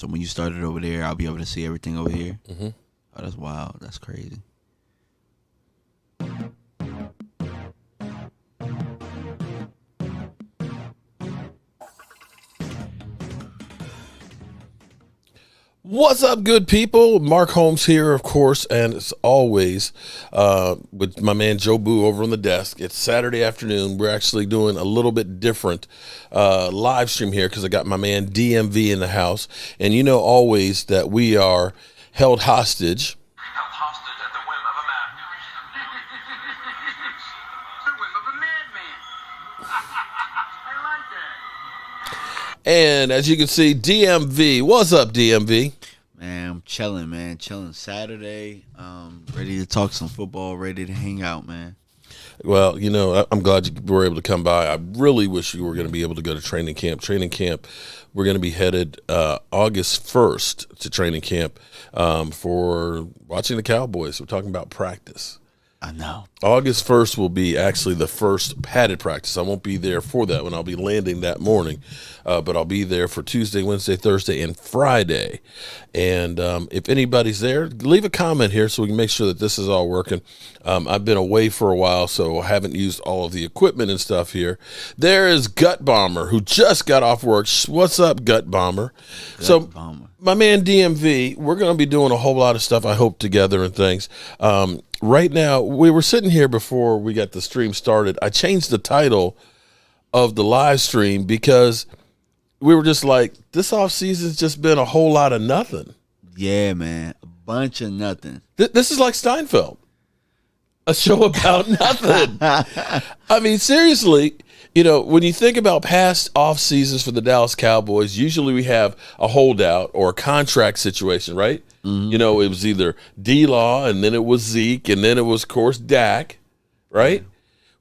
So when you started over there, I'll be able to see everything over here. Mm-hmm. Oh, that's wild. That's crazy. What's up, good people? Mark Holmes here, of course, and as always, with my man Jobu over on the desk. It's Saturday afternoon. We're actually doing a little bit different live stream here because I got my man DMV in the house. And you know always that we are held hostage. Held hostage at the whim of a madman. The whim of a madman. I like that. And as you can see, DMV. What's up, DMV? Man, I'm chilling, man. Chilling Saturday. Ready to talk some football, ready to hang out, man. Well, you know, I'm glad you were able to come by. I really wish you were going to be able to go to training camp. Training camp, we're going to be headed August 1st to training camp for watching the Cowboys. We're talking about practice. I know. August 1st will be actually the first padded practice. I won't be there for that one. I'll be landing that morning, but I'll be there for Tuesday, Wednesday, Thursday, and Friday. And if anybody's there, leave a comment here so we can make sure that this is all working. I've been away for a while, so I haven't used all of the equipment and stuff here. There is Gut Bomber, who just got off work. What's up, Gut Bomber? Gut Bomber. My man DMV, we're going to be doing a whole lot of stuff, I hope, together and things. Right now, we were sitting here before we got the stream started. I changed the title of the live stream because we were just like, this offseason's just been a whole lot of nothing. Yeah, man. A bunch of nothing. This is like Steinfeld, a show about nothing. I mean, seriously, you know, when you think about past off seasons for the Dallas Cowboys, usually we have a holdout or a contract situation, right? Mm-hmm. You know, it was either D-Law, and then it was Zeke, and then it was, of course, Dak, right? Yeah.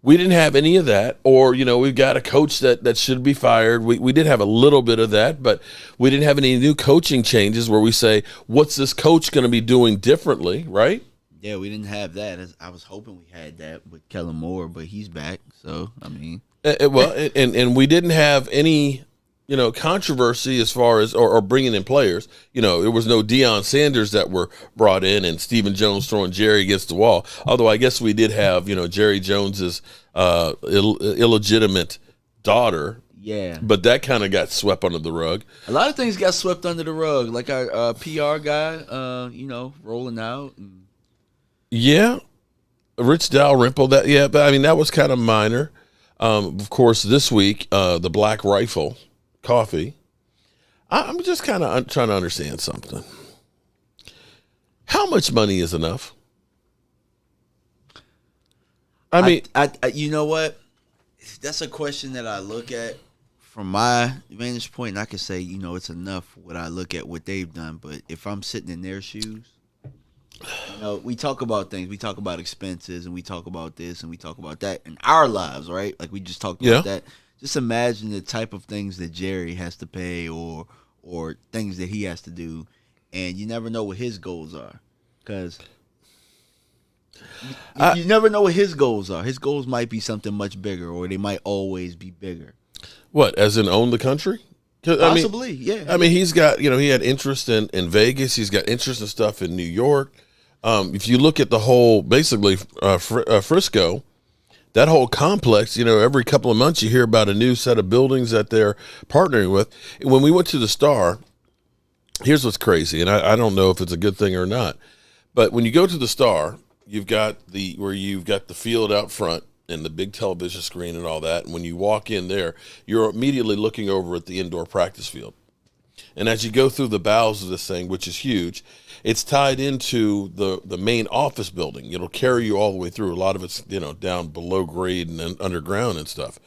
We didn't have any of that. Or, you know, we've got a coach that should be fired. We did have a little bit of that, but we didn't have any new coaching changes where we say, what's this coach going to be doing differently, right? Yeah, we didn't have that. I was hoping we had that with Kellen Moore, but he's back. So, I mean. And we didn't have any, you know, controversy as far as or bringing in players. You know, there was no Deion Sanders that were brought in and Stephen Jones throwing Jerry against the wall. Although I guess we did have, you know, Jerry Jones's illegitimate daughter. Yeah. But that kind of got swept under the rug. A lot of things got swept under the rug, like our PR guy, you know, rolling out. Yeah. Rich Dalrymple, but I mean, that was kind of minor. Of course, this week, the Black Rifle coffee. I'm just kind of trying to understand something. How much money is enough? I mean, I you know what? That's a question that I look at from my vantage point, and I can say, you know, it's enough what I look at what they've done. But if I'm sitting in their shoes, you know, we talk about things. We talk about expenses, and we talk about this, and we talk about that in our lives, right? Like we just talked about that. Just imagine the type of things that Jerry has to pay or things that he has to do, and you never know what his goals are. Because you never know what his goals are. His goals might be something much bigger, or they might always be bigger. What, as in own the country? Possibly, yeah. I mean, he's got, you know, he had interest in Vegas. He's got interest in stuff in New York. If you look at the whole, basically, Frisco, that whole complex, you know, every couple of months you hear about a new set of buildings that they're partnering with. When we went to the Star, here's what's crazy, and I don't know if it's a good thing or not, but when you go to the Star, you've got the field out front and the big television screen and all that, and when you walk in there, you're immediately looking over at the indoor practice field. And as you go through the bowels of this thing, which is huge, it's tied into the main office building. It'll carry you all the way through. A lot of it's, you know, down below grade and then underground and stuff.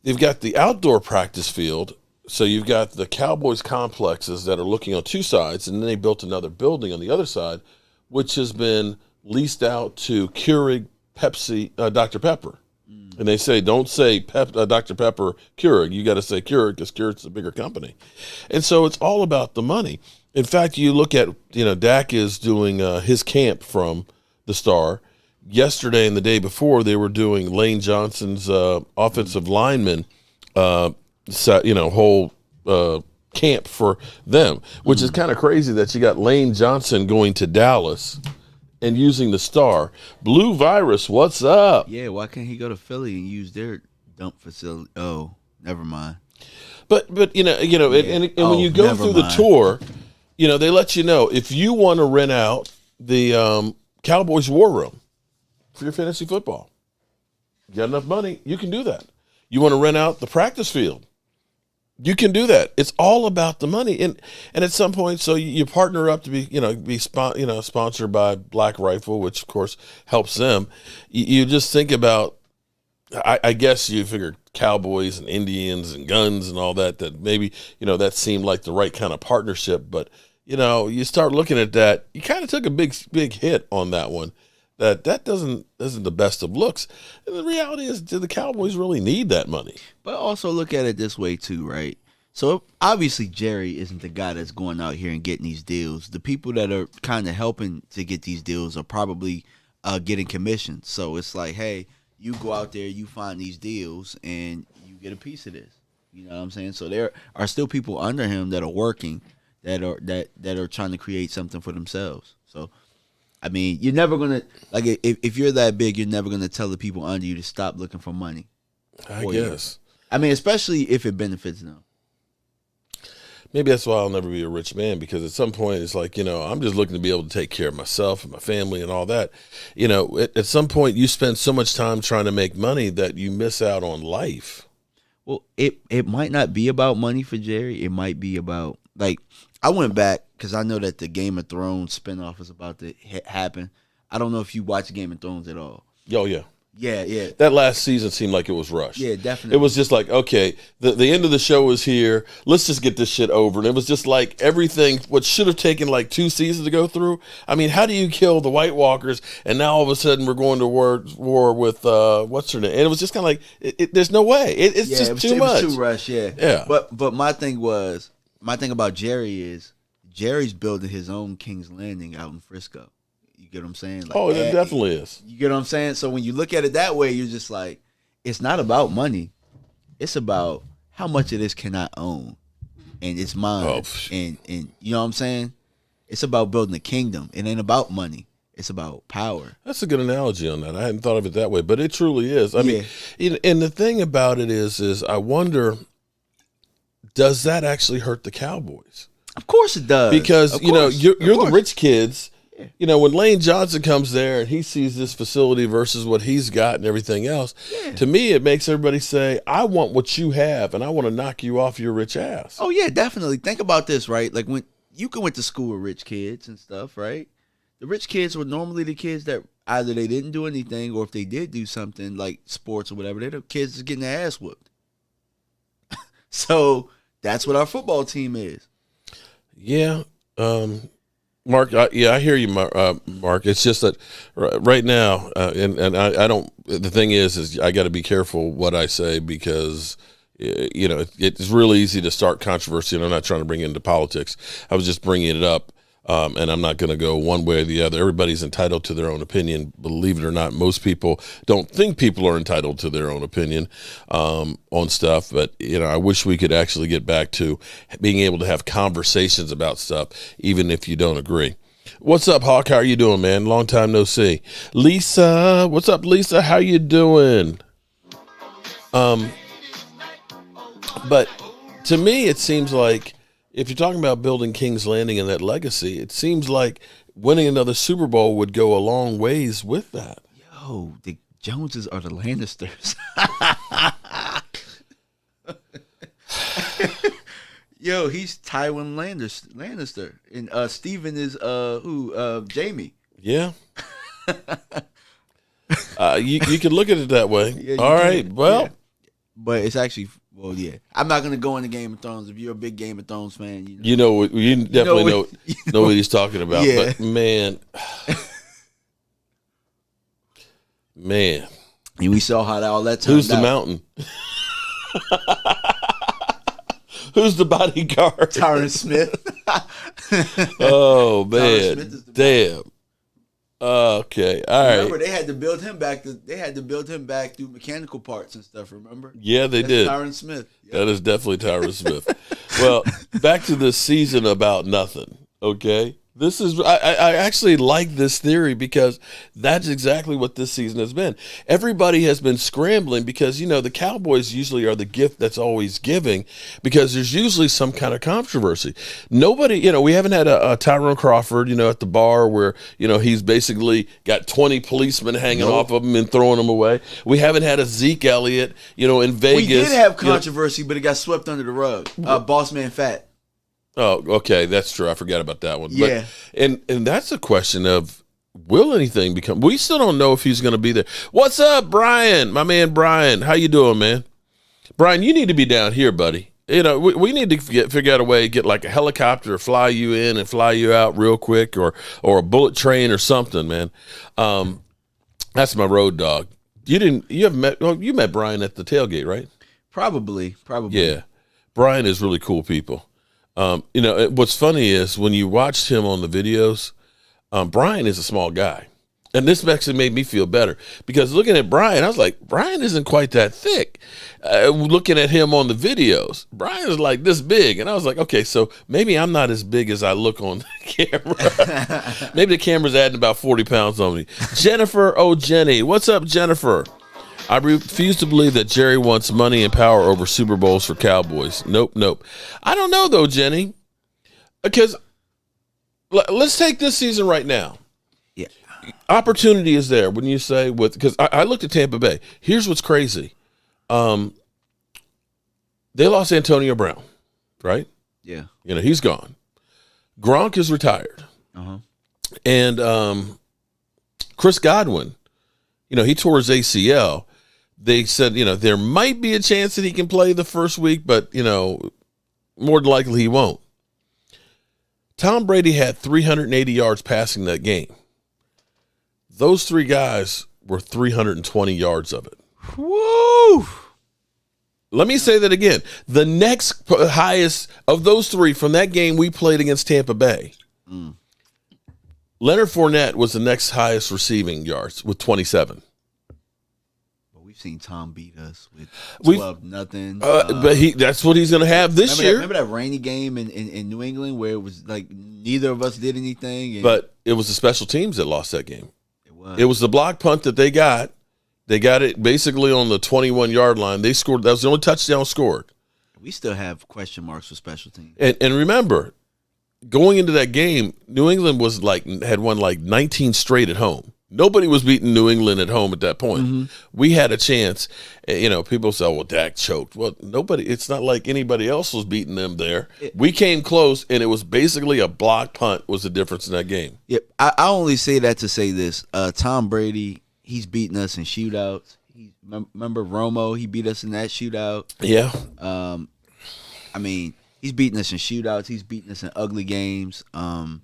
They've got the outdoor practice field. So you've got the Cowboys complexes that are looking on two sides, and then they built another building on the other side, which has been leased out to Keurig Pepsi, Dr. Pepper. And they say, don't say Dr. Pepper Keurig. You got to say Keurig because Keurig's a bigger company. And so it's all about the money. In fact, you look at, you know, Dak is doing his camp from the Star. Yesterday and the day before, they were doing Lane Johnson's offensive lineman, whole camp for them, which is kind of crazy that you got Lane Johnson going to Dallas and using the star. Blue Virus, what's up? Yeah, why can't he go to Philly and use their dump facility? Oh, never mind. But and when you go through the tour, they let you know if you want to rent out the Cowboys War Room for your fantasy football, you got enough money, you can do that. You want to rent out the practice field, you can do that. It's all about the money, and at some point, so you partner up to be sponsored by Black Rifle, which of course helps them. You just think about, I guess you figure Cowboys and Indians and guns and all that maybe that seemed like the right kind of partnership, but you start looking at that, you kind of took a big hit on that one. That isn't the best of looks. And the reality is, do the Cowboys really need that money? But also look at it this way too, right? So obviously Jerry isn't the guy that's going out here and getting these deals. The people that are kind of helping to get these deals are probably getting commissions. So it's like, hey, you go out there, you find these deals, and you get a piece of this. You know what I'm saying? So there are still people under him that are working, that are trying to create something for themselves. So, I mean, you're never gonna if you're that big, you're never gonna tell the people under you to stop looking for money. I guess. I mean, especially if it benefits them. Maybe that's why I'll never be a rich man, because at some point it's like, I'm just looking to be able to take care of myself and my family and all that. At some point you spend so much time trying to make money that you miss out on life. Well, it might not be about money for Jerry. It might be about, I went back because I know that the Game of Thrones spinoff is about to happen. I don't know if you watch Game of Thrones at all. Oh, yeah. Yeah. That last season seemed like it was rushed. Yeah, definitely. It was just like, okay, the end of the show is here. Let's just get this shit over. And it was just like everything, what should have taken like 2 seasons to go through. I mean, how do you kill the White Walkers and now all of a sudden we're going to war with, what's her name? And it was just kind of like, there's no way. It's just too much. It was too rushed, yeah. Yeah. But my thing about Jerry is Jerry's building his own King's Landing out in Frisco. You get what I'm saying? It definitely is. You get what I'm saying? So when you look at it that way, you're just like, it's not about money. It's about how much of this can I own, and it's mine. And you know what I'm saying? It's about building a kingdom. It ain't about money. It's about power. That's a good analogy on that. I hadn't thought of it that way, but it truly is. I mean, and the thing about it is I wonder, does that actually hurt the Cowboys? Of course it does. Because, you're the rich kids. When Lane Johnson comes there and he sees this facility versus what he's got and everything else, to me it makes everybody say, I want what you have and I want to knock you off your rich ass. Oh, yeah, definitely. Think about this, right? Like when you went to school with rich kids and stuff, right? The rich kids were normally the kids that either they didn't do anything, or if they did do something like sports or whatever, they're the kids that's getting their ass whooped. So that's what our football team is. Yeah. Mark, I hear you, Mark. It's just that right now, and I don't. The thing is I got to be careful what I say, because it's really easy to start controversy, and I'm not trying to bring it into politics. I was just bringing it up, and I'm not going to go one way or the other. Everybody's entitled to their own opinion. Believe it or not, most people don't think people are entitled to their own opinion on stuff. But I wish we could actually get back to being able to have conversations about stuff, even if you don't agree. What's up, Hawk? How are you doing, man? Long time no see. Lisa, what's up, Lisa? How you doing? But to me, it seems like, if you're talking about building King's Landing and that legacy, it seems like winning another Super Bowl would go a long ways with that. Yo, the Joneses are the Lannisters. Yo, he's Tywin Lannister. And Steven is Jamie. Yeah. You can look at it that way. Yeah, all right. Can. Well. Yeah. But it's actually, well, yeah. I'm not going to go into Game of Thrones. If you're a big Game of Thrones fan, you definitely know what he's talking about. Yeah. But man. Man. And we saw how all that turned Who's the mountain? Who's the bodyguard? Tyron Smith. Oh, man. Damn. Okay, all right. Remember, they had to build him back. They had to build him back through mechanical parts and stuff. Remember? Yeah, they That's did. Tyron Smith. Yep. That is definitely Tyron Smith. Well, back to this season about nothing. Okay, this is I actually like this theory because that's exactly what this season has been. Everybody has been scrambling because the Cowboys usually are the gift that's always giving because there's usually some kind of controversy. Nobody, we haven't had a Tyrone Crawford, at the bar where he's basically got 20 policemen hanging off of him and throwing them away. We haven't had a Zeke Elliott, in Vegas. We did have controversy, but it got swept under the rug. Boss Man Fat. Oh, okay, that's true. I forgot about that one. Yeah, but, and that's a question of will anything become? We still don't know if he's going to be there. What's up, Brian? My man, Brian. How you doing, man? Brian, you need to be down here, buddy. We need to figure out a way to get like a helicopter, fly you in and fly you out real quick, or a bullet train or something, man. That's my road dog. You met Brian at the tailgate, right? Probably. Yeah, Brian is really cool people. What's funny is when you watched him on the videos, Brian is a small guy. And this actually made me feel better because looking at Brian, I was like, Brian isn't quite that thick. Looking at him on the videos, Brian is like this big. And I was like, okay, so maybe I'm not as big as I look on the camera. Maybe the camera's adding about 40 pounds on me. Jennifer, Jenny. What's up, Jennifer? I refuse to believe that Jerry wants money and power over Super Bowls for Cowboys. Nope. I don't know, though, Jenny. Because let's take this season right now. Yeah. Opportunity is there when you say because I looked at Tampa Bay. Here's what's crazy. They lost Antonio Brown, right? Yeah. He's gone. Gronk is retired. Uh-huh. And Chris Godwin, he tore his ACL. They said, there might be a chance that he can play the first week, but, more than likely he won't. Tom Brady had 380 yards passing that game. Those three guys were 320 yards of it. Woo! Let me say that again. The next highest of those three from that game we played against Tampa Bay, Leonard Fournette was the next highest receiving yards with 27. We've seen Tom beat us with 12-0. But that's what he's going to have this year. Remember that rainy game in New England where it was like neither of us did anything? But it was the special teams that lost that game. It was the block punt that they got. They got it basically on the 21-yard line. They scored. That was the only touchdown scored. We still have question marks for special teams. And remember, going into that game, New England had won 19 straight at home. Nobody was beating New England at home at that point. Mm-hmm. We had a chance. People say, well, Dak choked. Well, nobody. It's not like anybody else was beating them there. We came close, and it was basically a block punt was the difference in that game. Yep. I only say that to say this. Tom Brady, he's beating us in shootouts. Remember Romo? He beat us in that shootout. Yeah. He's beating us in shootouts. He's beating us in ugly games. I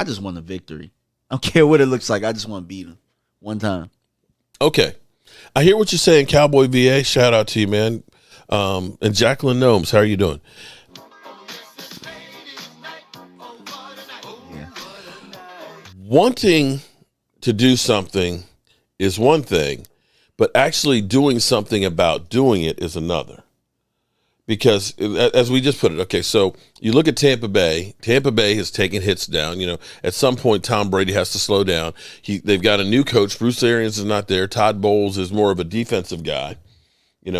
just want a victory. I don't care what it looks like. I just want to beat him one time. Okay. I hear what you're saying, Cowboy VA. Shout out to you, man. And Jacqueline Gnomes, how are you doing? Yeah. Wanting to do something is one thing, but actually doing something about doing it is another. Because as we just put it, okay, so you look at Tampa Bay. Tampa Bay has taken hits down. At some point, Tom Brady has to slow down. They've got a new coach. Bruce Arians is not there. Todd Bowles is more of a defensive guy.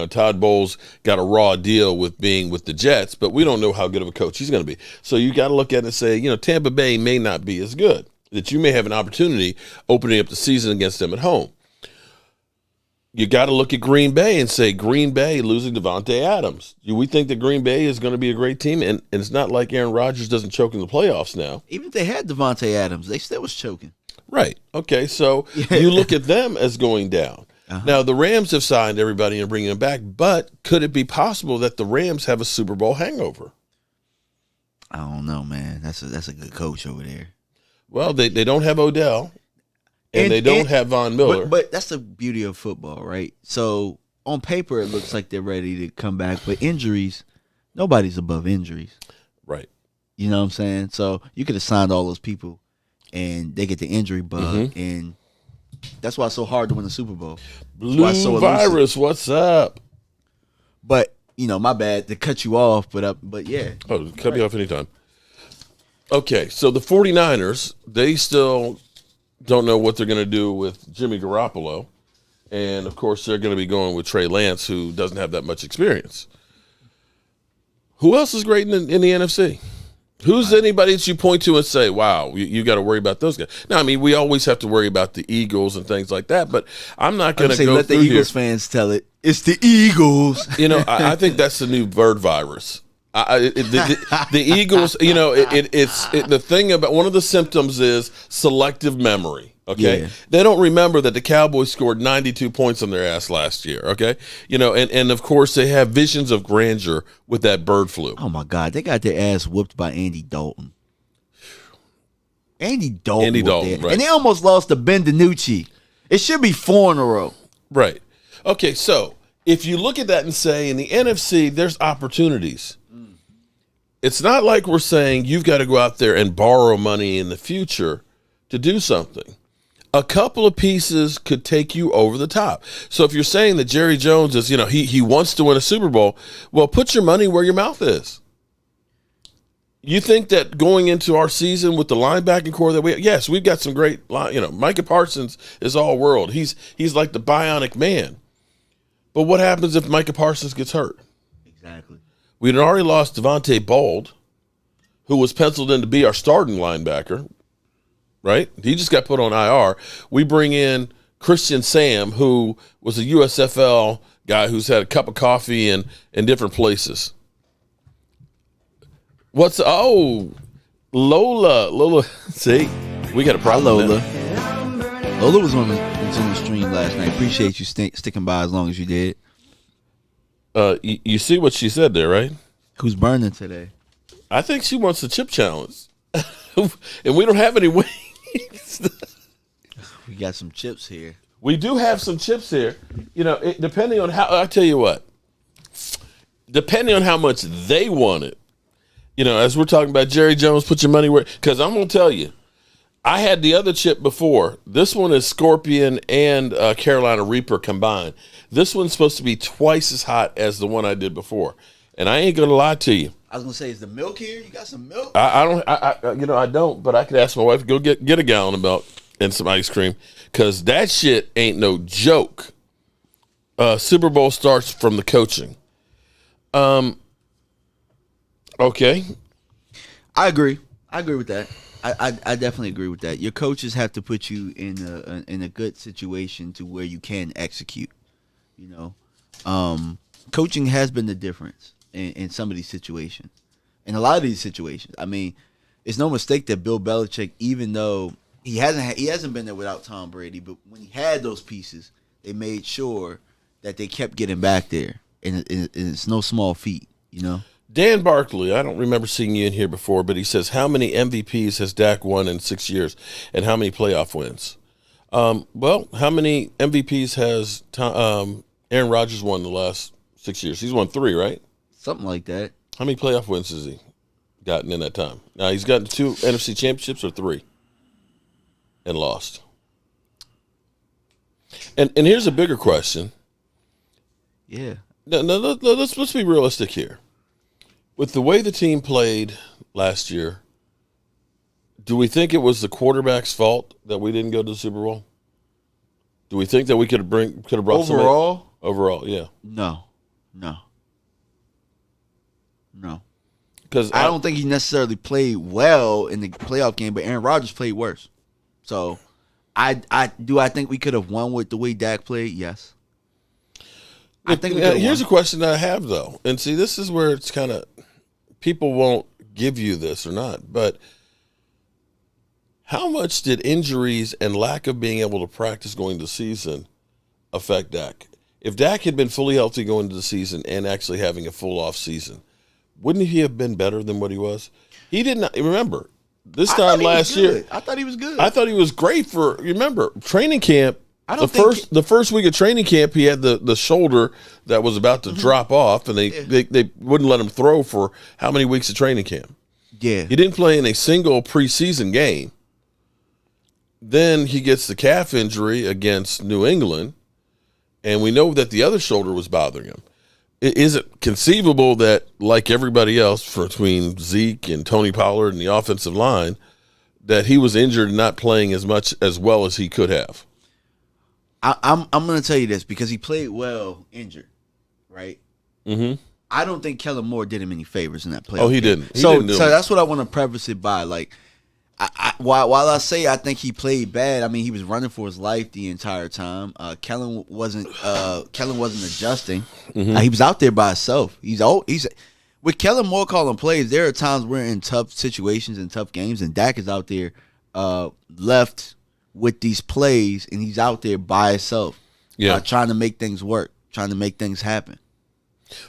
Todd Bowles got a raw deal with being with the Jets, but we don't know how good of a coach he's going to be. So you got to look at it and say, Tampa Bay may not be as good. That you may have an opportunity opening up the season against them at home. You got to look at Green Bay and say, Green Bay losing Devontae Adams. Do we think that Green Bay is going to be a great team? And it's not like Aaron Rodgers doesn't choke in the playoffs now. Even if they had Devontae Adams, they still was choking. Right. Okay, so you look at them as going down. Uh-huh. Now, the Rams have signed everybody and bringing them back, but could it be possible that the Rams have a Super Bowl hangover? I don't know, man. That's a good coach over there. Well, they don't have Odell. And they don't have Von Miller. But that's the beauty of football, right? So on paper, it looks like they're ready to come back. But injuries, nobody's above injuries. Right. You know what I'm saying? So you could have signed all those people and they get the injury bug, and that's why it's so hard to win the Super Bowl. Blue virus, what's up? But my bad to cut you off, but yeah. Oh, cut me off anytime. Okay, so the 49ers, they still don't know what they're going to do with Jimmy Garoppolo. And, of course, they're going to be going with Trey Lance, who doesn't have that much experience. Who else is great in the NFC? Who's anybody that you point to and say, wow, you got to worry about those guys? Now, I mean, we always have to worry about the Eagles and things like that, but I'm not going to go let the Eagles fans tell it. It's the Eagles. I think that's the new bird virus. The Eagles, it's the thing about one of the symptoms is selective memory. Okay, they don't remember that the Cowboys scored 92 points on their ass last year. Okay, and of course they have visions of grandeur with that bird flu. Oh my God, they got their ass whooped by Andy Dalton. Andy Dalton, right. And they almost lost to Ben DiNucci. It should be 4 in a row. Right. Okay, so if you look at that and say in the NFC, there's opportunities. It's not like we're saying you've got to go out there and borrow money in the future to do something. A couple of pieces could take you over the top. So if you're saying that Jerry Jones is, he wants to win a Super Bowl, well, put your money where your mouth is. You think that going into our season with the linebacking core that we've got some great, Micah Parsons is all world. He's like the bionic man. But what happens if Micah Parsons gets hurt? Exactly. We'd already lost Devontae Bald, who was penciled in to be our starting linebacker, right? He just got put on IR. We bring in Christian Sam, who was a USFL guy who's had a cup of coffee in different places. Lola. See, we got a problem. Lola. Lola was on the stream last night. Appreciate you sticking by as long as you did. You see what she said there, right? Who's burning today? I think she wants the chip challenge. And we don't have any wings. We got some chips here. We do have some chips here. Depending on how, I'll tell you what, depending on how much they want it, as we're talking about Jerry Jones, put your money where, because I'm going to tell you, I had the other chip before. This one is Scorpion and Carolina Reaper combined. This one's supposed to be twice as hot as the one I did before. And I ain't going to lie to you. I was going to say, is the milk here? You got some milk? I don't, but I could ask my wife to go get a gallon of milk and some ice cream, because that shit ain't no joke. Super Bowl starts from the coaching. Okay. I agree with that. I definitely agree with that. Your coaches have to put you in a good situation to where you can execute. Coaching has been the difference in some of these situations. In a lot of these situations, I mean, it's no mistake that Bill Belichick, even though he hasn't been there without Tom Brady, but when he had those pieces, they made sure that they kept getting back there, and it's no small feat, Dan Barkley, I don't remember seeing you in here before, but he says, how many MVPs has Dak won in 6 years, and how many playoff wins? Well, how many MVPs has Aaron Rodgers won in the last 6 years? He's won 3, right? Something like that. How many playoff wins has he gotten in that time? Now, he's gotten 2 NFC championships or 3 and lost. And here's a bigger question. Yeah. No, let's be realistic here. With the way the team played last year, do we think it was the quarterback's fault that we didn't go to the Super Bowl? Do we think that we could have brought overall? Overall, yeah. No. Because I don't think he necessarily played well in the playoff game, but Aaron Rodgers played worse. So, I think we could have won with the way Dak played? Yes. I think here's a question that I have, though. And see, this is where it's kind of people won't give you this or not, but how much did injuries and lack of being able to practice going into the season affect Dak? If Dak had been fully healthy going into the season and actually having a full off season, wouldn't he have been better than what he was? He did not. Remember, this time last year, I thought he was good. I thought he was great for, remember, training camp. The first week of training camp, he had the shoulder that was about to drop off, and they wouldn't let him throw for how many weeks of training camp? Yeah. He didn't play in a single preseason game. then he gets the calf injury against New England, and we know that the other shoulder was bothering him. Is it conceivable that, like everybody else between Zeke and Tony Pollard and the offensive line, that he was injured and not playing as well as he could have? I'm going to tell you this because he played well injured, right? Mm-hmm. I don't think Kellen Moore did him any favors in that play. Oh, he didn't. So that's what I want to preface it by. Like, while I say I think he played bad, I mean he was running for his life the entire time. Kellen wasn't adjusting. Mm-hmm. He was out there by himself. He's with Kellen Moore calling plays. There are times we're in tough situations and tough games, and Dak is out there left with these plays, and he's out there by himself, trying to make things work, trying to make things happen.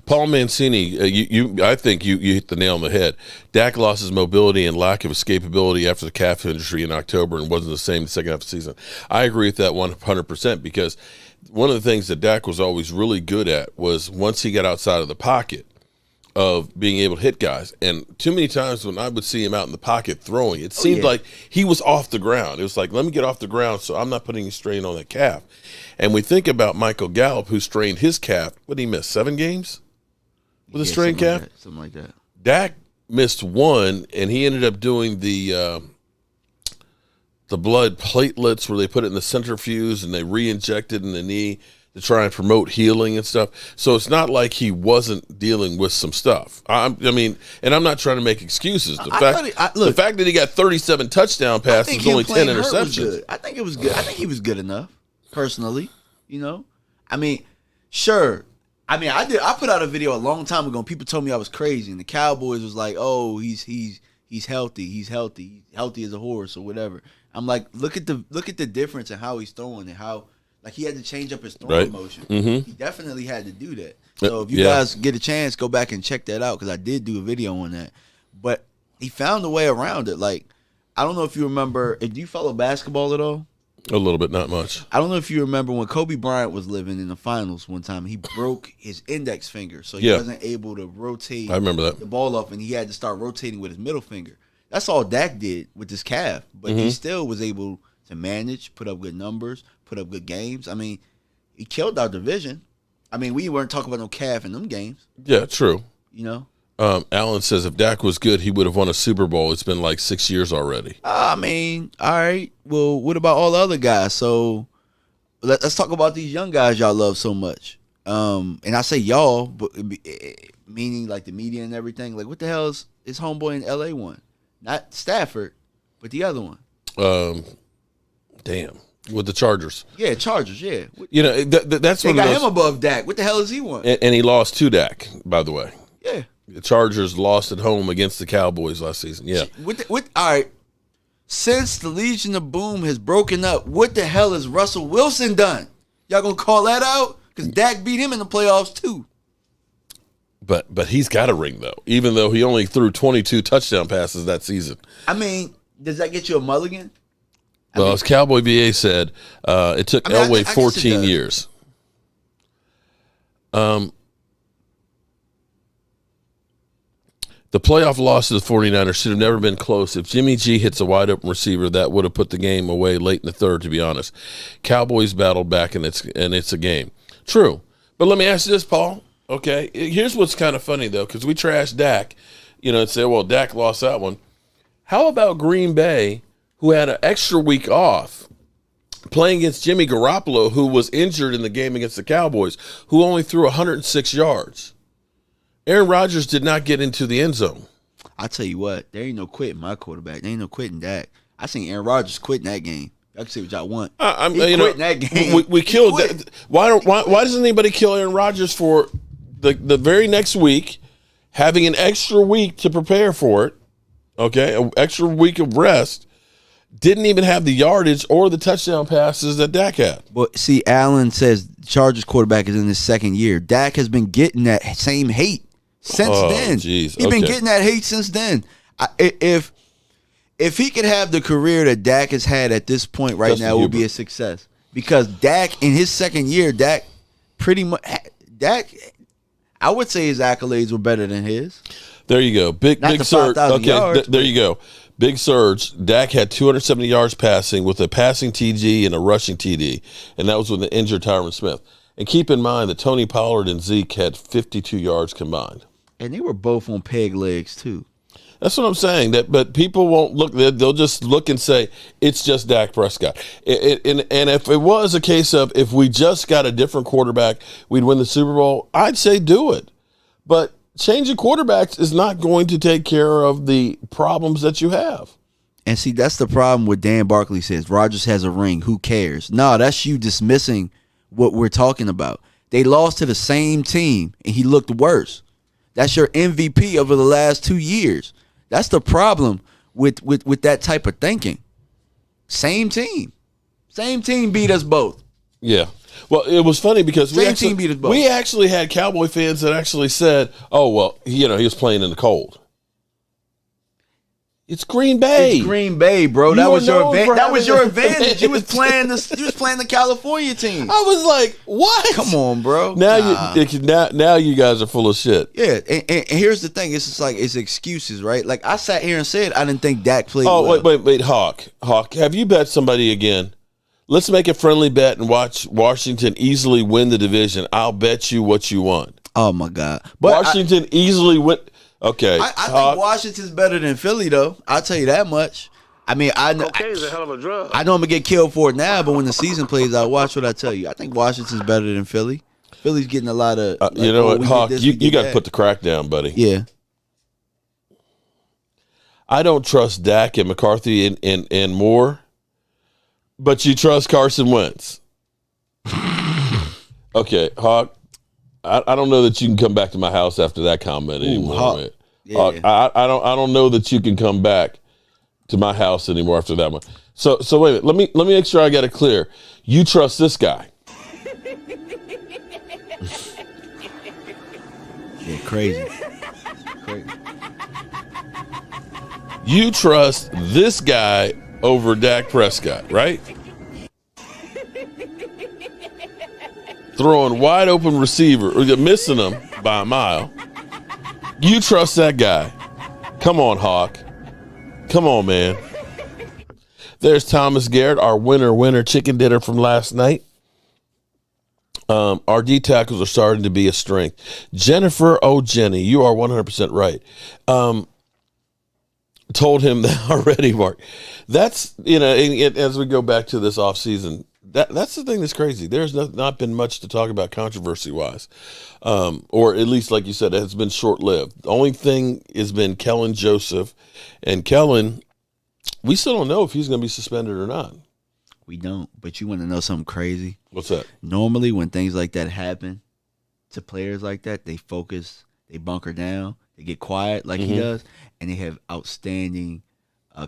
Paul Mancini, I think you hit the nail on the head. Dak lost his mobility and lack of escapability after the calf injury in October and wasn't the same the second half of the season. I agree with that 100% because one of the things that Dak was always really good at was once he got outside of the pocket of being able to hit guys. And too many times when I would see him out in the pocket throwing, it seemed like he was off the ground. It was like, let me get off the ground so I'm not putting any strain on that calf. And we think about Michael Gallup, who strained his calf. What did he miss? 7 games with a strained calf? Something like that. Dak missed 1, and he ended up doing the blood platelets where they put it in the centrifuge and they re-injected in the knee to try and promote healing and stuff. So it's not like he wasn't dealing with some stuff. I mean, and I'm not trying to make excuses. The fact that he got 37 touchdown passes was only 10 interceptions. I think it was good. I think he was good enough, personally. You know, I mean, sure. I mean, I put out a video a long time ago, and people told me I was crazy, and the Cowboys was like, "Oh, he's healthy. He's healthy as a horse or whatever." I'm like, look at the difference in how he's throwing and how. Like, he had to change up his throwing motion. Mm-hmm. He definitely had to do that. So if you guys get a chance, go back and check that out because I did do a video on that. But he found a way around it. Like, I don't know if you remember. Do you follow basketball at all? A little bit, not much. I don't know if you remember when Kobe Bryant was living in the finals one time. He broke his index finger, so he wasn't able to rotate I remember that. the ball up, and he had to start rotating with his middle finger. That's all Dak did with his calf. But he still was able to manage, put up good numbers, put up good games. I mean, he killed our division. I mean, we weren't talking about no calf in them games. Yeah, true. You know? Alan says if Dak was good, he would have won a Super Bowl. It's been like 6 years already. I mean, all right. Well, what about all the other guys? So let's talk about these young guys y'all love so much. And I say y'all, but meaning like the media and everything. Like, what the hell is homeboy in L.A. one? Not Stafford, but the other one. Damn. With the Chargers. Yeah, Chargers, yeah. You know, that's they what got him above Dak. What the hell is he want? And he lost to Dak, by the way. Yeah. The Chargers lost at home against the Cowboys last season. Yeah. All right. Since the Legion of Boom has broken up, what the hell has Russell Wilson done? Y'all gonna call that out? Because Dak beat him in the playoffs too. But he's got a ring though, even though he only threw 22 touchdown passes that season. I mean, does that get you a mulligan? Well, as Cowboy B.A. said, it took Elway 14 years. The playoff loss to the 49ers should have never been close. If Jimmy G hits a wide-open receiver, that would have put the game away late in the third, to be honest. Cowboys battled back, and it's a game. True. But let me ask you this, Paul. Okay, here's what's kind of funny, though, because we trashed Dak, and say, well, Dak lost that one. How about Green Bay, who had an extra week off, playing against Jimmy Garoppolo, who was injured in the game against the Cowboys, who only threw 106 yards? Aaron Rodgers did not get into the end zone. I tell you what, there ain't no quitting my quarterback. There ain't no quitting Dak. I seen Aaron Rodgers quitting that game. Y'all can say what y'all want. He quitting that game. We killed that. Why doesn't anybody kill Aaron Rodgers for the very next week, having an extra week to prepare for it? Okay, an extra week of rest. Didn't even have the yardage or the touchdown passes that Dak had. But see, Allen says Chargers quarterback is in his second year. Dak has been getting that same hate since then. Geez. He's been getting that hate since then. If he could have the career that Dak has had at this point right now, it would be a success. Because Dak, in his second year, pretty much, I would say his accolades were better than his. There you go. Big Sir. Okay, there you go. Big surge. Dak had 270 yards passing with a passing TD and a rushing TD, and that was with the injured Tyron Smith. And keep in mind that Tony Pollard and Zeke had 52 yards combined. And they were both on peg legs, too. That's what I'm saying. But people won't look. They'll just look and say it's just Dak Prescott. And if it was a case of if we just got a different quarterback, we'd win the Super Bowl, I'd say do it. But changing quarterbacks is not going to take care of the problems that you have. And see, that's the problem with Dan Barkley says. Rodgers has a ring. Who cares? No, that's you dismissing what we're talking about. They lost to the same team, and he looked worse. That's your MVP over the last 2 years. That's the problem with that type of thinking. Same team beat us both. Yeah. Well, it was funny because we actually had Cowboy fans that actually said, "Oh, well, he was playing in the cold." It's Green Bay. It's Green Bay, bro. That was your advantage. You was playing the California team. I was like, "What? Come on, bro." Now you guys are full of shit. Yeah, and here's the thing. It's just like it's excuses, right? Like I sat here and said I didn't think Dak played well. Wait, Hawk, have you bet somebody again? Let's make a friendly bet and watch Washington easily win the division. I'll bet you what you want. Oh my God! But Washington easily win. Okay, I think Washington's better than Philly, though. I'll tell you that much. I mean, I know Cocaine's a hell of a drug. I know I'm gonna get killed for it now, but when the season plays out, watch what I tell you. I think Washington's better than Philly. Philly's getting a lot of. You know what, Hawk? You got to put the crack down, buddy. Yeah. I don't trust Dak and McCarthy and Moore, but you trust Carson Wentz. Okay, Hawk. I don't know that you can come back to my house after that comment anymore. Hawk. Yeah. I don't know that you can come back to my house anymore after that one. So wait a minute. Let me make sure I got it clear. You trust this guy? Yeah, crazy. You trust this guy over Dak Prescott, right? Throwing wide open receiver, or missing him by a mile. You trust that guy? Come on, Hawk. Come on, man. There's Thomas Garrett, our winner chicken dinner from last night. Our D tackles are starting to be a strength. Jennifer Jenny, you are 100% right. Told him that already, Mark. That's, as we go back to this offseason, that's the thing that's crazy. There's not been much to talk about controversy-wise. Or at least, like you said, it has been short-lived. The only thing has been Kellen Joseph. And Kellen, we still don't know if he's going to be suspended or not. We don't. But you want to know something crazy? What's that? Normally, when things like that happen to players like that, they focus, they bunker down, they get quiet like he does, and they have outstanding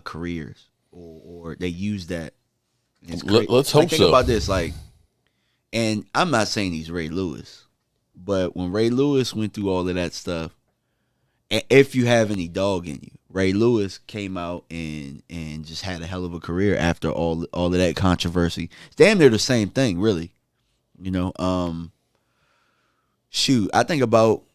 careers. Or they use that. Let's hope so. Think about this, and I'm not saying he's Ray Lewis, but when Ray Lewis went through all of that stuff, and if you have any dog in you, Ray Lewis came out and just had a hell of a career after all of that controversy. It's damn near the same thing, really. Shoot, I think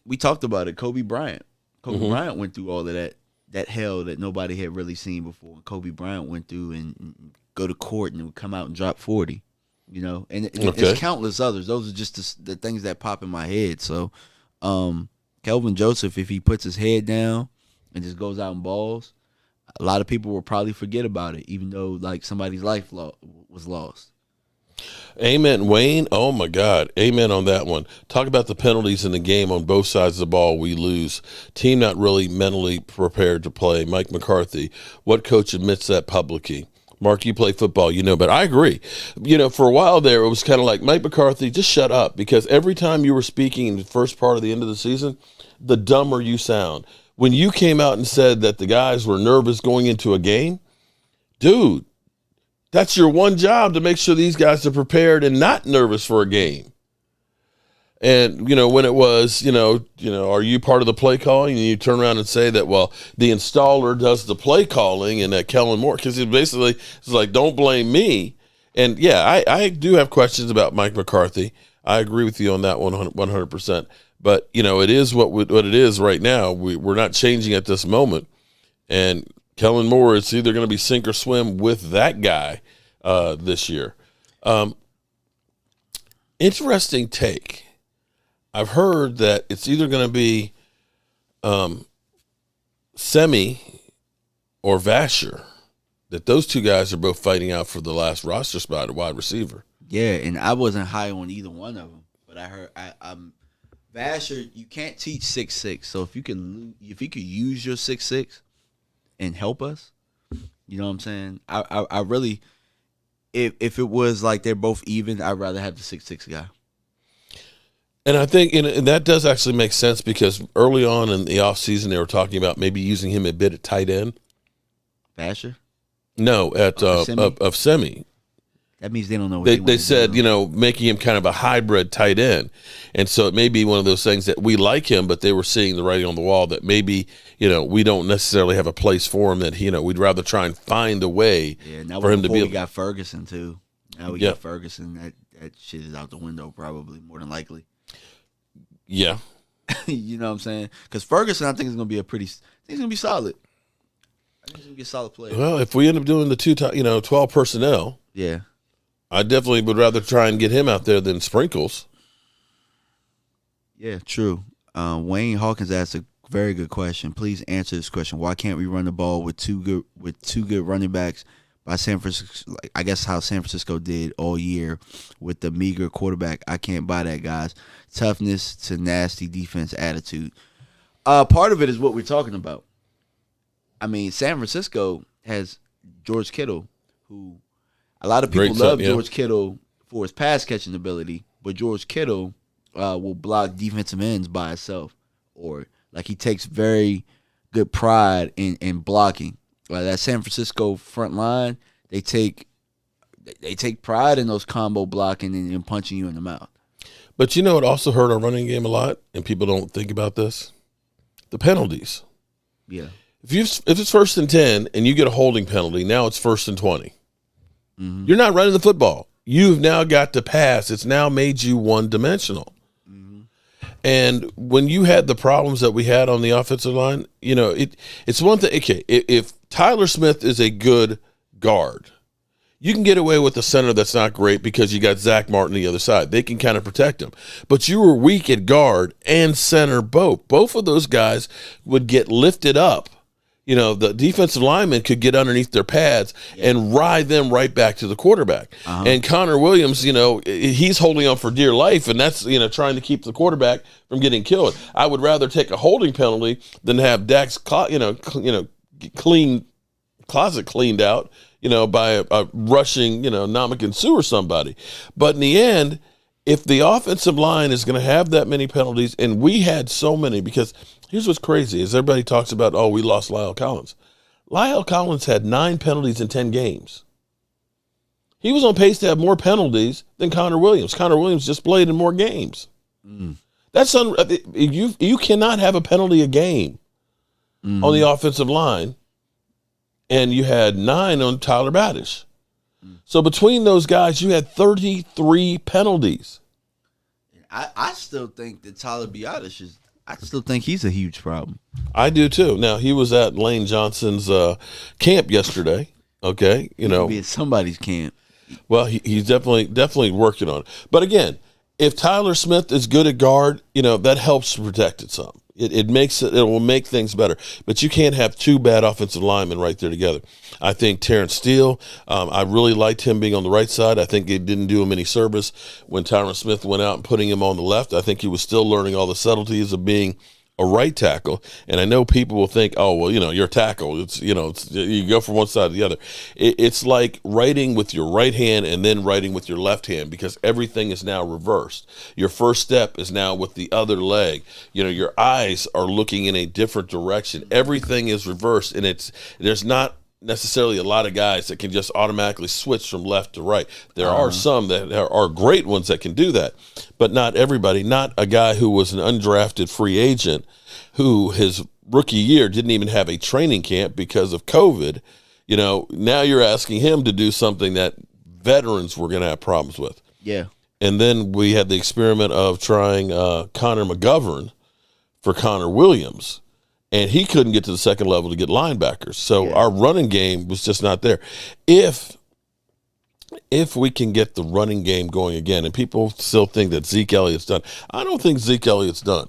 we talked about it, Kobe Bryant. Kobe Bryant went through all of that hell that nobody had really seen before. Kobe Bryant went through and go to court and would come out and drop 40, and it's countless others. Those are just the things that pop in my head. So, Kelvin Joseph, if he puts his head down and just goes out and balls, a lot of people will probably forget about it, even though somebody's life was lost. Amen, Wayne. Oh my God, amen on that one. Talk about the penalties in the game on both sides of the ball. We lose. Team not really mentally prepared to play. Mike McCarthy. What coach admits that publicly? Mark, you play football, but I agree. For a while there, it was kind of like, Mike McCarthy, just shut up, because every time you were speaking in the first part of the end of the season, the dumber you sound. When you came out and said that the guys were nervous going into a game, dude, that's your one job, to make sure these guys are prepared and not nervous for a game. And, when it was, are you part of the play calling? And you turn around and say that, well, the installer does the play calling and that Kellen Moore, because it basically is like, don't blame me. And, yeah, I do have questions about Mike McCarthy. I agree with you on that 100%. But, it is what it is right now. We're not changing at this moment. And Kellen Moore, it's either going to be sink or swim with that guy this year. Interesting take. I've heard that it's either going to be Semi or Vasher, that those two guys are both fighting out for the last roster spot at wide receiver. Yeah, and I wasn't high on either one of them, but I heard I'm Vasher. You can't teach 6'6", so if you could use your 6'6" and help us, you know what I'm saying. I really, if it was like they're both even, I'd rather have the 6'6" guy. And I think and that does actually make sense because early on in the offseason they were talking about maybe using him a bit at tight end. Vasher? No, at Semi? of Semi. That means they don't know what They said, making him kind of a hybrid tight end. And so it may be one of those things that we like him, but they were seeing the writing on the wall that maybe, we don't necessarily have a place for him, that, we'd rather try and find a way for him to be. We got Ferguson, too. Now we got Ferguson. That shit is out the window, probably, more than likely. Yeah. You know what I'm saying? Because Ferguson, I think, is going to be he's going to be solid. I think he's going to be a solid player. Well, if we end up doing the 12 personnel. Yeah. I definitely would rather try and get him out there than Sprinkles. Yeah, true. Wayne Hawkins asked a very good question. Please answer this question. Why can't we run the ball with two good running backs by San Francisco? I guess how San Francisco did all year with the meager quarterback. I can't buy that, guys. Toughness to nasty defense attitude. Part of it is what we're talking about. I mean, San Francisco has George Kittle, who a lot of people love George Kittle for his pass catching ability, but George Kittle will block defensive ends by himself, or like he takes very good pride in blocking. Like that San Francisco front line, they take pride in those combo blocking and punching you in the mouth. But it also hurt our running game a lot, and people don't think about this. The penalties. Yeah. If it's 1st and 10 and you get a holding penalty, now it's 1st and 20. Mm-hmm. You're not running the football. You've now got to pass. It's now made you one-dimensional. Mm-hmm. And when you had the problems that we had on the offensive line, it's one thing. Okay, if Tyler Smith is a good guard, you can get away with a center that's not great because you got Zach Martin on the other side. They can kind of protect him. But you were weak at guard and center both. Both of those guys would get lifted up. The defensive lineman could get underneath their pads and ride them right back to the quarterback. Uh-huh. And Connor Williams, he's holding on for dear life, and that's, trying to keep the quarterback from getting killed. I would rather take a holding penalty than have Dak's, closet cleaned out, by a rushing, Ndamukong Suh or somebody. But in the end, if the offensive line is going to have that many penalties, and we had so many, because here's what's crazy is everybody talks about, we lost Lyle Collins. Lyle Collins had 9 penalties in 10 games. He was on pace to have more penalties than Connor Williams. Connor Williams just played in more games. Mm. That's you cannot have a penalty a game on the offensive line, and you had 9 on Tyler Badish. So between those guys, you had 33 penalties. I still think that Tyler Badish I still think he's a huge problem. I do too. Now, he was at Lane Johnson's camp yesterday. Okay, Be at somebody's camp. Well, he's definitely working on it. But again, if Tyler Smith is good at guard, that helps to protect it some. It will make things better. But you can't have 2 bad offensive linemen right there together. I think Terrence Steele, I really liked him being on the right side. I think it didn't do him any service when Tyron Smith went out and putting him on the left. I think he was still learning all the subtleties of being a right tackle. And I know people will think, you're a tackle. It's, you go from one side to the other. It's like writing with your right hand and then writing with your left hand, because everything is now reversed. Your first step is now with the other leg. Your eyes are looking in a different direction. Everything is reversed, and there's not necessarily a lot of guys that can just automatically switch from left to right. There are some that are great ones that can do that, but not everybody. Not a guy who was an undrafted free agent who his rookie year didn't even have a training camp because of COVID. Now you're asking him to do something that veterans were going to have problems with. Yeah. And then we had the experiment of trying Connor McGovern for Connor Williams. and he couldn't get to the second level to get linebackers. So Yeah. our running game was just not there. If we can get the running game going again, and people still think that Zeke Elliott's done, I don't think Zeke Elliott's done.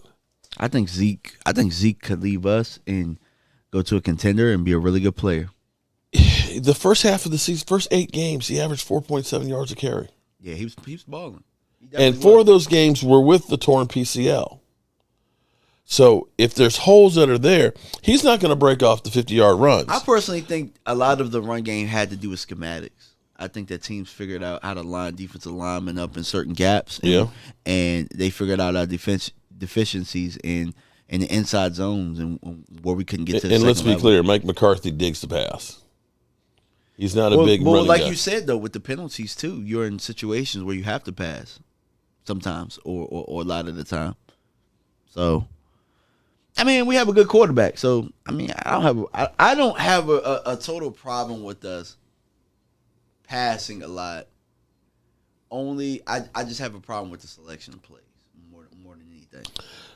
I think Zeke could leave us and go to a contender and be a really good player. The first half of the season, first 8 games, he averaged 4.7 yards a carry. Yeah, he was balling. And 4 of those games were with the torn PCL. So if there's holes that are there, he's not going to break off the 50-yard runs. I personally think a lot of the run game had to do with schematics. I think that teams figured out how to line defensive linemen up in certain gaps. And they figured out our deficiencies in the inside zones and where we couldn't get to the And let's second be level. clear, Mike McCarthy digs the pass. He's not a big running like guy. you said, though, with the penalties, too, you're in situations where you have to pass sometimes or a lot of the time. So, I mean, we have a good quarterback. So, I mean, I don't have a total problem with us passing a lot. Only, I just have a problem with the selection of plays more than anything.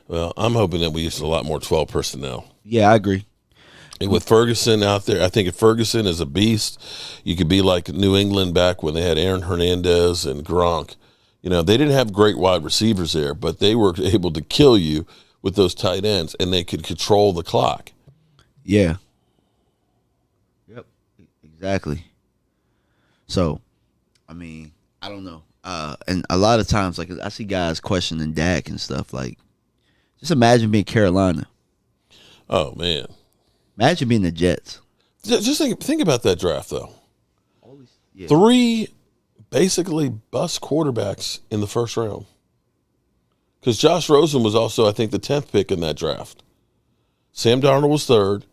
Well, I'm hoping that we use a lot more 12 personnel. Yeah, I agree. And with Ferguson out there, I think if Ferguson is a beast, you could be like New England back when they had Aaron Hernandez and Gronk. You know, they didn't have great wide receivers there, but they were able to kill you with those tight ends, and they could control the clock. Yeah. Yep. Exactly. So, I mean, I don't know. And a lot of times, like, I see guys questioning Dak and stuff. Like, just imagine being Carolina. Oh, man. Imagine being the Jets. Just think about that draft, though. Yeah. 3 basically bust quarterbacks in the first round. Because Josh Rosen was also, I think, the 10th pick in that draft. Sam Darnold was 3rd,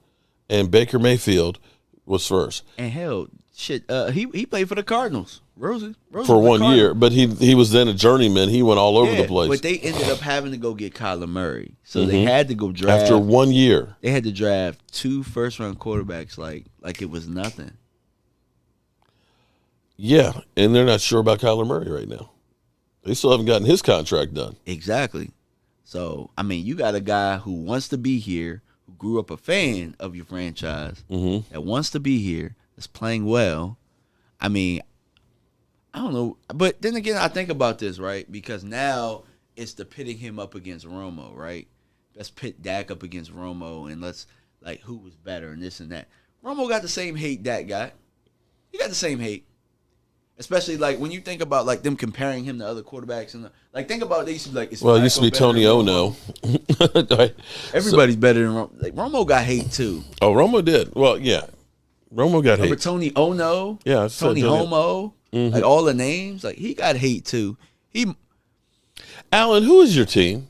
and Baker Mayfield was 1st. And hell, shit, he played for the Cardinals. Rosen For 1 year, but he was then a journeyman. He went all over the place. But they ended up having to go get Kyler Murray. So they had to go draft. After 1 year. They had to draft 2 first-round quarterbacks like it was nothing. Yeah, and they're not sure about Kyler Murray right now. They still haven't gotten his contract done. Exactly. So, I mean, you got a guy who wants to be here, who grew up a fan of your franchise, that wants to be here, that's playing well. I mean, I don't know. But then again, I think about this, right? Because now it's the pitting him up against Romo, right? Let's pit Dak up against Romo, and let's, like, who was better and this and that. Romo got the same hate Dak got. He got the same hate. Especially, like, when you think about, like, them comparing him to other quarterbacks. And like, think about, they used to be like, It used to be Tony Ono. Everybody's better than Romo. Like, Romo got hate, too. Oh, Romo did. Well, yeah. Romo got Remember hate. Tony Ono? Yeah. Tony Homo? Like, all the names? Like, he got hate, too. Alan, who is your team?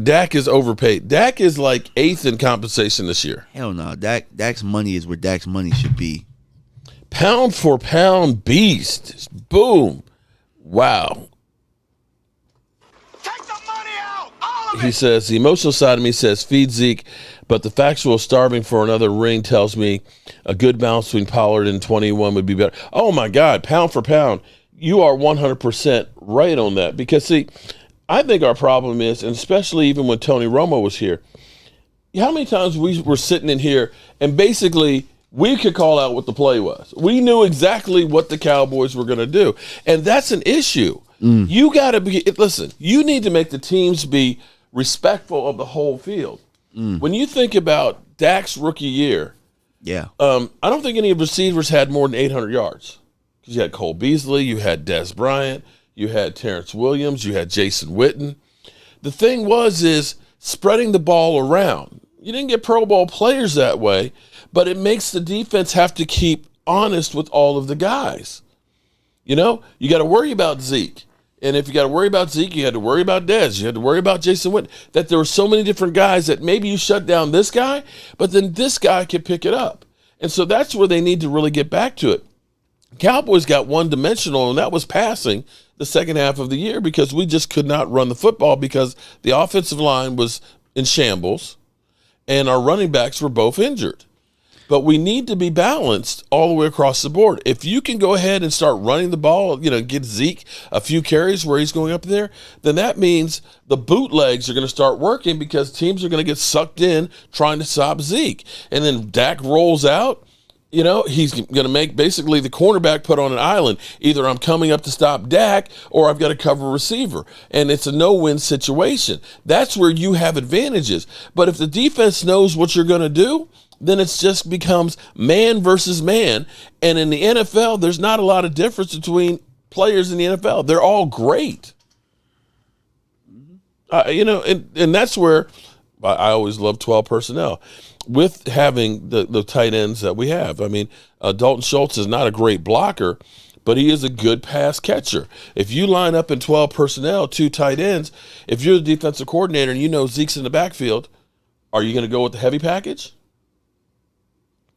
Dak is overpaid. Dak is like 8th in compensation this year. Hell no. Dak's money is where Dak's money should be. Pound for pound beast. Boom. Wow. Take the money out! All of He says, the emotional side of me says feed Zeke, but the factual starving for another ring tells me a good balance between Pollard and 21 would be better. Oh, my God. Pound for pound. You are 100% right on that. Because, see, I think our problem is, and especially even when Tony Romo was here, how many times we were sitting in here and basically we could call out what the play was. We knew exactly what the Cowboys were going to do. And that's an issue. You got to be, listen, you need to make the teams be respectful of the whole field. When you think about Dak's rookie year, Yeah. I don't think any of the receivers had more than 800 yards. Because you had Cole Beasley, you had Des Bryant, you had Terrence Williams, you had Jason Witten. The thing is spreading the ball around. You didn't get Pro Bowl players that way, but it makes the defense have to keep honest with all of the guys. You know, you got to worry about Zeke. And if you got to worry about Zeke, you had to worry about Dez. You had to worry about Jason Witten. That there were so many different guys that maybe you shut down this guy, but then this guy can pick it up. And so that's where they need to really get back to it. Cowboys got one-dimensional, and that was passing the second half of the year because we just could not run the football because the offensive line was in shambles and our running backs were both injured. But we need to be balanced all the way across the board. If you can go ahead and start running the ball, get Zeke a few carries where he's going up there, then that means the bootlegs are going to start working because teams are going to get sucked in trying to stop Zeke. And then Dak rolls out. He's going to make basically the cornerback put on an island. Either I'm coming up to stop Dak or I've got to cover a receiver. And it's a no-win situation. That's where you have advantages. But if the defense knows what you're going to do, then it just becomes man versus man. And in the NFL, there's not a lot of difference between players in the NFL. They're all great. And that's where I always love 12 personnel. With having the tight ends that we have. I mean, Dalton Schultz is not a great blocker, but he is a good pass catcher. If you line up in 12 personnel, 2 tight ends, if you're the defensive coordinator and you know Zeke's in the backfield, are you going to go with the heavy package?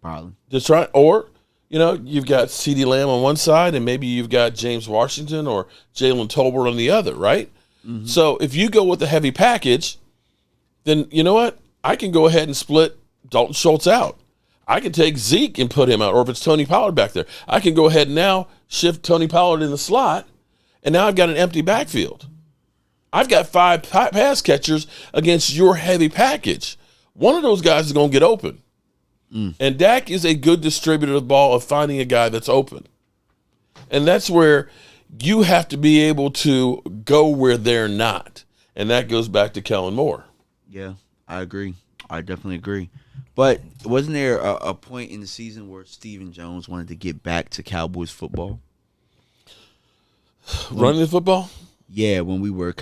Probably. Just try, or, you've got CeeDee Lamb on one side and maybe you've got James Washington or Jalen Tolbert on the other, right? Mm-hmm. So if you go with the heavy package, then you know what? I can go ahead and split Dalton Schultz out. I can take Zeke and put him out, or if it's Tony Pollard back there, I can go ahead and now shift Tony Pollard in the slot, and now I've got an empty backfield. I've got 5 pass catchers against your heavy package. One of those guys is going to get open. And Dak is a good distributor of the ball of finding a guy that's open. And that's where you have to be able to go where they're not. And that goes back to Kellen Moore. Yeah, I agree. I definitely agree. But wasn't there a point in the season where Stephen Jones wanted to get back to Cowboys football? Running the football? Yeah, when we were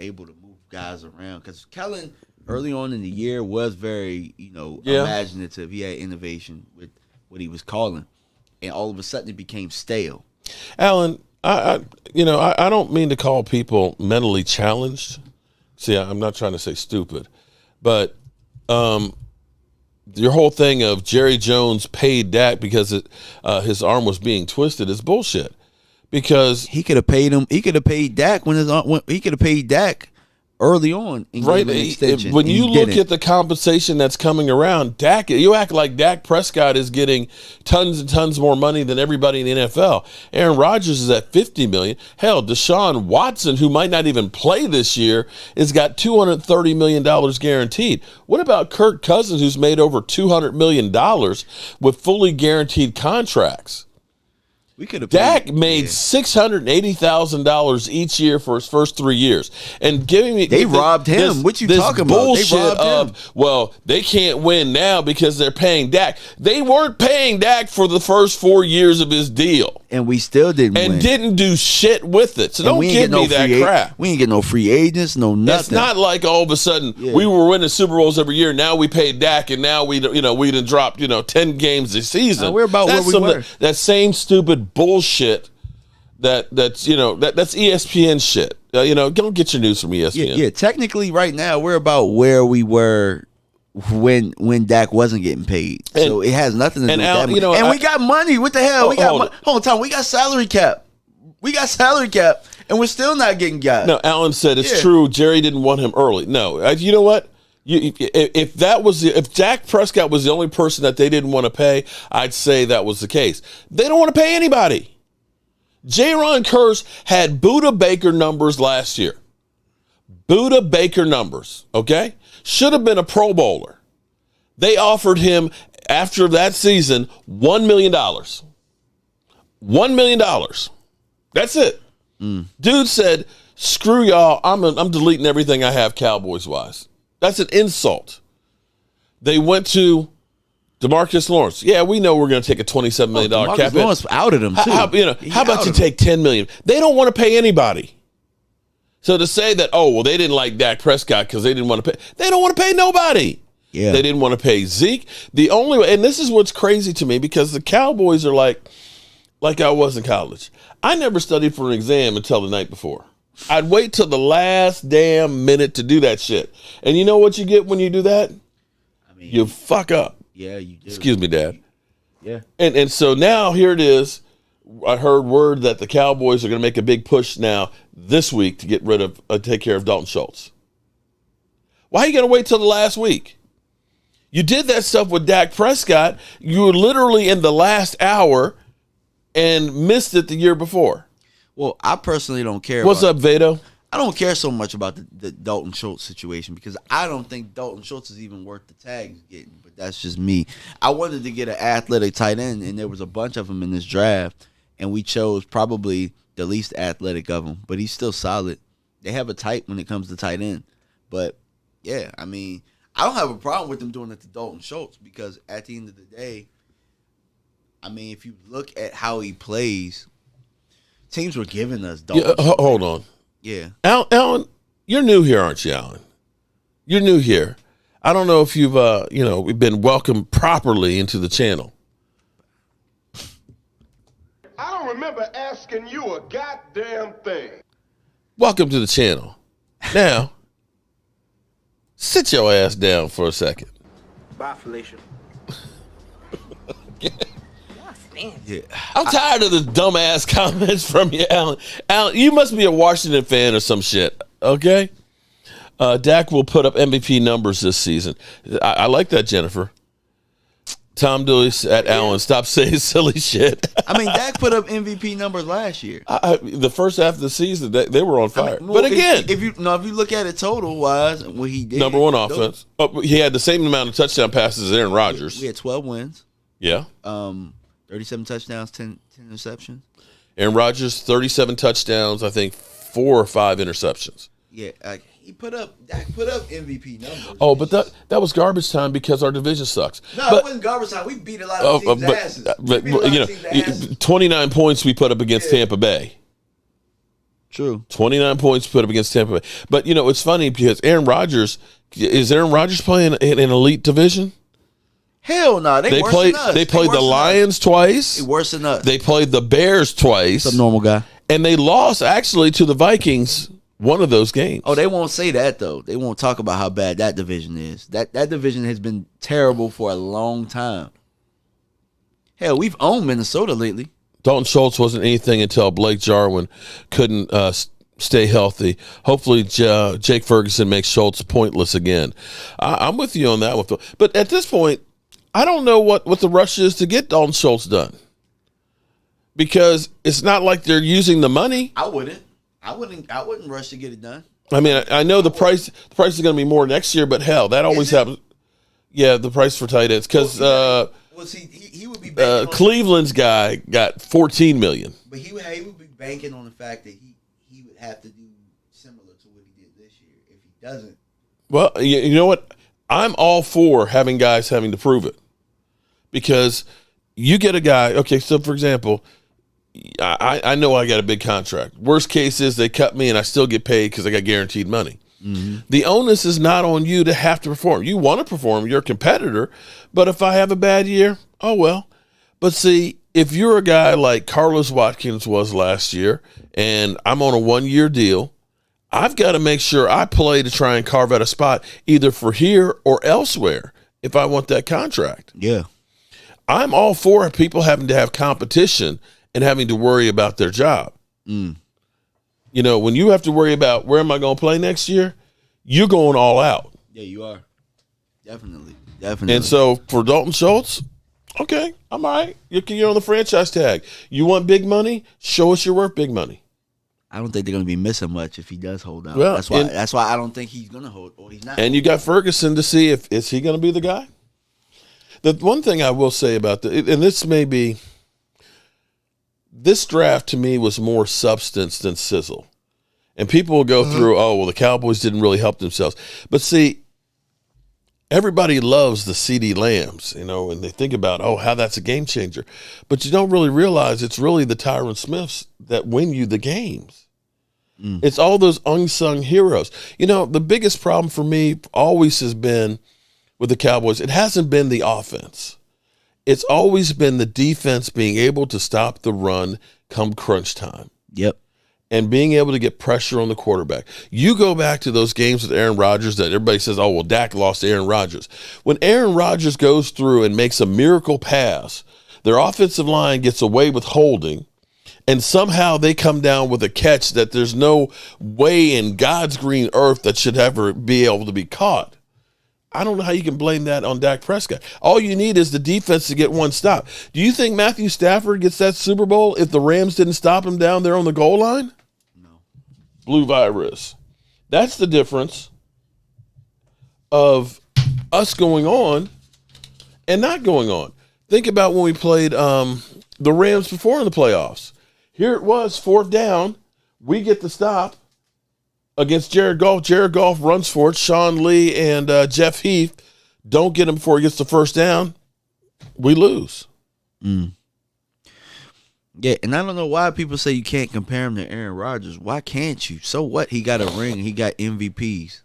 able to move guys around. Because Kellen, early on in the year, was very, imaginative. He had innovation with what he was calling. And all of a sudden it became stale. Alan, I don't mean to call people mentally challenged. See, I'm not trying to say stupid. But your whole thing of Jerry Jones paid Dak because his arm was being twisted is bullshit. Because he could have paid him. He could have paid Dak he could have paid Dak early on. Right. When you look at the compensation that's coming around, Dak, you act like Dak Prescott is getting tons and tons more money than everybody in the NFL. Aaron Rodgers is at $50 million. Hell, Deshaun Watson, who might not even play this year, has got $230 million guaranteed. What about Kirk Cousins, who's made over $200 million with fully guaranteed contracts? We could have. Dak made $680,000 each year for his first 3 years, and giving me they robbed him. What you talking about? Bullshit they robbed him. Well, they can't win now because they're paying Dak. They weren't paying Dak for the first 4 years of his deal, and we still didn't win. And didn't do shit with it. So don't give me that crap. We ain't get no free agents, no nothing. It's not like all of a sudden we were winning Super Bowls every year. Now we paid Dak, and now we done dropped 10 games this season. We're about where we were. That same stupid bullshit that's ESPN shit. Don't get your news from ESPN. Yeah, technically right now we're about where we were when Dak wasn't getting paid. So it has nothing to do with that. And we got money. What the hell? Hold on, Tom. We got salary cap. And we're still not getting guys. No, Alan said it's true. Jerry didn't want him early. No, you know what? If Dak Prescott was the only person that they didn't want to pay, I'd say that was the case. They don't want to pay anybody. Jaron Kearse had Buda Baker numbers last year. Buda Baker numbers, okay? Should have been a Pro Bowler. They offered him, after that season, $1 million. $1 million. That's it. Dude said, screw y'all, I'm deleting everything I have Cowboys-wise. That's an insult. They went to DeMarcus Lawrence. Yeah, we know we're going to take a $27 million cap hit. Lawrence outed him, too. How about you take $10 million? They don't want to pay anybody. So to say that, they didn't like Dak Prescott because they didn't want to pay. They don't want to pay nobody. Yeah. They didn't want to pay Zeke. The only way, and this is what's crazy to me, because the Cowboys are like I was in college. I never studied for an exam until the night before. I'd wait till the last damn minute to do that shit. And you know what you get when you do that? You fuck up. Yeah, you do. Excuse me, Dad. Yeah. And so now here it is. I heard word that the Cowboys are going to make a big push now this week to get rid of, take care of Dalton Schultz. Why are you going to wait till the last week? You did that stuff with Dak Prescott. You were literally in the last hour and missed it the year before. Well, I personally don't care. What's up, Vado? I don't care so much about the Dalton Schultz situation because I don't think Dalton Schultz is even worth the tag he's getting. But that's just me. I wanted to get an athletic tight end, and there was a bunch of them in this draft, and we chose probably the least athletic of them. But he's still solid. They have a type when it comes to tight end. But, yeah, I mean, I don't have a problem with them doing it to Dalton Schultz because at the end of the day, I mean, if you look at how he plays, teams were giving us Dalton Schultz. Hold on. Yeah. Alan, you're new here, aren't you, Alan? You're new here. I don't know if you've, we've been welcomed properly into the channel. I don't remember asking you a goddamn thing. Welcome to the channel. Now, sit your ass down for a second. Bye, Felicia. Yeah. I'm tired of the dumbass comments from you, Alan. Alan, you must be a Washington fan or some shit, okay? Dak will put up MVP numbers this season. I like that, Jennifer. Tom Dooley at Alan, stop saying silly shit. I mean, Dak put up MVP numbers last year. The first half of the season, they were on fire. I mean, well, but again, if you look at it total wise, what he did, number one offense. He had the same amount of touchdown passes as Aaron Rodgers. We had 12 wins. Yeah. 37 touchdowns, 10 interceptions. Aaron Rodgers, 37 touchdowns, I think 4 or 5 interceptions. Yeah, Dak put up MVP numbers. Oh, but that was garbage time because our division sucks. No, it wasn't garbage time. We beat a lot of teams' asses. But 29 points we put up against Tampa Bay. True. 29 points put up against Tampa Bay. But, it's funny because Aaron Rodgers playing in an elite division? Hell no, they worse than us. They played the Lions twice. They worse than us. They played the Bears twice. Some normal guy. And they lost actually to the Vikings one of those games. Oh, they won't say that though. They won't talk about how bad that division is. That division has been terrible for a long time. Hell, we've owned Minnesota lately. Dalton Schultz wasn't anything until Blake Jarwin couldn't stay healthy. Hopefully, Jake Ferguson makes Schultz pointless again. I'm with you on that one. But at this point, I don't know what the rush is to get Dalton Schultz done. Because it's not like they're using the money. I wouldn't rush to get it done. I mean, I know the price is going to be more next year, but hell, that always happens. Yeah, the price for tight ends because he would be banking Cleveland's guy got $14 million. But he would be banking on the fact that he would have to do similar to what he did this year. If he doesn't, well, you know what? I'm all for having guys having to prove it because you get a guy. Okay, so for example, I know I got a big contract. Worst case is they cut me and I still get paid because I got guaranteed money. Mm-hmm. The onus is not on you to have to perform. You want to perform. You're a competitor. But if I have a bad year, oh well. But see, if you're a guy like Carlos Watkins was last year and I'm on a 1-year deal, I've got to make sure I play to try and carve out a spot either for here or elsewhere if I want that contract. Yeah. I'm all for people having to have competition and having to worry about their job. Mm. When you have to worry about where am I going to play next year, you're going all out. Yeah, you are. Definitely. And so for Dalton Schultz, okay, I'm all right. You're on the franchise tag. You want big money? Show us you're worth big money. I don't think they're going to be missing much if he does hold out. Well, that's why I don't think he's going to hold, or he's not. And you got Ferguson to see if is he going to be the guy. The one thing I will say about and this may be. This draft to me was more substance than sizzle. And people will go through, the Cowboys didn't really help themselves. But see, everybody loves the CeeDee Lambs, and they think about, how that's a game changer. But you don't really realize it's really the Tyron Smiths that win you the games. Mm. It's all those unsung heroes. The biggest problem for me always has been with the Cowboys, it hasn't been the offense. It's always been the defense being able to stop the run come crunch time. Yep. And being able to get pressure on the quarterback. You go back to those games with Aaron Rodgers that everybody says, Dak lost to Aaron Rodgers. When Aaron Rodgers goes through and makes a miracle pass, their offensive line gets away with holding, and somehow they come down with a catch that there's no way in God's green earth that should ever be able to be caught. I don't know how you can blame that on Dak Prescott. All you need is the defense to get one stop. Do you think Matthew Stafford gets that Super Bowl if the Rams didn't stop him down there on the goal line? No. Blue virus. That's the difference of us going on and not going on. Think about when we played the Rams before in the playoffs. Here it was, 4th down. We get the stop against Jared Goff. Jared Goff runs for it. Sean Lee and Jeff Heath don't get him before he gets the 1st down. We lose. Yeah, and I don't know why people say you can't compare him to Aaron Rodgers. Why can't you? So what? He got a ring. He got MVPs.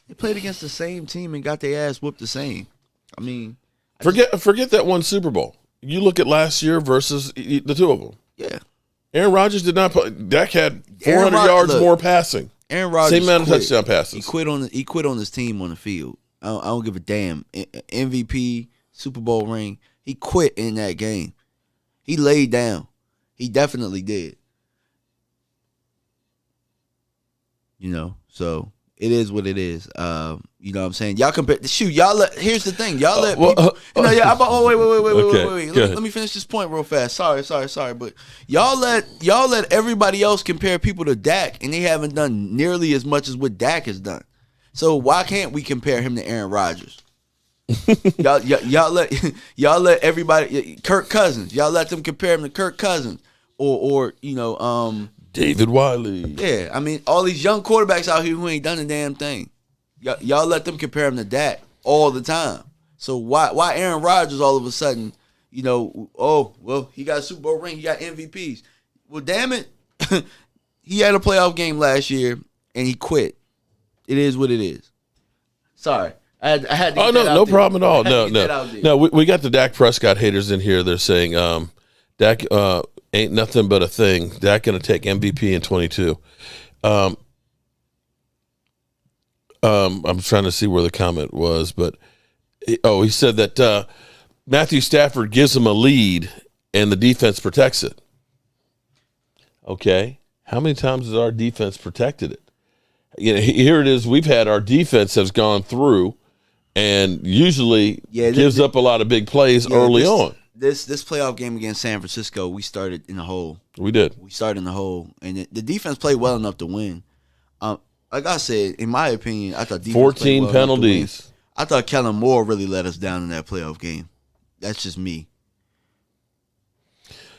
They played against the same team and got their ass whooped the same. I mean, forget that one Super Bowl. You look at last year versus the two of them. Yeah. Aaron Rodgers did not play. Dak had 400 yards more passing. Aaron Rodgers same amount of touchdown passes. He quit on his team on the field. I don't give a damn. MVP, Super Bowl ring. He quit in that game. He laid down. He definitely did. You know, so it is what it is. You know what I'm saying? Y'all compare. Shoot, here's the thing. Y'all let people. Wait. Let me finish this point real fast. Sorry. But y'all let everybody else compare people to Dak, and they haven't done nearly as much as what Dak has done. So why can't we compare him to Aaron Rodgers? y'all let everybody, Kirk Cousins. Y'all let them compare him to Kirk Cousins or David Wiley. Yeah, I mean, all these young quarterbacks out here who ain't done a damn thing. Y'all let them compare him to Dak all the time. So why Aaron Rodgers all of a sudden, he got a Super Bowl ring, he got MVPs. Well, damn it, he had a playoff game last year and he quit. It is what it is. Sorry. I had to get that out no there. problem at all. No. We got the Dak Prescott haters in here. They're saying Dak ain't nothing but a thing. Dak going to take MVP in 22. I'm trying to see where the comment was, but he said that Matthew Stafford gives him a lead and the defense protects it. Okay, how many times has our defense protected it? Here it is. We've had our defense has gone through and usually gives up a lot of big plays early on. This playoff game against San Francisco, we started in the hole. We did. We started in the hole, and the defense played well enough to win. Like I said, in my opinion, I thought defense 14 penalties. I thought Kellen Moore really let us down in that playoff game. That's just me.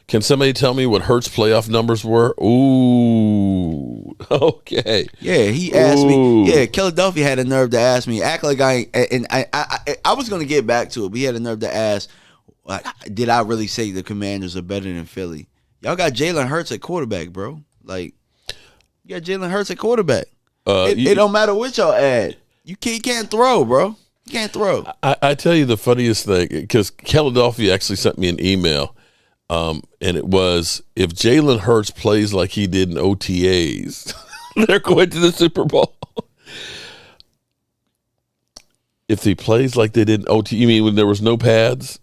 Can somebody tell me what Hurts' playoff numbers were? Ooh, okay. Yeah, he asked me. Yeah, Philadelphia had a nerve to ask me. Act like I was going to get back to it, but he had a nerve to ask, did I really say the Commanders are better than Philly? Y'all got Jalen Hurts at quarterback, bro. Like, you got Jalen Hurts at quarterback. It don't matter what y'all add. You can't throw, bro. You can't throw. I tell you the funniest thing, because Philadelphia actually sent me an email. And it was, if Jalen Hurts plays like he did in OTAs, they're going to the Super Bowl. If he plays like they did in OT, you mean when there was no pads,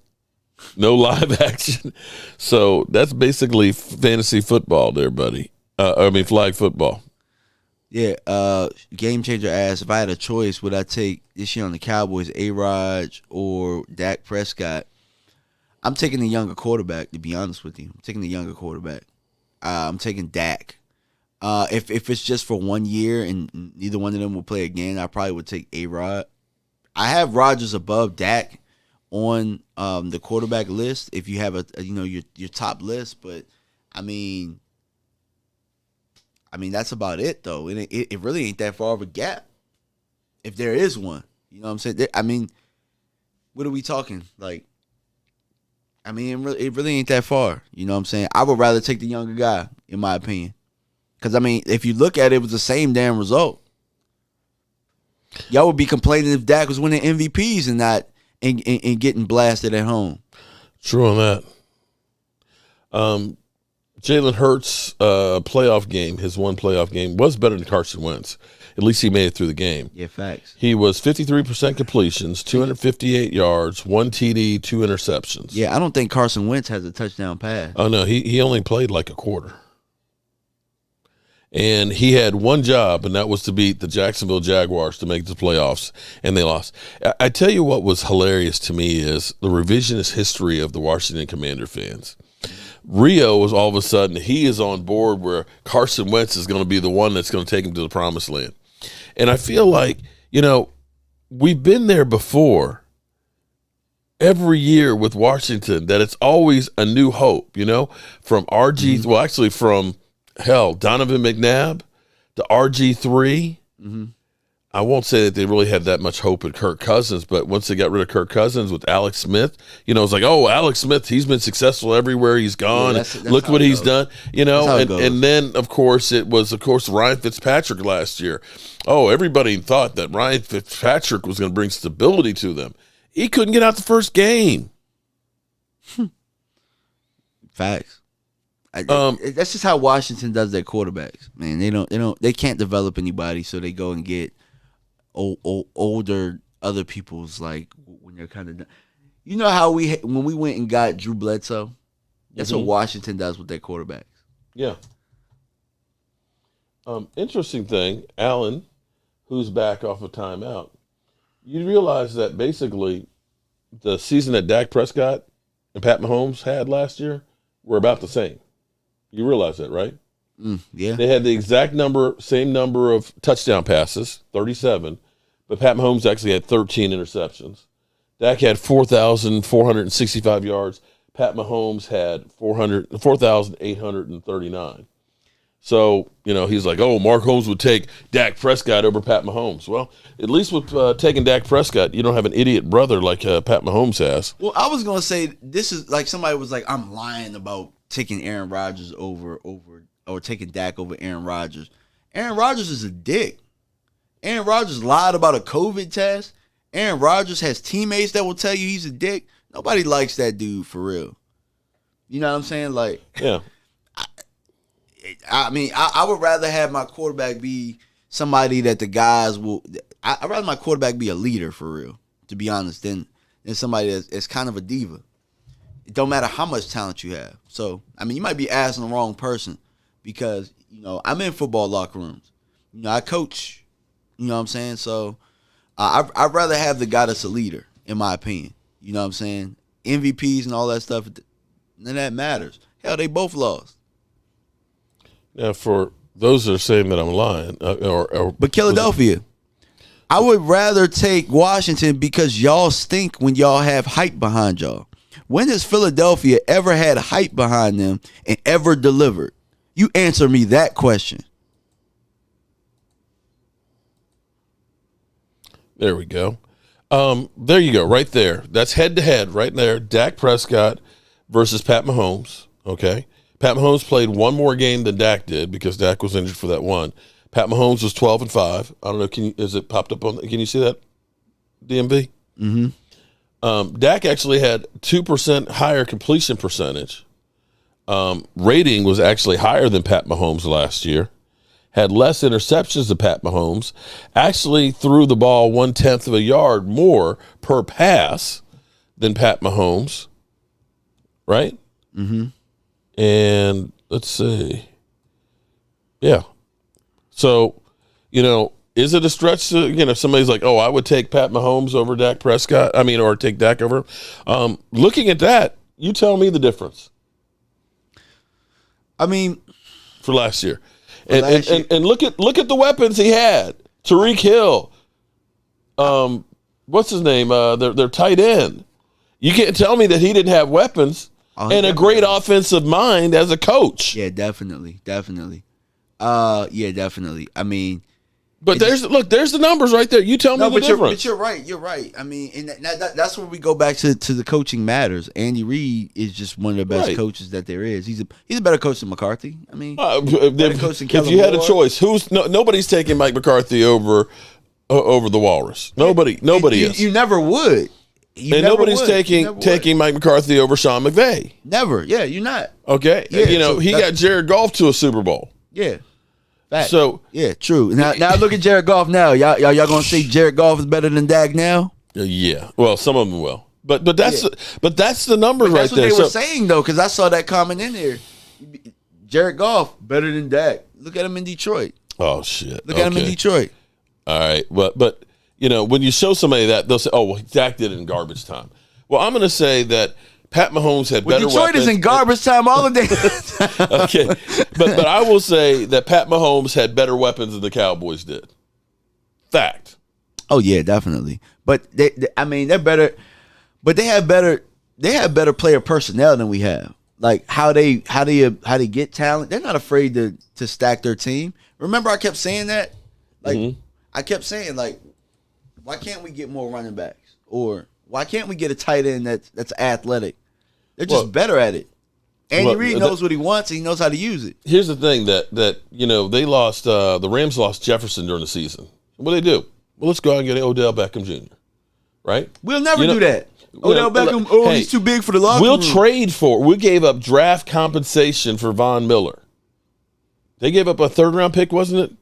no live action? So that's basically fantasy football there, buddy. Flag football. Yeah, Game Changer asked, if I had a choice, would I take this year on the Cowboys, A-Rod or Dak Prescott? I'm taking the younger quarterback, to be honest with you. I'm taking the younger quarterback. I'm taking Dak. If it's just for 1 year and neither one of them will play again, I probably would take A-Rod. I have Rodgers above Dak on the quarterback list if you have your top list, but I mean that's about it though. It really ain't that far of a gap if there is one. You know what I'm saying? I mean, what are we talking like? I mean, it really ain't that far. You know what I'm saying? I would rather take the younger guy, in my opinion. Because, I mean, if you look at it, it was the same damn result. Y'all would be complaining if Dak was winning MVPs and not and getting blasted at home. True on that. Jalen Hurts' playoff game, his one playoff game, was better than Carson Wentz. At least he made it through the game. Yeah, facts. He was 53% completions, 258 yards, 1 TD, 2 interceptions. Yeah, I don't think Carson Wentz has a touchdown pass. Oh, no, he only played like a quarter. And he had one job, and that was to beat the Jacksonville Jaguars to make the playoffs, and they lost. I tell you what was hilarious to me is the revisionist history of the Washington Commander fans. Rio was all of a sudden, he is on board where Carson Wentz is going to be the one that's going to take him to the promised land. And I feel like, we've been there before every year with Washington, that it's always a new hope, from RG, well, actually from Donovan McNabb to RG3. Mm-hmm. I won't say that they really had that much hope in Kirk Cousins, but once they got rid of Kirk Cousins with Alex Smith, it's like, oh, Alex Smith, he's been successful everywhere he's gone. Yeah, that's look what he's done, and then, of course, it was, Ryan Fitzpatrick last year. Oh, everybody thought that Ryan Fitzpatrick was going to bring stability to them. He couldn't get out the first game. Facts. That's just how Washington does their quarterbacks, man. They can't develop anybody, so they go and get older other people's, like, when they're kind of done. You know how when we went and got Drew Bledsoe, that's what Washington does with their quarterbacks. Yeah. Interesting thing, Allen, who's back off of timeout. You realize that basically the season that Dak Prescott and Pat Mahomes had last year were about the same. You realize that, right? Yeah. They had the exact same number of touchdown passes, 37, but Pat Mahomes actually had 13 interceptions. Dak had 4,465 yards. Pat Mahomes had 4,839. So, he's like, oh, Mark Holmes would take Dak Prescott over Pat Mahomes. Well, at least with taking Dak Prescott, you don't have an idiot brother like Pat Mahomes has. Well, I was going to say, this is like somebody was like, I'm lying about taking Aaron Rodgers over or taking Dak over Aaron Rodgers. Aaron Rodgers is a dick. Aaron Rodgers lied about a COVID test. Aaron Rodgers has teammates that will tell you he's a dick. Nobody likes that dude for real. You know what I'm saying? Like, yeah. I would rather have my quarterback be somebody that the guys will. I'd rather my quarterback be a leader for real, to be honest, than somebody that's kind of a diva. It don't matter how much talent you have. So, you might be asking the wrong person because, I'm in football locker rooms. I coach. You know what I'm saying? So, I'd rather have the guy that's a leader, in my opinion. You know what I'm saying? MVPs and all that stuff, none of that matters. Hell, they both lost. Now, for those that are saying that I'm lying, but Philadelphia, I would rather take Washington because y'all stink when y'all have hype behind y'all. When has Philadelphia ever had hype behind them and ever delivered? You answer me that question. There we go. There you go, right there. That's head-to-head right there. Dak Prescott versus Pat Mahomes, okay? Pat Mahomes played one more game than Dak did because Dak was injured for that one. Pat Mahomes was 12-5. I don't know, is it popped up on, can you see that, DMV? Mm-hmm. Dak actually had 2% higher completion percentage. Rating was actually higher than Pat Mahomes last year. Had less interceptions than Pat Mahomes. Actually threw the ball 1/10 of a yard more per pass than Pat Mahomes. Right? Mm-hmm. And let's see. Yeah. So, is it a stretch to, somebody's like, oh, I would take Pat Mahomes over Dak Prescott? Or take Dak over. Looking at that, you tell me the difference. For last year. And look at the weapons he had. Tyreek Hill. What's his name? Their tight end. You can't tell me that he didn't have weapons and a great offensive mind as a coach. Yeah, definitely. Yeah, definitely. But there's the numbers right there. You tell me the difference. But you're right. And that's where we go back to the coaching matters. Andy Reid is just one of the best coaches that there is. He's a better coach than McCarthy. Better coach than Kellen if you had Moore. a choice, nobody's taking Mike McCarthy over the Walrus. Nobody is. You never would. Nobody's taking Mike McCarthy over Sean McVay. Never. Yeah, you're not. Okay. Yeah, he got Jared Goff to a Super Bowl. Yeah. Fact. So yeah, true. Now look at Jared Goff now. Y'all gonna say Jared Goff is better than Dak now? Yeah. Well, some of them will. But that's the number right there. That's what they were saying though, because I saw that comment in there. Jared Goff better than Dak. Look at him in Detroit. Oh shit! Look at him in Detroit. All right, but when you show somebody that, they'll say, "Oh, well, Dak did it in garbage time." Well, I'm going to say that Pat Mahomes had better Detroit weapons. is in garbage time all the day. Okay, but I will say that Pat Mahomes had better weapons than the Cowboys did. Fact. Oh yeah, definitely. But they're better. But they have better player personnel than we have. Like how they get talent. They're not afraid to stack their team. Remember, I kept saying that. Like I kept saying, like, why can't we get more running backs, or why can't we get a tight end that's athletic? They're just better at it. Andy Reid knows what he wants, and he knows how to use it. Here's the thing that they lost. The Rams lost Jefferson during the season. What do they do? Well, let's go out and get Odell Beckham Jr. Right? We'll never do that. Odell Beckham, he's too big for the locker room. We gave up draft compensation for Von Miller. They gave up a third-round pick, wasn't it,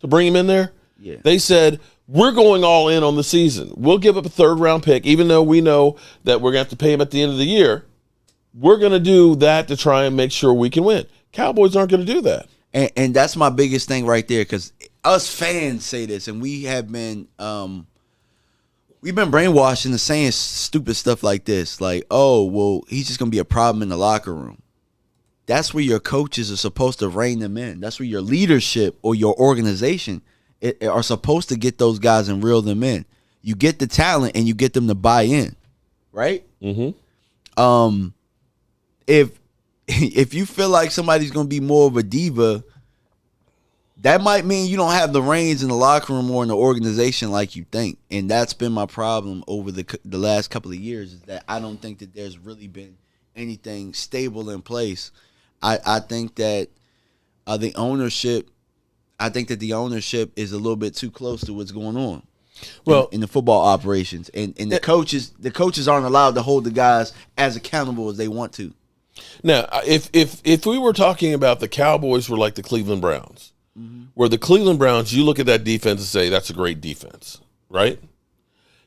to bring him in there? Yeah. They said, we're going all in on the season. We'll give up a third-round pick, even though we know that we're going to have to pay him at the end of the year. We're going to do that to try and make sure we can win. Cowboys aren't going to do that. And that's my biggest thing right there, because us fans say this, and we have been we've been brainwashed into saying stupid stuff like this. Like, oh, well, he's just going to be a problem in the locker room. That's where your coaches are supposed to rein them in. That's where your leadership or your organization are supposed to get those guys and reel them in. You get the talent and you get them to buy in, right? Mm-hmm. If you feel like somebody's going to be more of a diva, that might mean you don't have the reins in the locker room or in the organization like you think. And that's been my problem over the last couple of years, is that I don't think that there's really been anything stable in place. I think that the ownership is a little bit too close to what's going on. Well, in the football operations, and the coaches aren't allowed to hold the guys as accountable as they want to. Now, if we were talking about the Cowboys were like the Cleveland Browns, where the Cleveland Browns, you look at that defense and say that's a great defense, right?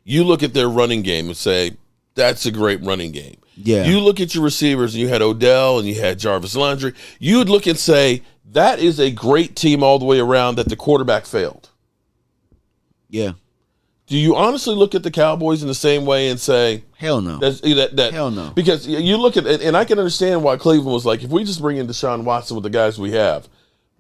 You look at their running game and say that's a great running game. Yeah. You look at your receivers and you had Odell and you had Jarvis Landry. You would look and say that is a great team all the way around, that the quarterback failed. Yeah. Do you honestly look at the Cowboys in the same way and say, hell no? Hell no. Because you look at it, and I can understand why Cleveland was like, if we just bring in Deshaun Watson with the guys we have,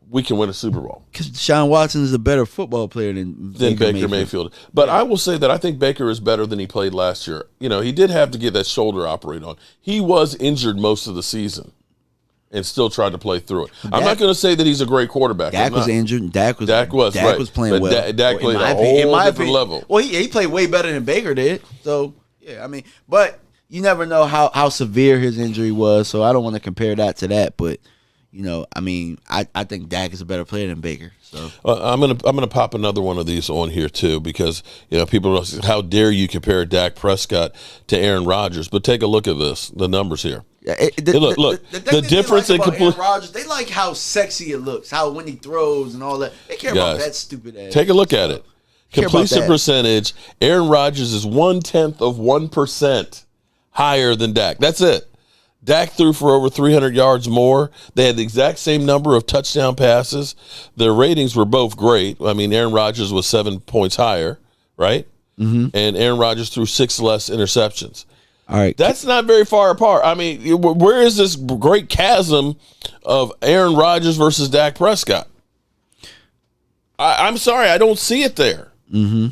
we can win a Super Bowl. Because Deshaun Watson is a better football player than Baker Mayfield. But I will say that I think Baker is better than he played last year. He did have to get that shoulder operated on. He was injured most of the season and still tried to play through it. I'm not going to say that he's a great quarterback. Dak was injured. Dak was right. playing well. Dak played a whole different level. Well, he played way better than Baker did. So, yeah, I mean, but you never know how severe his injury was, so I don't want to compare that to that. But, I mean, I think Dak is a better player than Baker. So I'm gonna pop another one of these on here too, because people are saying, how dare you compare Dak Prescott to Aaron Rodgers? But take a look at the numbers here. The difference in Aaron Rodgers, they like how sexy it looks, how when he throws and all that. They care about that stupid ass. Take a look at it. Completion percentage. Aaron Rodgers is 0.1% higher than Dak. That's it. Dak threw for over 300 yards more. They had the exact same number of touchdown passes. Their ratings were both great. I mean, Aaron Rodgers was 7 points higher, right? Mm-hmm. And Aaron Rodgers threw 6 less interceptions. All right. That's not very far apart. I mean, where is this great chasm of Aaron Rodgers versus Dak Prescott? I'm sorry, I don't see it there. Mm-hmm.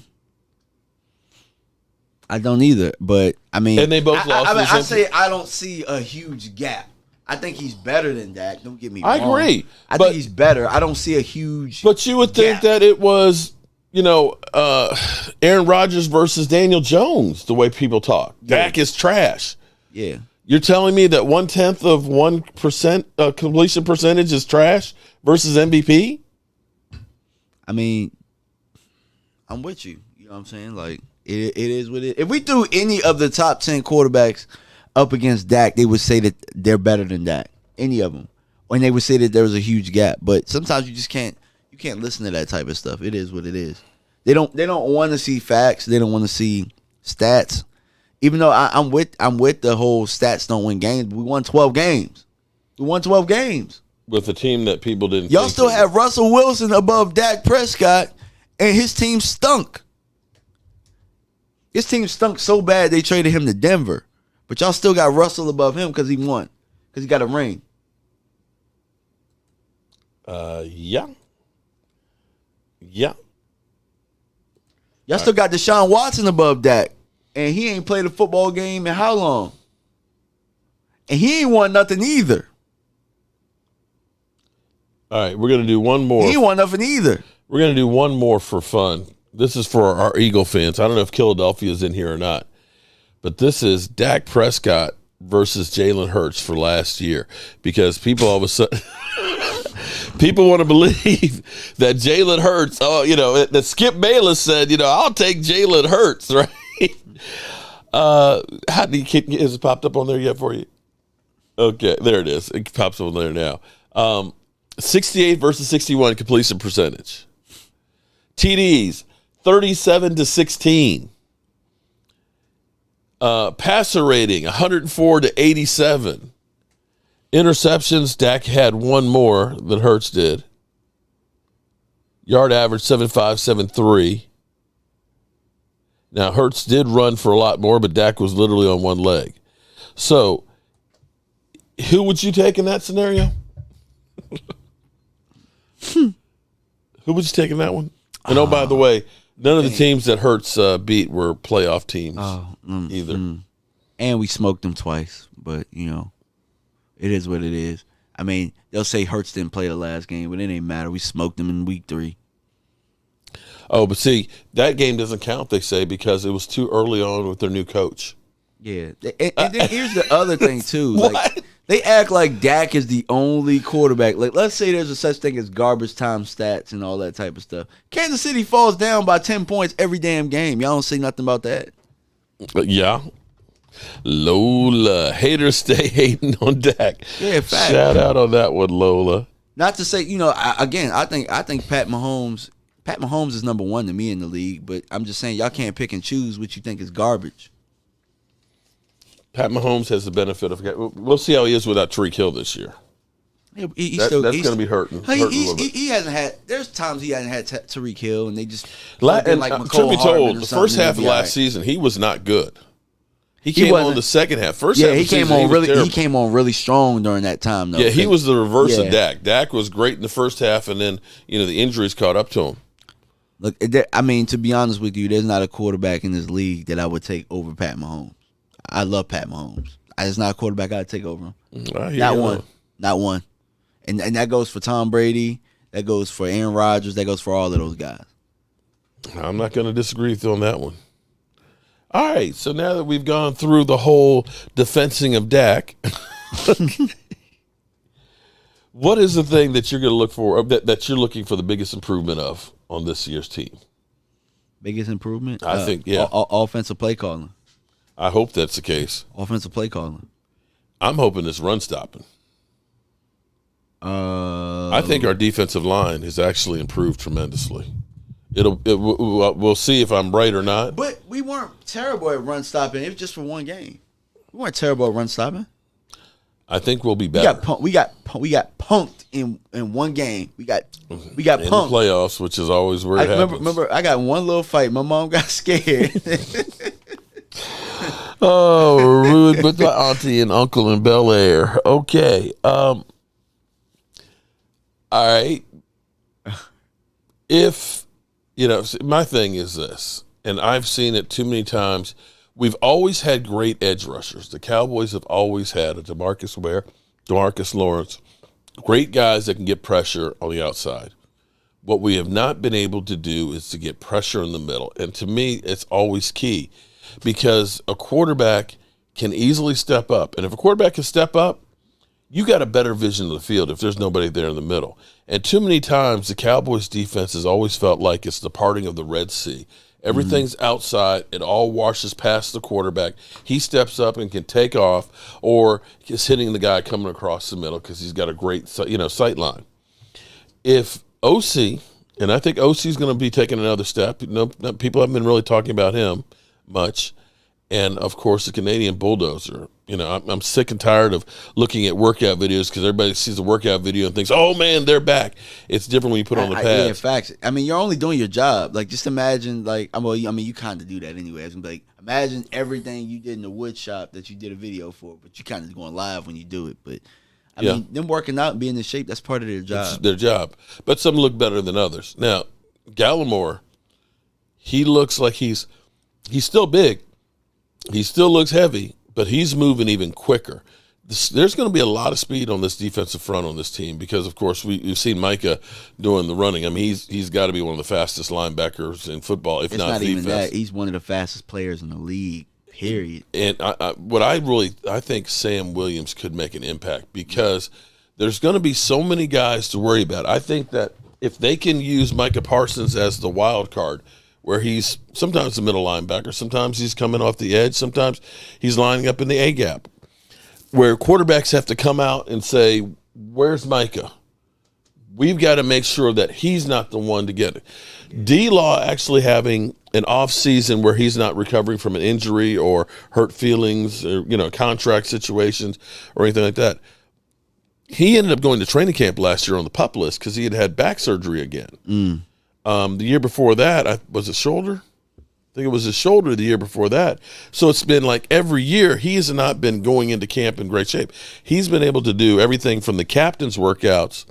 I don't either, but I mean, and they both lost. I say I don't see a huge gap. I think he's better than Dak. Don't get me wrong. I agree. I think he's better. I don't see a huge. But you would think that it was, Aaron Rodgers versus Daniel Jones. The way people talk, Dak is trash. Yeah, you're telling me that 0.1% completion percentage is trash versus MVP? I mean, I'm with you. You know what I'm saying? Like. It is what it is. If we threw any of the top 10 quarterbacks up against Dak, they would say that they're better than Dak. Any of them. And they would say that there was a huge gap. But sometimes you just can't listen to that type of stuff. It is what it is. They don't want to see facts. They don't want to see stats. Even though I'm with the whole stats don't win games. We won 12 games. with a team that people didn't. Y'all think still would. have Russell Wilson above Dak Prescott, and his team stunk. His team stunk so bad they traded him to Denver. But y'all still got Russell above him because he won. Because he got a ring. Yeah. Y'all still got Deshaun Watson above Dak. And he ain't played a football game in how long? And he ain't won nothing either. All right, we're going to do one more. He ain't won nothing either. We're going to do one more for fun. This is for our Eagle fans. I don't know if Philadelphia is in here or not. But this is Dak Prescott versus Jalen Hurts for last year. Because people all of a sudden... people want to believe that Jalen Hurts, that Skip Bayless said, I'll take Jalen Hurts, right? How do you, is it popped up on there yet for you? Okay, there it is. It pops up on there now. 68 versus 61 completion percentage. TDs, 37-16. Passer rating, 104-87. Interceptions, Dak had one more than Hurts did. Yard average, 7.5, 7.3. Now, Hurts did run for a lot more, but Dak was literally on one leg. So, who would you take in that scenario? Who would you take in that one? And by the way, none of the teams that Hurts beat were playoff teams either. And we smoked them twice, but, it is what it is. I mean, they'll say Hurts didn't play the last game, but it ain't matter. We smoked them in week 3. Oh, but see, that game doesn't count, they say, because it was too early on with their new coach. Yeah. And then here's the other thing, too. What? Like, they act like Dak is the only quarterback. Like, let's say there's a such thing as garbage time stats and all that type of stuff. Kansas City falls down by 10 points every damn game. Y'all don't say nothing about that. Yeah. Lola. Haters stay hating on Dak. Yeah, fact. Shout out on that one, Lola. Not to say, I think Pat Mahomes is number 1 to me in the league, but I'm just saying y'all can't pick and choose what you think is garbage. Pat Mahomes has the benefit of, we'll see how he is without Tyreek Hill this year. That's going to be hurting. A little bit. He hasn't had. There's times he hasn't had Tyreek Hill, and they just. And truth be told, the first half of last season he was not good. He came on the second half. First half, he came on really. He came on really strong during that time, though. Yeah, he was the reverse of Dak. Dak was great in the first half, and then the injuries caught up to him. Look, I mean, to be honest with you, there's not a quarterback in this league that I would take over Pat Mahomes. I love Pat Mahomes. There's not a quarterback I'd take over him. Not one. And that goes for Tom Brady. That goes for Aaron Rodgers. That goes for all of those guys. I'm not going to disagree with you on that one. All right, so now that we've gone through the whole defensing of Dak, what is the thing that you're going to look for, that you're looking for the biggest improvement of on this year's team? Biggest improvement? I think, yeah. Offensive play calling. I hope that's the case. Offensive play calling. I'm hoping it's run stopping. I think our defensive line has actually improved tremendously. We'll see if I'm right or not. But we weren't terrible at run stopping. It was just for one game. We weren't terrible at run stopping. I think we'll be better. We got punked in one game. We got in punked the playoffs, which is always where it happens. Remember, I got one little fight. My mom got scared. Oh, rude with my auntie and uncle in Bel Air. Okay. All right. If, my thing is this, and I've seen it too many times. We've always had great edge rushers. The Cowboys have always had a DeMarcus Lawrence, great guys that can get pressure on the outside. What we have not been able to do is to get pressure in the middle. And to me, it's always key. Because a quarterback can easily step up. And if a quarterback can step up, you got a better vision of the field if there's nobody there in the middle. And too many times the Cowboys defense has always felt like it's the parting of the Red Sea. Everything's outside. It all washes past the quarterback. He steps up and can take off, or is hitting the guy coming across the middle because he's got a great sight line. If OC, and I think OC is going to be taking another step. People haven't been really talking about him much. And, of course, the Canadian Bulldozer. You know, I'm sick and tired of looking at workout videos because everybody sees the workout video and thinks, "Oh man, they're back." It's different when you put on the pads. Yeah, facts. I mean, you're only doing your job. Like, just imagine, like, I mean, you kind of do that anyway. Like, imagine everything you did in the wood shop that you did a video for, but you kind of going live when you do it. But I mean, them working out and being in shape, that's part of their job. It's their job. But some look better than others. Now, Gallimore, he looks like he's still big. He still looks heavy, but he's moving even quicker. There's going to be a lot of speed on this defensive front on this team because, of course, we've seen Micah doing the running. I mean, he's got to be one of the fastest linebackers in football, if not the even fastest. that. He's one of the fastest players in the league, period. And I think Sam Williams could make an impact because there's going to be so many guys to worry about. I think that if they can use Micah Parsons as the wild card, where he's sometimes the middle linebacker, sometimes he's coming off the edge, sometimes he's lining up in the A-gap, where quarterbacks have to come out and say, where's Micah? We've got to make sure that he's not the one to get it. D-Law actually having an off season where he's not recovering from an injury or hurt feelings or, contract situations or anything like that. He ended up going to training camp last year on the PUP list because he had back surgery again. The year before that, was it shoulder? I think it was his shoulder the year before that. So it's been like every year he has not been going into camp in great shape. He's been able to do everything from the captain's workouts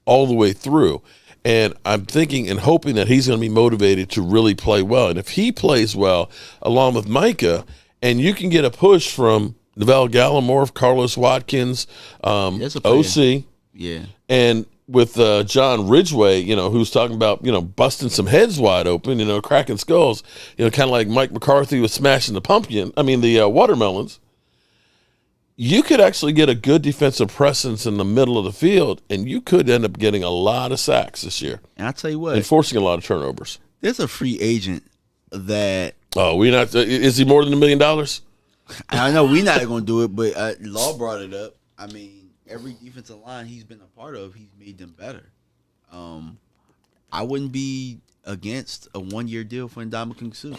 all the way through. And I'm thinking and hoping that he's going to be motivated to really play well. And if he plays well, along with Micah, and you can get a push from Neville Gallimore, Carlos Watkins, OC, and with John Ridgway, who's talking about, busting some heads wide open, cracking skulls, kind of like Mike McCarthy was smashing the watermelons. You could actually get a good defensive presence in the middle of the field, and you could end up getting a lot of sacks this year. And I'll tell you what. And forcing a lot of turnovers. There's a free agent that. Oh, is he more than $1 million? I know we're not going to do it, but Law brought it up. I mean, every defensive line he's been a part of, he's made them better. I wouldn't be against a 1-year deal for Ndamukong Suh.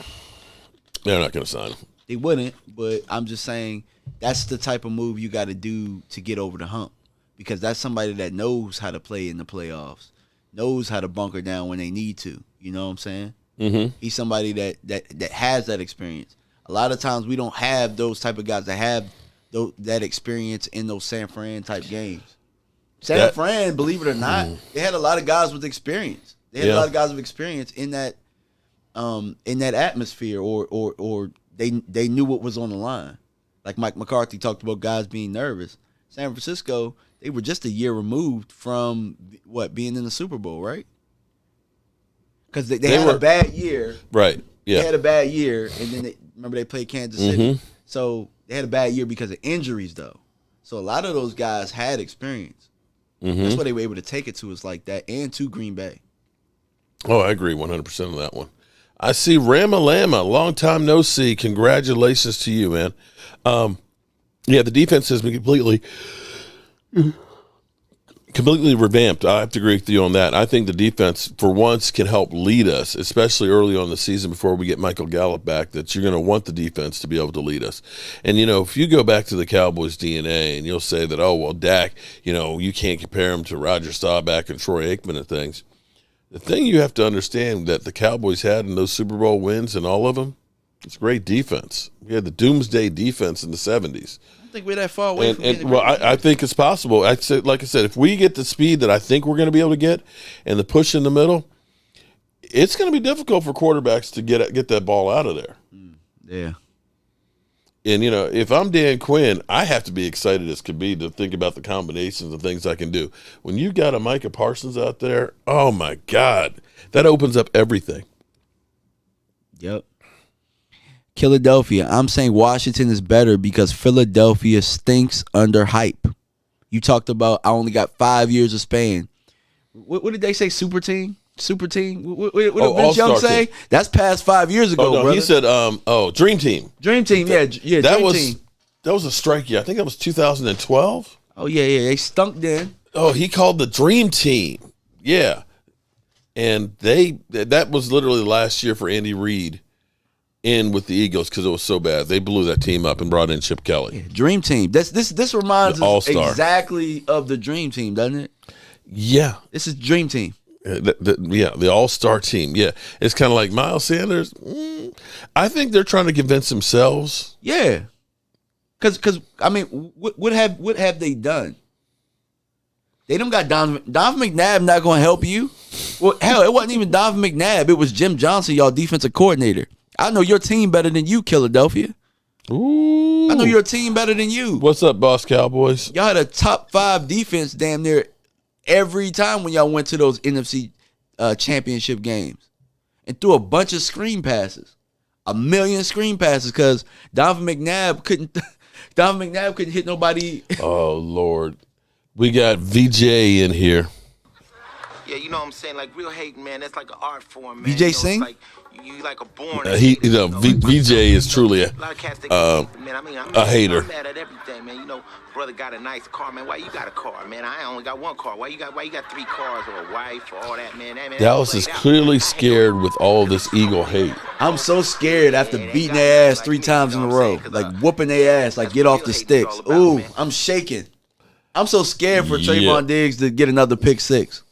They're not going to sign him. They wouldn't, but I'm just saying that's the type of move you got to do to get over the hump because that's somebody that knows how to play in the playoffs, knows how to bunker down when they need to. You know what I'm saying? Mm-hmm. He's somebody that has that experience. A lot of times we don't have those type of guys that have that experience in those San Fran type games. San Fran, believe it or not, they had a lot of guys with experience. They had a lot of guys with experience in that atmosphere, or they knew what was on the line. Like Mike McCarthy talked about guys being nervous. San Francisco, they were just a year removed from being in the Super Bowl, right? Because they had a bad year, right? Yeah, they had a bad year, and then they played Kansas City, so they had a bad year because of injuries, though. So a lot of those guys had experience. That's why they were able to take it to us like that, and to Green Bay. Oh, I agree 100% on that one. I see Rama Lama, long time no see. Congratulations to you, man. The defense has been completely revamped. I have to agree with you on that. I think the defense, for once, can help lead us, especially early on in the season before we get Michael Gallup back, that you're going to want the defense to be able to lead us. And, if you go back to the Cowboys' DNA and you'll say that, oh, well, Dak, you can't compare him to Roger Staubach and Troy Aikman and things. The thing you have to understand that the Cowboys had in those Super Bowl wins and all of them, it's great defense. We had the doomsday defense in the 70s. I don't think we're that far away from it. Well, I think it's possible. Like I said, if we get the speed that I think we're going to be able to get and the push in the middle, it's going to be difficult for quarterbacks to get that ball out of there. Yeah. And, if I'm Dan Quinn, I have to be excited as could be to think about the combinations of things I can do. When you got a Micah Parsons out there, oh, my God, that opens up everything. Yep. Philadelphia. I'm saying Washington is better because Philadelphia stinks under hype. You talked about I only got 5 years of span. What did they say? Super team? Super team? What did Vince Young say? Team. That's past 5 years ago, brother. He said, Dream Team. Dream Team, yeah. That was a strike year. I think that was 2012. Oh, yeah. They stunk then. Oh, he called the Dream Team. Yeah. And that was literally last year for Andy Reid. in with the Eagles because it was so bad. They blew that team up and brought in Chip Kelly. Dream Team. This reminds The us All-Star. exactly of the Dream Team, doesn't it? Yeah. This is Dream Team. The All-Star team. Yeah. It's kind of like Miles Sanders. I think they're trying to convince themselves. Yeah. Because I mean, what have they done? They don't got Donovan McNabb not going to help you. Well, hell, it wasn't even Donovan McNabb. It was Jim Johnson, y'all defensive coordinator. I know your team better than you, Philadelphia. Ooh. I know your team better than you. What's up, Boss Cowboys? Y'all had a top 5 defense damn near every time when y'all went to those NFC championship games and threw a bunch of screen passes, 1 million screen passes because Donovan McNabb couldn't hit nobody. Oh, Lord. We got VJ in here. Yeah, you know what I'm saying? Like, real hate, man, that's like an art form, man. VJ You know, sing? It's like, you like a born VJ is truly a lot of cats think man, I'm a hater. I'm mad at everything, man. You know, brother got a nice car, man. Why you got a car, man? I only got one car. Why you got 3 cars or a wife or all that, man? Dallas is clearly scared with all this Eagle hate. I'm so scared after beating their ass 3 times in a row, like whooping their ass, like get off the sticks. Ooh, I'm shaking. I'm so scared for Trayvon Diggs to get another pick 6.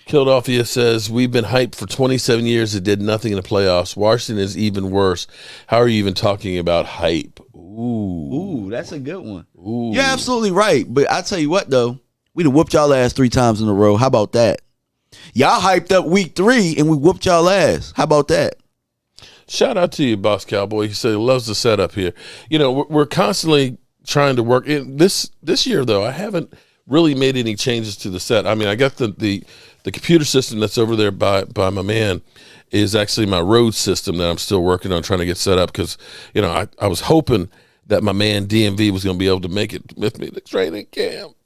Philadelphia says, we've been hyped for 27 years. It did nothing in the playoffs. Washington is even worse. How are you even talking about hype? Ooh, that's a good one. Ooh. You're absolutely right. But I tell you what, though, we done whooped y'all ass 3 times in a row. How about that? Y'all hyped up week 3 and we whooped y'all ass. How about that? Shout out to you, Boss Cowboy. He said he loves the setup here. You know, we're constantly trying to work. This year, though, I haven't really made any changes to the set. I mean, I got the computer system that's over there by my man is actually my road system that I'm still working on trying to get set up because, you know, I was hoping that my man DMV was going to be able to make it with me to training camp.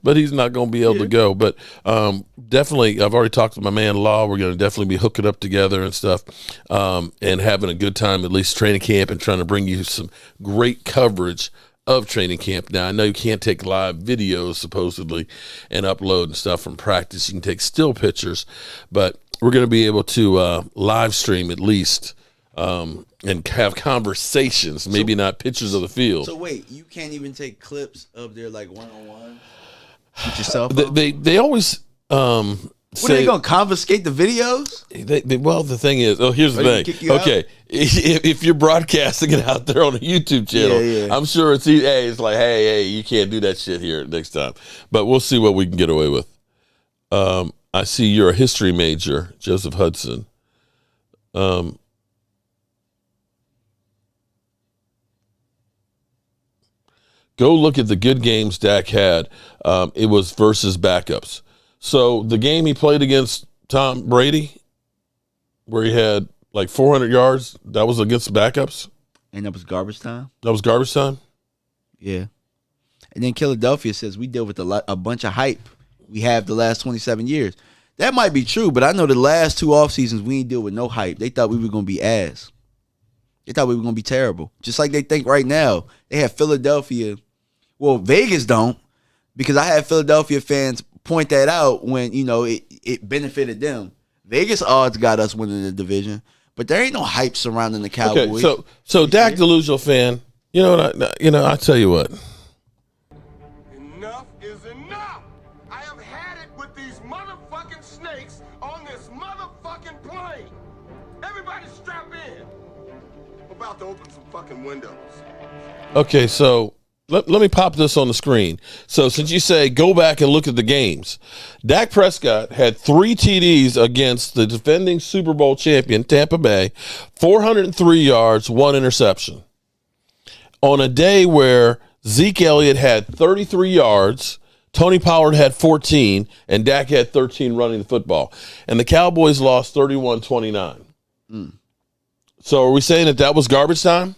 But he's not going to be able to go. But definitely, I've already talked to my man Law. We're going to definitely be hooking up together and stuff and having a good time, at least training camp, and trying to bring you some great coverage of training camp. Now, I know you can't take live videos, supposedly, and upload and stuff from practice. You can take still pictures, but we're going to be able to live stream at least and have conversations, maybe not pictures of the field. So, wait, you can't even take clips of their, like, one-on-one with yourself? They always What are they going to confiscate the videos? Well, the thing is, here's the thing. Okay, if you're broadcasting it out there on a YouTube channel, I'm sure it's like, hey, you can't do that shit here next time. But we'll see what we can get away with. I see you're a history major, Joseph Hudson. Go look at the good games Dak had. It was versus backups. So the game he played against Tom Brady, where he had like 400 yards, that was against backups? And that was garbage time? That was garbage time? Yeah. And then Philadelphia says we deal with a bunch of hype we have the last 27 years. That might be true, but I know the last 2 off seasons we ain't deal with no hype. They thought we were going to be ass. They thought we were going to be terrible. Just like they think right now. They have Philadelphia. Well, Vegas don't, because I had Philadelphia fans point that out when, you know, it benefited them. Vegas odds got us winning the division, but there ain't no hype surrounding the Cowboys. Okay, so Dak delusional fan, you know what? I tell you what. Enough is enough. I have had it with these motherfucking snakes on this motherfucking plane. Everybody strap in. I'm about to open some fucking windows. Okay, so let me pop this on the screen. So since you say go back and look at the games, Dak Prescott had 3 TDs against the defending Super Bowl champion, Tampa Bay, 403 yards, 1 interception. On a day where Zeke Elliott had 33 yards, Tony Pollard had 14, and Dak had 13 running the football. And the Cowboys lost 31-29. So are we saying that was garbage time?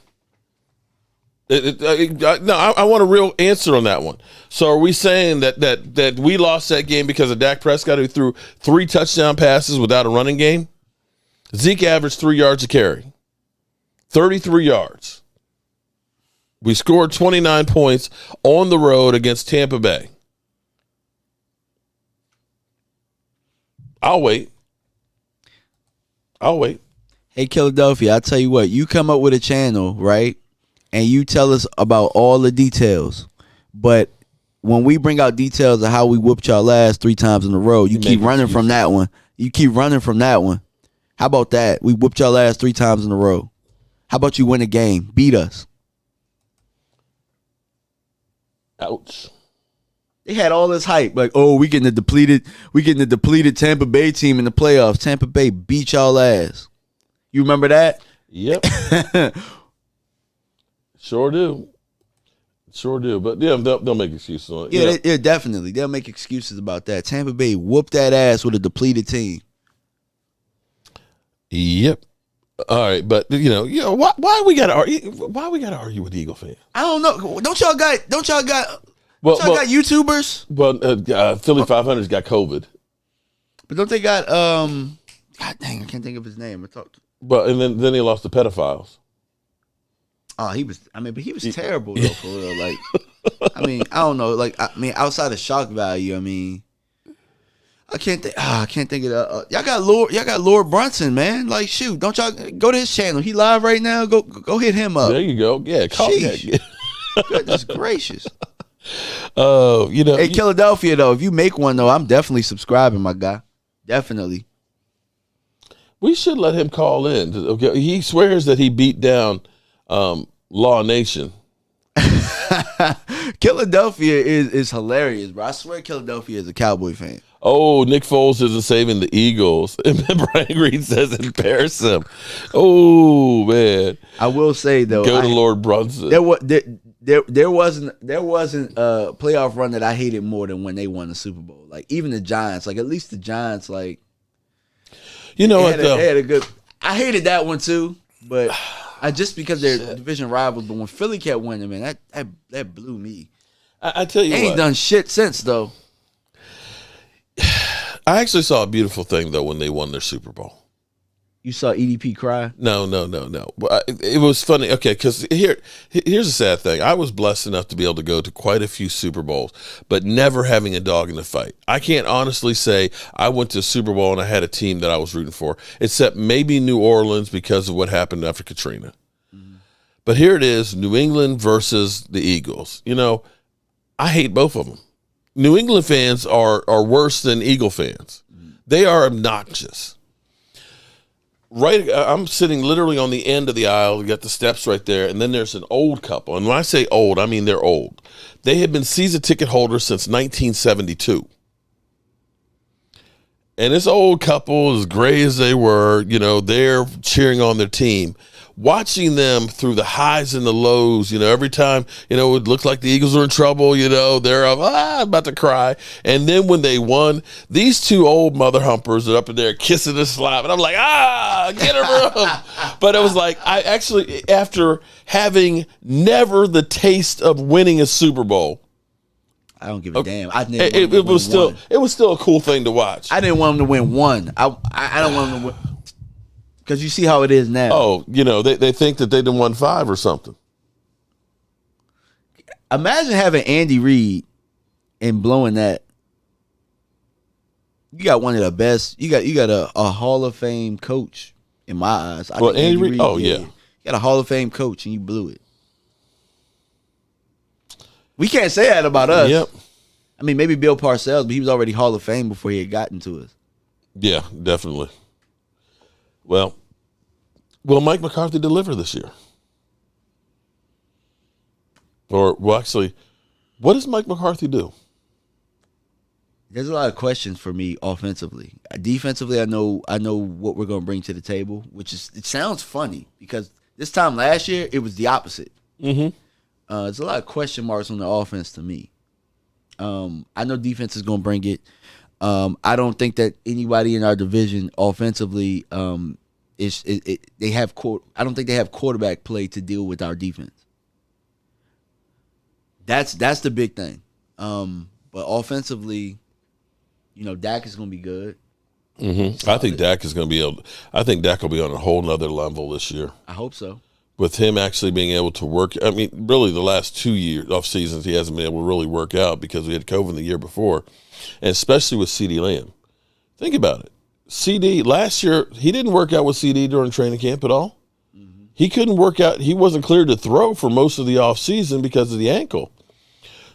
No, I want a real answer on that one. So are we saying that we lost that game because of Dak Prescott, who threw 3 touchdown passes without a running game? Zeke averaged 3 yards a carry, 33 yards. We scored 29 points on the road against Tampa Bay. I'll wait. Hey, Philadelphia, I tell you what, you come up with a channel, right? And you tell us about all the details. But when we bring out details of how we whooped y'all ass 3 times in a row, you keep running from that one. You keep running from that one. How about that? We whooped y'all ass 3 times in a row. How about you win a game? Beat us. Ouch. They had all this hype, like, oh, we getting the depleted Tampa Bay team in the playoffs. Tampa Bay beat y'all ass. You remember that? Yep. Sure do. But yeah, they'll make excuses on it. Yeah, yeah, definitely. They'll make excuses about that. Tampa Bay whooped that ass with a depleted team. Yep. All right, but why we gotta argue with Eagle fans? I don't know. Don't y'all got YouTubers? Well, Philly 500's got COVID. But don't they got God dang, I can't think of his name. But and then they lost the pedophiles. Oh, he was terrible though, for real. Like, I mean, I don't know. Like, I mean, outside of shock value, I mean, I can't think of that. Y'all got Lord Brunson, man. Like, shoot, don't y'all go to his channel? He live right now. Go hit him up. There you go. Yeah, Goodness gracious. Hey, Philadelphia though, if you make one though, I'm definitely subscribing, my guy. Definitely. We should let him call in. Okay, he swears that he beat down Law Nation. Philadelphia is hilarious, bro. I swear Philadelphia is a Cowboy fan. Oh, Nick Foles isn't saving the Eagles. And then Brian Green says embarrass him. Oh, man. I will say though, go to Lord Brunson. There wasn't a playoff run that I hated more than when they won the Super Bowl. Like even the Giants, like at least the Giants, like you know what? They had a good. I hated that one too, but just because they're division rivals. But when Philly kept winning, man, that blew me. I tell you, they ain't done shit since though. I actually saw a beautiful thing though when they won their Super Bowl. You saw EDP cry? No. But it was funny. Okay, because here's a sad thing. I was blessed enough to be able to go to quite a few Super Bowls, but never having a dog in the fight. I can't honestly say I went to a Super Bowl and I had a team that I was rooting for, except maybe New Orleans because of what happened after Katrina. Mm-hmm. But here it is, New England versus the Eagles. I hate both of them. New England fans are worse than Eagle fans. Mm-hmm. They are obnoxious. Right, I'm sitting literally on the end of the aisle. You got the steps right there, and then there's an old couple. And when I say old, I mean they're old. They had been season ticket holders since 1972. And this old couple, as gray as they were, they're cheering on their team. Watching them through the highs and the lows, every time, it looked like the Eagles were in trouble, they're about to cry. And then when they won, these two old mother humpers are up in there kissing and slapping. I'm like, get her. But it was like, I actually, after having never the taste of winning a Super Bowl, I don't give a damn. It was still a cool thing to watch. I didn't want them to win one. I don't want them to win. Because you see how it is now. Oh, they think that they done won 5 or something. Imagine having Andy Reid and blowing that. You got one of the best. You got a Hall of Fame coach in my eyes. I think Andy Reid. Oh yeah, you got a Hall of Fame coach and you blew it. We can't say that about us. Yep. I mean, maybe Bill Parcells, but he was already Hall of Fame before he had gotten to us. Yeah, definitely. Well, will Mike McCarthy deliver this year? Or, actually, what does Mike McCarthy do? There's a lot of questions for me offensively. Defensively, I know what we're going to bring to the table, it sounds funny because this time last year, it was the opposite. Mm-hmm. There's a lot of question marks on the offense to me. I know defense is going to bring it. I don't think that anybody in our division offensively I don't think they have quarterback play to deal with our defense. That's the big thing. But offensively, Dak is going to be good. Mm-hmm. I think Dak is going to be able. I think Dak will be on a whole nother level this year. I hope so. With him actually being able to work, I mean, really the last 2 years off seasons, he hasn't been able to really work out because we had COVID the year before, and especially with CeeDee Lamb. Think about it. CD last year, he didn't work out with CD during training camp at all. He couldn't work out. He wasn't cleared to throw for most of the offseason because of the ankle.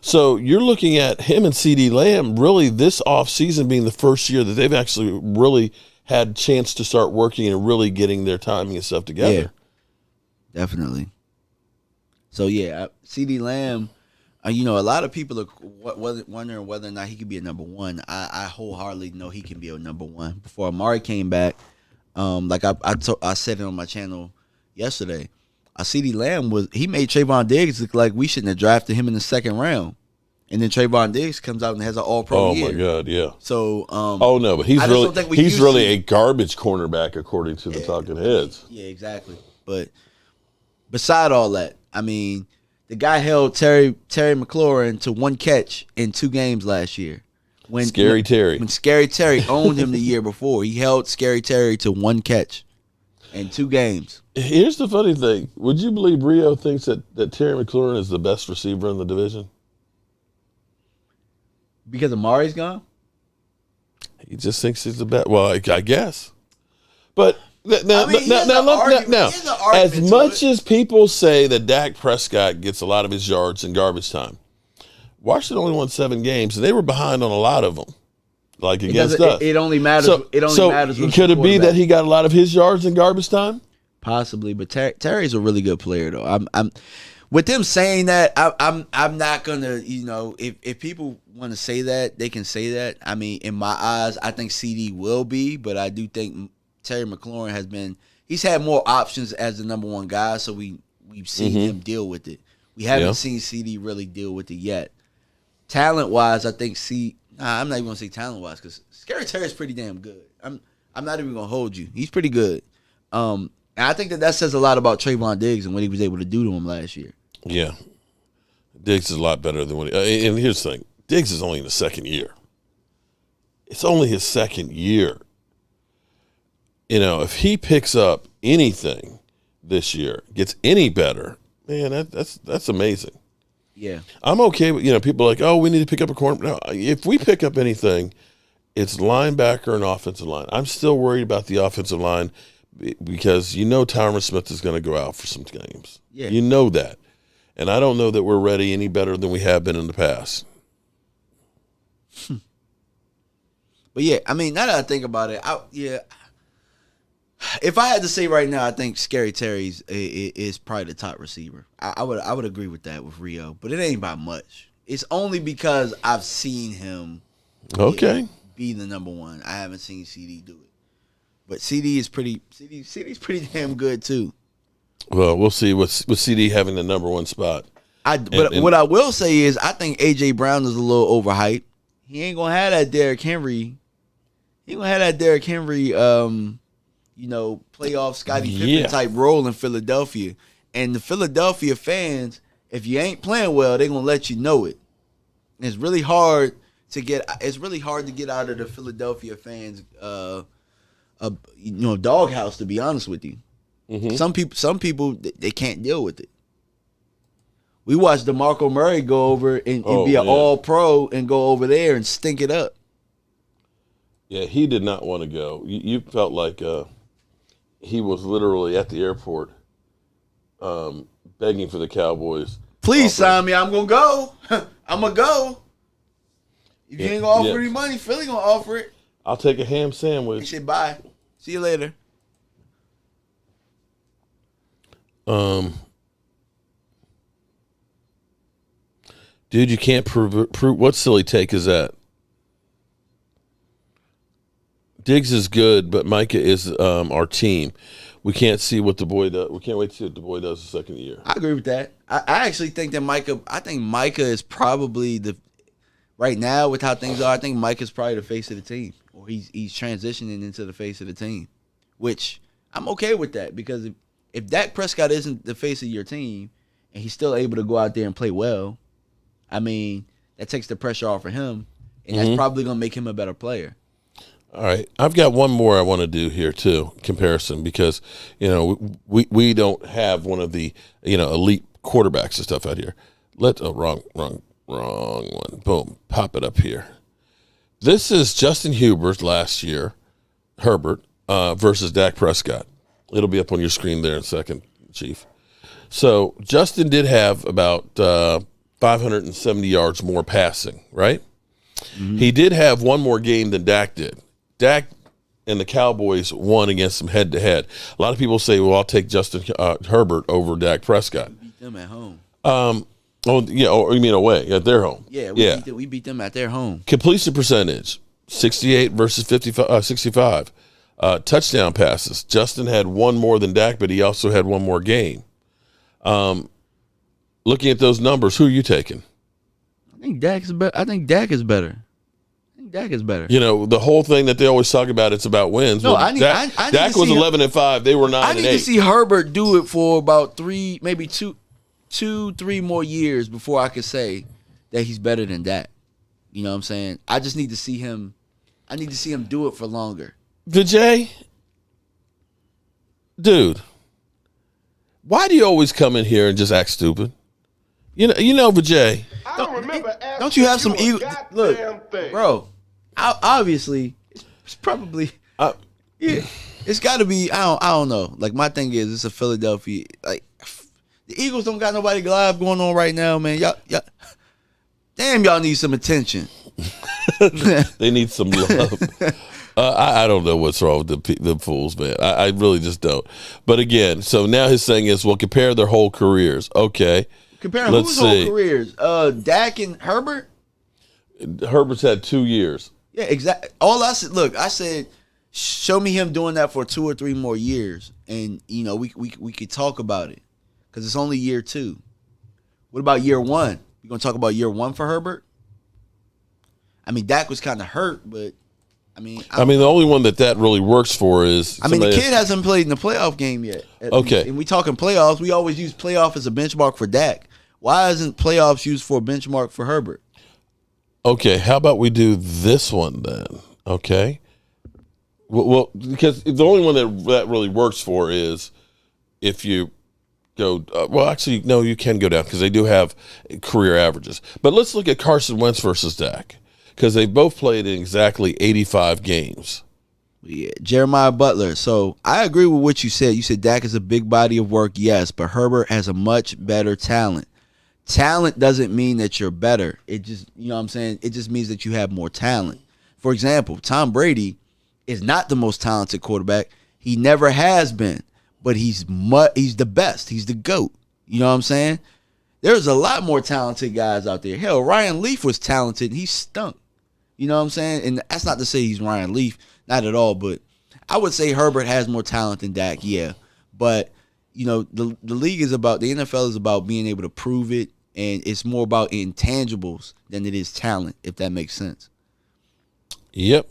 So you're looking at him and CD Lamb really this offseason being the first year that they've actually really had chance to start working and really getting their timing and stuff together. Yeah, definitely. So, yeah, CD Lamb, a lot of people are wondering whether or not he could be a number one. I wholeheartedly know he can be a number one. Before Amari came back, like I said it on my channel yesterday, CD Lamb he made Trayvon Diggs look like we shouldn't have drafted him in the second round, and then Trayvon Diggs comes out and has an All-Pro year. Oh my God, yeah. So, but he's really a garbage cornerback according to the talking heads. Yeah, exactly. But beside all that, I mean, the guy held Terry McLaurin to one catch in 2 games last year. When Scary Terry owned him the year before, he held Scary Terry to one catch in 2 games. Here's the funny thing. Would you believe Rio thinks that Terry McLaurin is the best receiver in the division? Because Amari's gone? He just thinks he's the best. Well, I guess. But now, as much as people say that Dak Prescott gets a lot of his yards in garbage time, Washington only won 7 games, and they were behind on a lot of them. Like against us. It only matters. So could it be that he got a lot of his yards in garbage time? Possibly, but Terry's a really good player, though. I'm with them saying that. I'm not gonna. If people want to say that, they can say that. I mean, in my eyes, I think CD will be, but I do think Terry McLaurin he's had more options as the number one guy, so we've seen him deal with it. We haven't seen CD really deal with it yet. Talent wise, I think I'm not even gonna say talent wise because Scary Terry's pretty damn good. I'm not even gonna hold you. He's pretty good. And I think that says a lot about Trayvon Diggs and what he was able to do to him last year. Yeah, Diggs is a lot better than what and here's the thing: Diggs is only in the second year. It's only his second year. If he picks up anything this year, gets any better, man, that's amazing. Yeah, I'm okay with people are like, oh, we need to pick up a corner. No, if we pick up anything, it's linebacker and offensive line. I'm still worried about the offensive line because Tyron Smith is going to go out for some games. Yeah, you know that, and I don't know that we're ready any better than we have been in the past. But yeah, I mean, now that I think about it, if I had to say right now, I think Scary Terry is probably the top receiver. I would agree with that with Rio, but it ain't by much. It's only because I've seen him be the number one. I haven't seen CD do it. But CD's pretty damn good too. Well, we'll see with CD having the number one spot. What I will say is I think A.J. Brown is a little overhyped. He ain't gonna have that Derrick Henry. Playoff Scottie Pippen type role in Philadelphia. And the Philadelphia fans, if you ain't playing well, they're gonna let you know it. And it's really hard to get out of the Philadelphia fans doghouse, to be honest with you. Mm-hmm. Some people they can't deal with it. We watched DeMarco Murray go over and be an all-pro and go over there and stink it up. Yeah, he did not want to go. You felt like he was literally at the airport begging for the Cowboys. Please sign me. I'm going to go. I'm going to go. If you ain't going to offer any money, Philly going to offer it. I'll take a ham sandwich. He said, bye. See you later. Dude, you can't prove what silly take is that? Diggs is good, but Micah is our team. We can't see what the boy does. We can't wait to see what the boy does the second year. I agree with that. I actually think that Micah is probably right now with how things are, I think Micah's probably the face of the team. Or he's transitioning into the face of the team. Which I'm okay with that because if Dak Prescott isn't the face of your team and he's still able to go out there and play well, I mean, that takes the pressure off of him, and that's probably going to make him a better player. All right. I've got one more I want to do here, too, comparison, because, we don't have one of the, elite quarterbacks and stuff out here. Wrong one. Boom. Pop it up here. This is Justin Hubert last year Herbert versus Dak Prescott. It'll be up on your screen there in a second, Chief. So Justin did have about 570 yards more passing, right? Mm-hmm. He did have one more game than Dak did. Dak and the Cowboys won against him head-to-head. A lot of people say, well, I'll take Justin Herbert over Dak Prescott. We beat them at home. Oh, yeah, or you mean away, at their home? Yeah, we beat them at their home. Completion percentage, 68 versus 65. Touchdown passes. Justin had one more than Dak, but he also had one more game. Looking at those numbers, who are you taking? I think Dak is better. I think Dak is better. You know, the whole thing that they always talk about, it's about wins. No, well, Dak was 11-5. They were 9-8. I need to see Herbert do it for about 3, maybe 2-3 more years before I could say that he's better than Dak. You know what I'm saying? I just need to see him. I need to see him do it for longer. Vijay, dude, why do you always come in here and just act stupid? You know, Vijay. I don't remember. Don't you have some ego? Look, bro. Obviously, it's probably yeah. It's got to be. I don't know. Like my thing is, it's a Philadelphia. Like the Eagles don't got nobody live going on right now, man. Y'all. Damn, y'all need some attention. They need some love. I don't know what's wrong with the fools, man. I really just don't. But again, so now his thing is, well, compare their whole careers. Okay. Comparing whose whole careers? Dak and Herbert? Herbert's had 2 years. Yeah, exactly. All I said, look, I said, show me him doing that for 2 or 3 more years, and you know we could talk about it because it's only year 2. What about year 1? You gonna talk about year 1 for Herbert? I mean, Dak was kind of hurt, but I mean, the only one that really works for is. I mean, the kid hasn't played in the playoff game yet. Okay, and we talking playoffs. We always use playoff as a benchmark for Dak. Why isn't playoffs used for a benchmark for Herbert? Okay, how about we do this one then? Okay, well, because the only one that really works for is if you go. Well, actually, no, you can go down because they do have career averages. But let's look at Carson Wentz versus Dak because they both played in exactly 85 games. Yeah, Jeremiah Butler. So I agree with what you said. You said Dak is a big body of work, yes, but Herbert has a much better talent. Talent doesn't mean that you're better. It just, you know what I'm saying? It just means that you have more talent. For example, Tom Brady is not the most talented quarterback. He never has been, but he's the best. He's the GOAT. You know what I'm saying? There's a lot more talented guys out there. Hell, Ryan Leaf was talented and he stunk. You know what I'm saying? And that's not to say he's Ryan Leaf, not at all, but I would say Herbert has more talent than Dak, yeah. But, you know, the league is about, the NFL is about being able to prove it. And it's more about intangibles than it is talent, if that makes sense. Yep.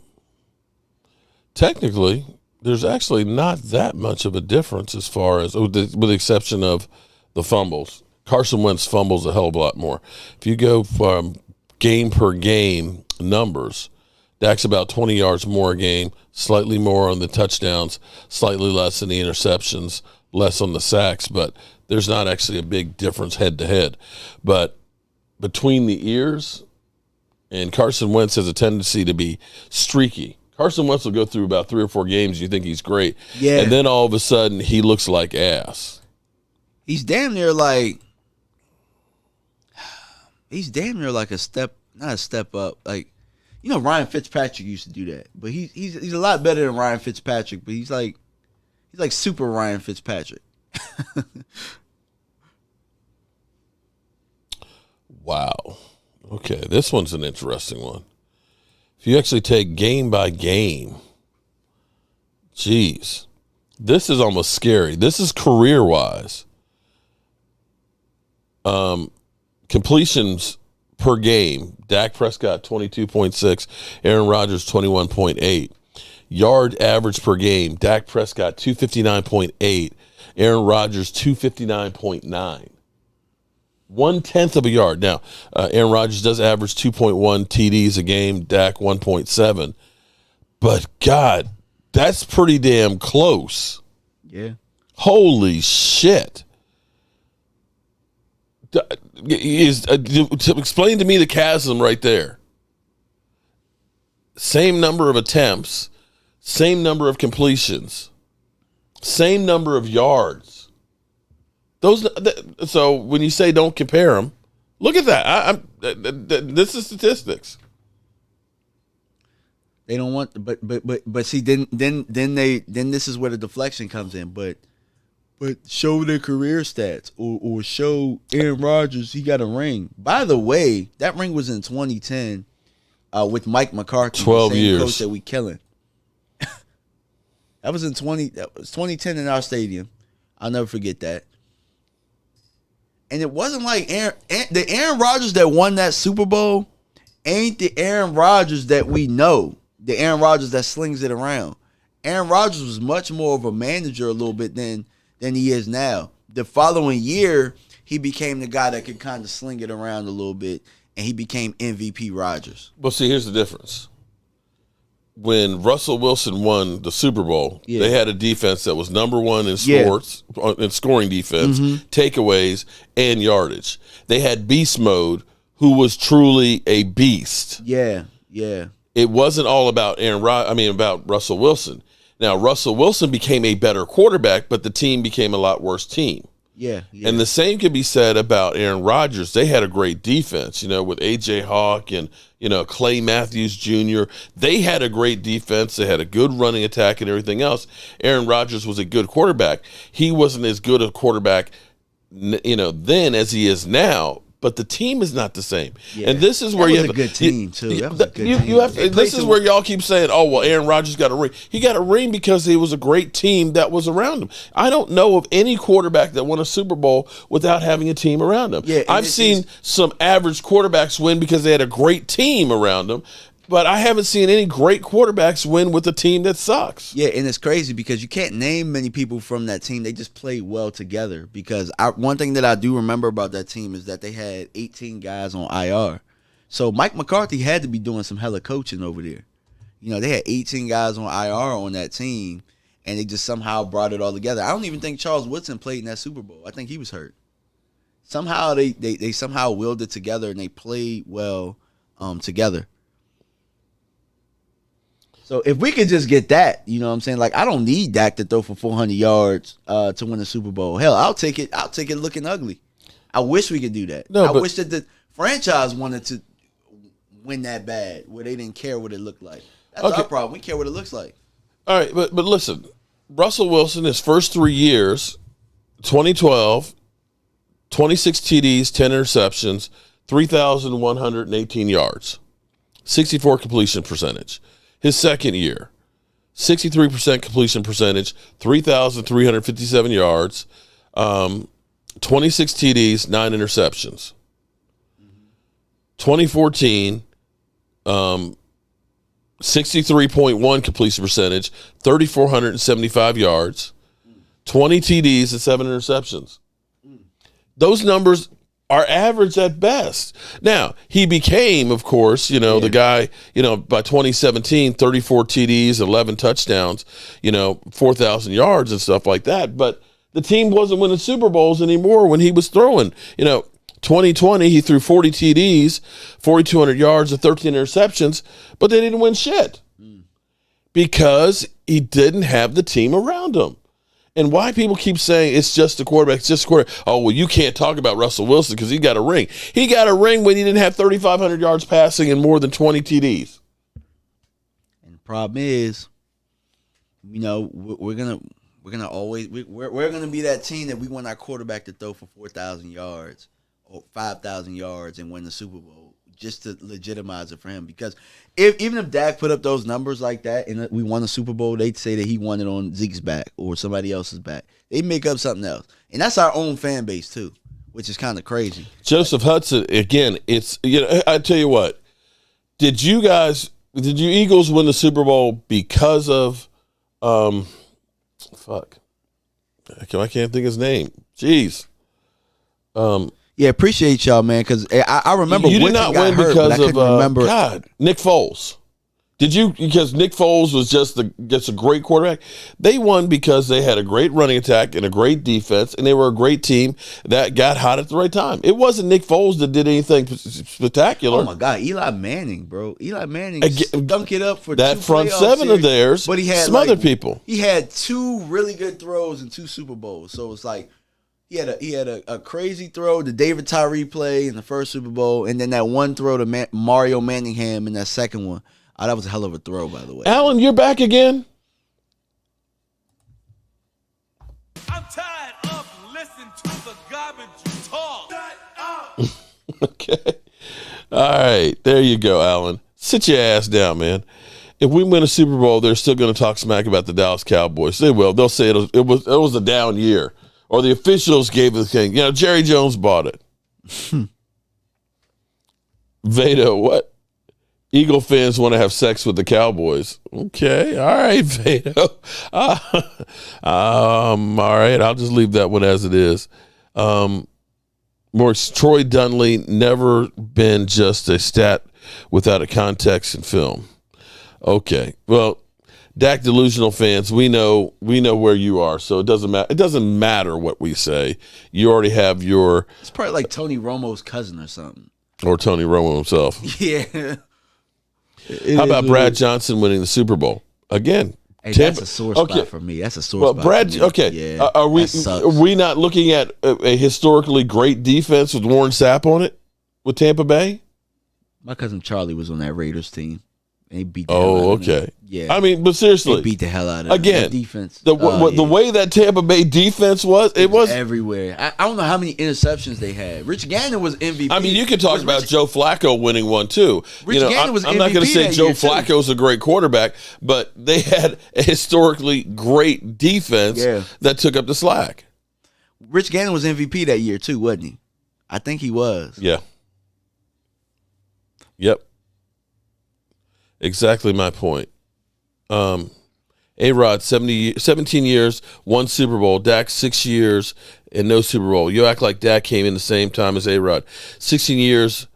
Technically, there's actually not that much of a difference as far as, with the exception of the fumbles. Carson Wentz fumbles a hell of a lot more. If you go from game per game numbers, Dak's about 20 yards more a game, slightly more on the touchdowns, slightly less in the interceptions, less on the sacks, but there's not actually a big difference head-to-head. But between the ears, and Carson Wentz has a tendency to be streaky. Carson Wentz will go through about 3 or 4 games. You think he's great. Yeah. And then all of a sudden, he looks like ass. He's damn near like a step, not a step up. Like, you know, Ryan Fitzpatrick used to do that. But he's a lot better than Ryan Fitzpatrick. But he's like super Ryan Fitzpatrick. Wow. Okay, this one's an interesting one. If you actually take game by game, geez, this is almost scary. This is career-wise. Completions per game, Dak Prescott 22.6, Aaron Rodgers 21.8. Yard average per game, Dak Prescott 259.8, Aaron Rodgers 259.9. 1/10 of a yard. Now, Aaron Rodgers does average 2.1 TDs a game, Dak 1.7. But, God, that's pretty damn close. Yeah. Holy shit. Explain to me the chasm right there. Same number of attempts, same number of completions, same number of yards. So when you say don't compare them, look at that. This is statistics. They don't want, but see, then this is where the deflection comes in. But show their career stats or show Aaron Rodgers he got a ring. By the way, that ring was in 2010 with Mike McCarthy, 12 the same years. coach that we killing. That was 2010 in our stadium. I'll never forget that. And it wasn't like the Aaron Rodgers that won that Super Bowl ain't the Aaron Rodgers that we know. The Aaron Rodgers that slings it around. Aaron Rodgers was much more of a manager a little bit than he is now. The following year, he became the guy that could kind of sling it around a little bit, and he became MVP Rodgers. Well, see, here's the difference. When Russell Wilson won the Super Bowl, they had a defense that was number one in sports, in scoring defense, takeaways, and yardage. They had beast mode, who was truly a beast. Yeah. It wasn't all about about Russell Wilson. Now, Russell Wilson became a better quarterback, but the team became a lot worse team. Yeah. And the same could be said about Aaron Rodgers. They had a great defense, with A.J. Hawk and, Clay Matthews Jr. They had a great defense. They had a good running attack and everything else. Aaron Rodgers was a good quarterback. He wasn't as good a quarterback, then as he is now. But the team is not the same, and this is where you have a good team too. That was a good team. This is where y'all keep saying, "Oh, well, Aaron Rodgers got a ring." He got a ring because he was a great team that was around him. I don't know of any quarterback that won a Super Bowl without having a team around him. Yeah, I've seen some average quarterbacks win because they had a great team around them. But I haven't seen any great quarterbacks win with a team that sucks. Yeah, and it's crazy because you can't name many people from that team. They just played well together. Because one thing that I do remember about that team is that they had 18 guys on IR. So Mike McCarthy had to be doing some hella coaching over there. They had 18 guys on IR on that team, and they just somehow brought it all together. I don't even think Charles Woodson played in that Super Bowl. I think he was hurt. Somehow they somehow willed it together, and they played well together. So if we could just get that, you know what I'm saying? Like, I don't need Dak to throw for 400 yards to win the Super Bowl. Hell, I'll take it looking ugly. I wish we could do that. I wish that the franchise wanted to win that bad, where they didn't care what it looked like. That's our problem. We care what it looks like. All right, but listen, Russell Wilson, his first 3 years, 2012, 26 TDs, 10 interceptions, 3,118 yards, 64 completion percentage. His second year, 63% completion percentage, 3,357 yards, 26 TDs, 9 interceptions. 2014, 63.1 completion percentage, 3,475 yards, 20 TDs, and 7 interceptions. Those numbers are average at best. Now, he became, of course, the guy, by 2017, 34 TDs, 11 touchdowns, 4,000 yards and stuff like that. But the team wasn't winning Super Bowls anymore when he was throwing. 2020, he threw 40 TDs, 4,200 yards, and 13 interceptions, but they didn't win shit because he didn't have the team around him. And why people keep saying it's just the quarterback, it's just the quarterback. Oh, well, you can't talk about Russell Wilson because he got a ring. He got a ring when he didn't have 3,500 yards passing and more than 20 TDs. And the problem is, we're gonna always we're gonna be that team that we want our quarterback to throw for 4,000 yards or 5,000 yards and win the Super Bowl just to legitimize it for him. Because even if Dak put up those numbers like that and we won the Super Bowl, they'd say that he won it on Zeke's back or somebody else's back. They make up something else. And that's our own fan base too, which is kind of crazy. Joseph Hudson, again, it's, I tell you what, did you Eagles win the Super Bowl because of, I can't think his name. Jeez. Yeah, appreciate y'all, man, because I remember you did not win because of remember. Nick Foles. Did you? Because Nick Foles was just a great quarterback. They won because they had a great running attack and a great defense, and they were a great team that got hot at the right time. It wasn't Nick Foles that did anything spectacular. Oh my God, Eli Manning, bro. Eli Manning stunk it up for that 2 front playoff seven series, of theirs. but he had smothered people. He had 2 really good throws in 2 Super Bowls. So it's like he had a crazy throw, the David Tyree play in the first Super Bowl, and then that one throw to Mario Manningham in that second one. Oh, that was a hell of a throw, by the way. Alan, you're back again? I'm tired of listening to the garbage you talk. Shut up. Okay. All right. There you go, Alan. Sit your ass down, man. If we win a Super Bowl, they're still going to talk smack about the Dallas Cowboys. They will. They'll say it was a down year. Or the officials gave the thing. You know, Jerry Jones bought it. Veda, what? Eagle fans want to have sex with the Cowboys. Okay, all right, Veda. All right, I'll just leave that one as it is. Morris, Troy Dunley, never been just a stat without a context in film. Okay, well, Dak delusional fans, we know where you are, so it doesn't matter. It doesn't matter what we say. You already have your. It's probably like Tony Romo's cousin or something. Or Tony Romo himself. Yeah. How about Brad Johnson winning the Super Bowl again? Hey, that's a sore spot for me. That's a sore spot. Brad, for me. okay. Yeah, are we not looking at a historically great defense with Warren Sapp on it with Tampa Bay? My cousin Charlie was on that Raiders team. They beat the hell out of okay. them. Yeah. I mean, but seriously. They beat the hell out of again, them. Defense. The way that Tampa Bay defense was, it was everywhere. I don't know how many interceptions they had. Rich Gannon was MVP. I mean, you could talk about Joe Flacco winning one too. Gannon was I'm not going to say Joe Flacco's a great quarterback, but they had a historically great defense that took up the slack. Rich Gannon was MVP that year too, wasn't he? I think he was. Yeah. Yep. Exactly my point. A-Rod, 17 years, 1 Super Bowl. Dak, 6 years and no Super Bowl. You act like Dak came in the same time as A-Rod. 16 years,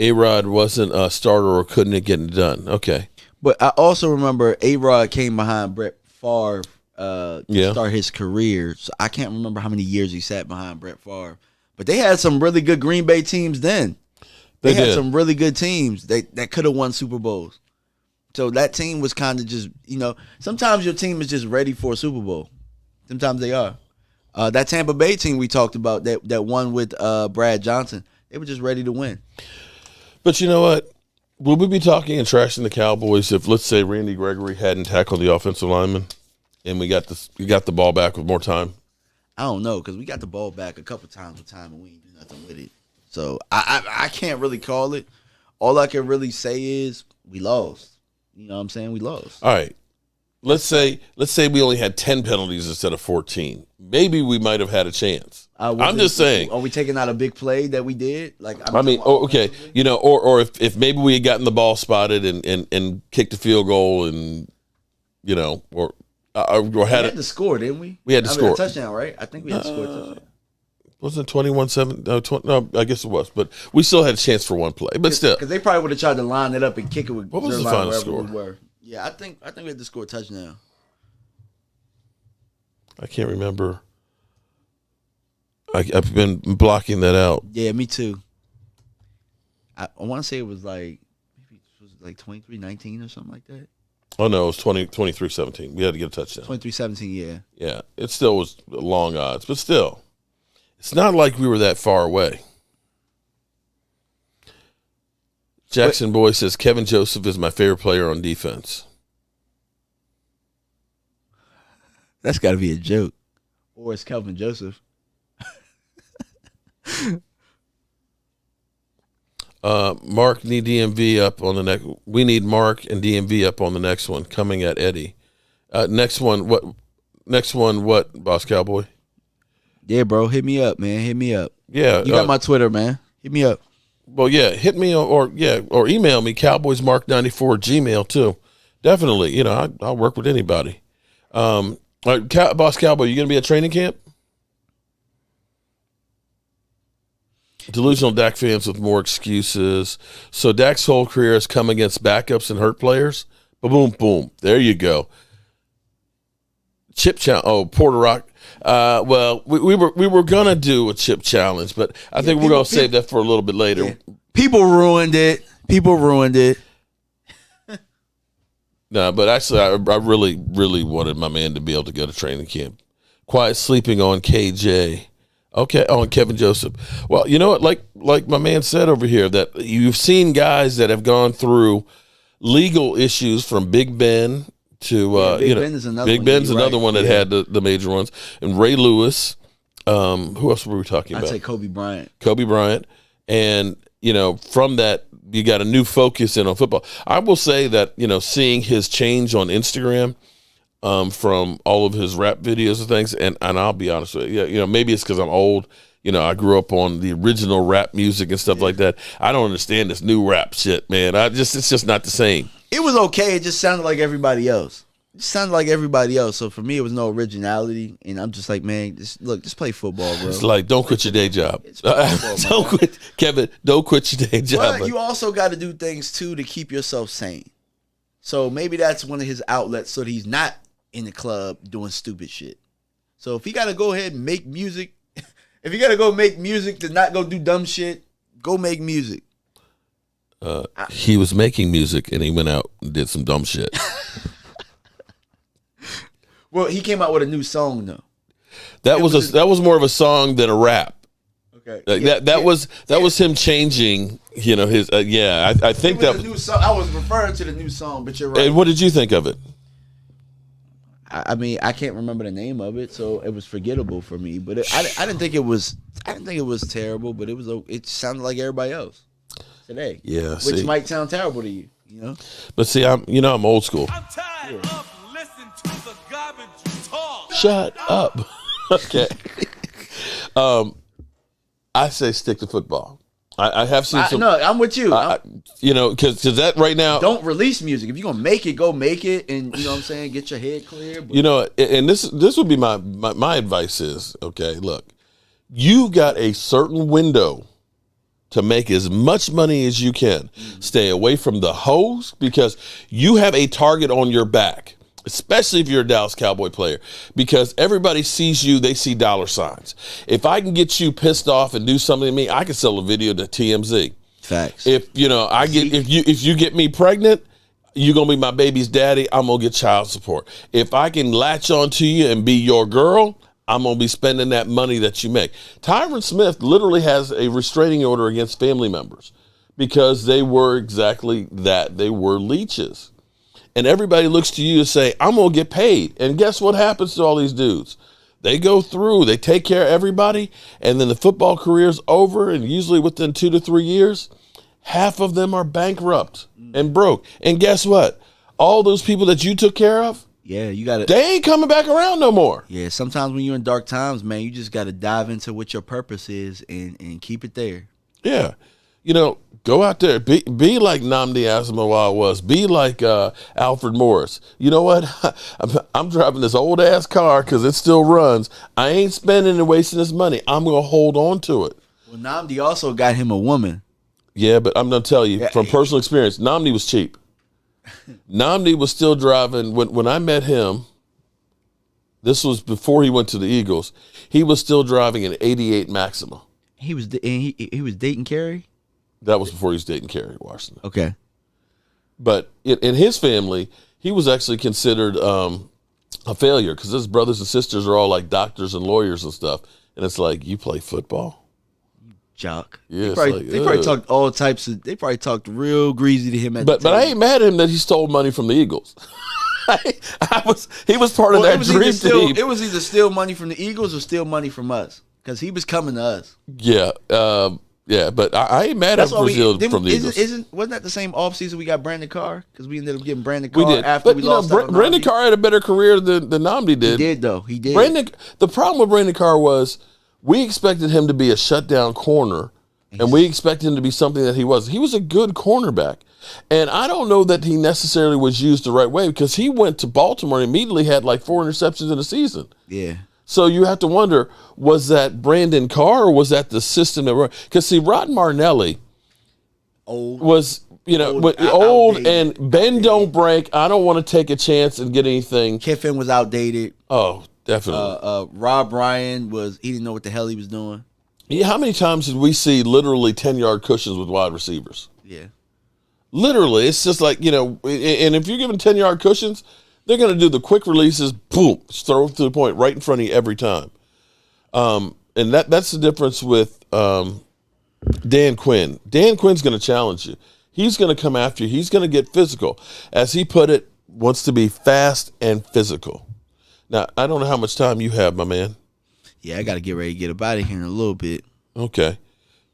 A-Rod wasn't a starter or couldn't get it done. Okay. But I also remember A-Rod came behind Brett Favre to start his career. So I can't remember how many years he sat behind Brett Favre. But they had some really good Green Bay teams then. They had some really good teams that could have won Super Bowls. So that team was kind of just, sometimes your team is just ready for a Super Bowl. Sometimes they are. That Tampa Bay team we talked about that won with Brad Johnson, they were just ready to win. But you know what? Would we be talking and trashing the Cowboys if, let's say, Randy Gregory hadn't tackled the offensive lineman and we got the ball back with more time? I don't know, because we got the ball back a couple times with time and we ain't do nothing with it. So I can't really call it. All I can really say is we lost. You know what I'm saying? We lost. All right. Let's say we only had 10 penalties instead of 14. Maybe we might have had a chance. I'm just saying. Are we taking out a big play that we did? Okay. Or if maybe we had gotten the ball spotted and kicked a field goal and, or had to score, didn't we? We had to score. A touchdown, right? I think we had to score a touchdown. Wasn't it 21-7? No, I guess it was. But we still had a chance for one play. But still. Because they probably would have tried to line it up and kick it with what was the final score? We were. Yeah, I think we had to score a touchdown. I can't remember. I've been blocking that out. Yeah, me too. I want to say it was like 23-19 or something like that. Oh, no, it was 23-17. We had to get a touchdown. 23-17, yeah. Yeah, it still was long odds, but still. It's not like we were that far away. Jackson Boy says, Kevin Joseph is my favorite player on defense. That's got to be a joke. Or it's Kelvin Joseph. Mark need DMV up on the next. We need Mark and DMV up on the next one. Coming at Eddie. Next one, what? Next one, what? Boss Cowboy. Yeah, bro. Hit me up, man. Hit me up. Yeah, you got my Twitter, man. Hit me up. Well, yeah, hit me or email me cowboysmark94@gmail too. Definitely, I'll work with anybody. All right, Boss Cowboy, you gonna be at training camp? Delusional Dak fans with more excuses. So Dak's whole career has come against backups and hurt players. Boom, boom. There you go. Chip challenge. Oh, Porter Rock. Well, we were gonna do a chip challenge, but I think we're gonna save that for a little bit later. Yeah. People ruined it. No, but actually, I really, really wanted my man to be able to go to training camp. Quiet sleeping on KJ. Okay, on Kevin Joseph. Well, you know what? Like my man said over here, that you've seen guys that have gone through legal issues from Big Ben to Big Ben's another one that had the major ones, and Ray Lewis. Who else were we talking about? I'd say Kobe Bryant, and from that you got a new focus in on football. I will say that seeing his change on Instagram. From all of his rap videos and things, and I'll be honest with you, maybe it's because I'm old. I grew up on the original rap music and stuff like that. I don't understand this new rap shit, man. It's just not the same. It was okay. It just sounded like everybody else. So for me, it was no originality, and I'm just like, man, just play football, bro. It's like, don't quit your day job. Don't quit, Kevin. Don't quit your day job. But you also got to do things too to keep yourself sane. So maybe that's one of his outlets, so that he's not in the club doing stupid shit. So if he got to go ahead and make music, if you got to go make music to not go do dumb shit, go make music. He was making music and he went out and did some dumb shit. Well, he came out with a new song though. That was more of a song than a rap. Okay. That was him changing, his I think that was a new song. I was referring to the new song, but you're right. And what did you think of it? I mean, I can't remember the name of it, so it was forgettable for me. But I didn't think it was terrible, but it sounded like everybody else today. Yeah, which might sound terrible to you, But see, I'm old school. I'm tired of listening to the garbage you talk. Shut up. Okay. I say stick to football. I have seen some. No, I'm with you. Because that right now. Don't release music. If you're gonna make it, go make it, and you know what I'm saying. Get your head clear. But. And this would be my advice is, okay, look, you got a certain window to make as much money as you can. Stay away from the hoes because you have a target on your back. Especially if you're a Dallas Cowboy player, because everybody sees you, they see dollar signs. If I can get you pissed off and do something to me, I can sell a video to TMZ. Facts. If you get me pregnant, you're gonna be my baby's daddy. I'm gonna get child support. If I can latch onto you and be your girl, I'm gonna be spending that money that you make. Tyron Smith literally has a restraining order against family members because they were exactly that. They were leeches. And everybody looks to you to say, I'm going to get paid. And guess what happens to all these dudes? They go through, they take care of everybody, and then the football career's over, and usually within 2 to 3 years, half of them are bankrupt and broke. And guess what? All those people that you took care of, you got they ain't coming back around no more. Yeah, sometimes when you're in dark times, man, you just got to dive into what your purpose is and keep it there. Yeah. Go out there, be like Nnamdi Asomugha was, be like Alfred Morris. You know what? I'm driving this old ass car because it still runs. I ain't spending and wasting this money. I'm gonna hold on to it. Well, Nnamdi also got him a woman. Yeah, but I'm gonna tell you from personal experience, Nnamdi was cheap. Nnamdi was still driving when I met him. This was before he went to the Eagles. He was still driving an '88 Maxima. He was dating Carrie. That was before he was dating Kerry Washington. Okay. But in his family, he was actually considered a failure because his brothers and sisters are all like doctors and lawyers and stuff. And it's like, you play football? Jock. Yeah, they probably talked all types of, they probably talked real greasy to him at the time. But I ain't mad at him that he stole money from the Eagles. He was part of that dream team. It was either steal money from the Eagles or steal money from us because he was coming to us. Yeah. Yeah, but I ain't mad at Brazil from the Eagles. Wasn't that the same offseason we got Brandon Carr? Because we ended up getting Brandon Carr we did. after but, we lost. Brandon Carr had a better career than Nnamdi did. He did, though. He did. The problem with Brandon Carr was we expected him to be a shutdown corner, and we expected him to be something that he was. He was a good cornerback. And I don't know that he necessarily was used the right way because he went to Baltimore and immediately had like 4 interceptions in a season. Yeah. So you have to wonder, was that Brandon Carr or was that the system that because see, Rod Martinelli was old and bend don't break. I don't want to take a chance and get anything. Kiffin was outdated. Oh, definitely. Rob Ryan he didn't know what the hell he was doing. Yeah, how many times did we see literally 10-yard cushions with wide receivers? Yeah. Literally, it's just like, and if you're giving 10-yard cushions, they're going to do the quick releases, boom, throw it to the point right in front of you every time. And that's the difference with Dan Quinn. Dan Quinn's going to challenge you. He's going to come after you. He's going to get physical. As he put it, wants to be fast and physical. Now, I don't know how much time you have, my man. Yeah, I got to get ready to get up out of here in a little bit. Okay.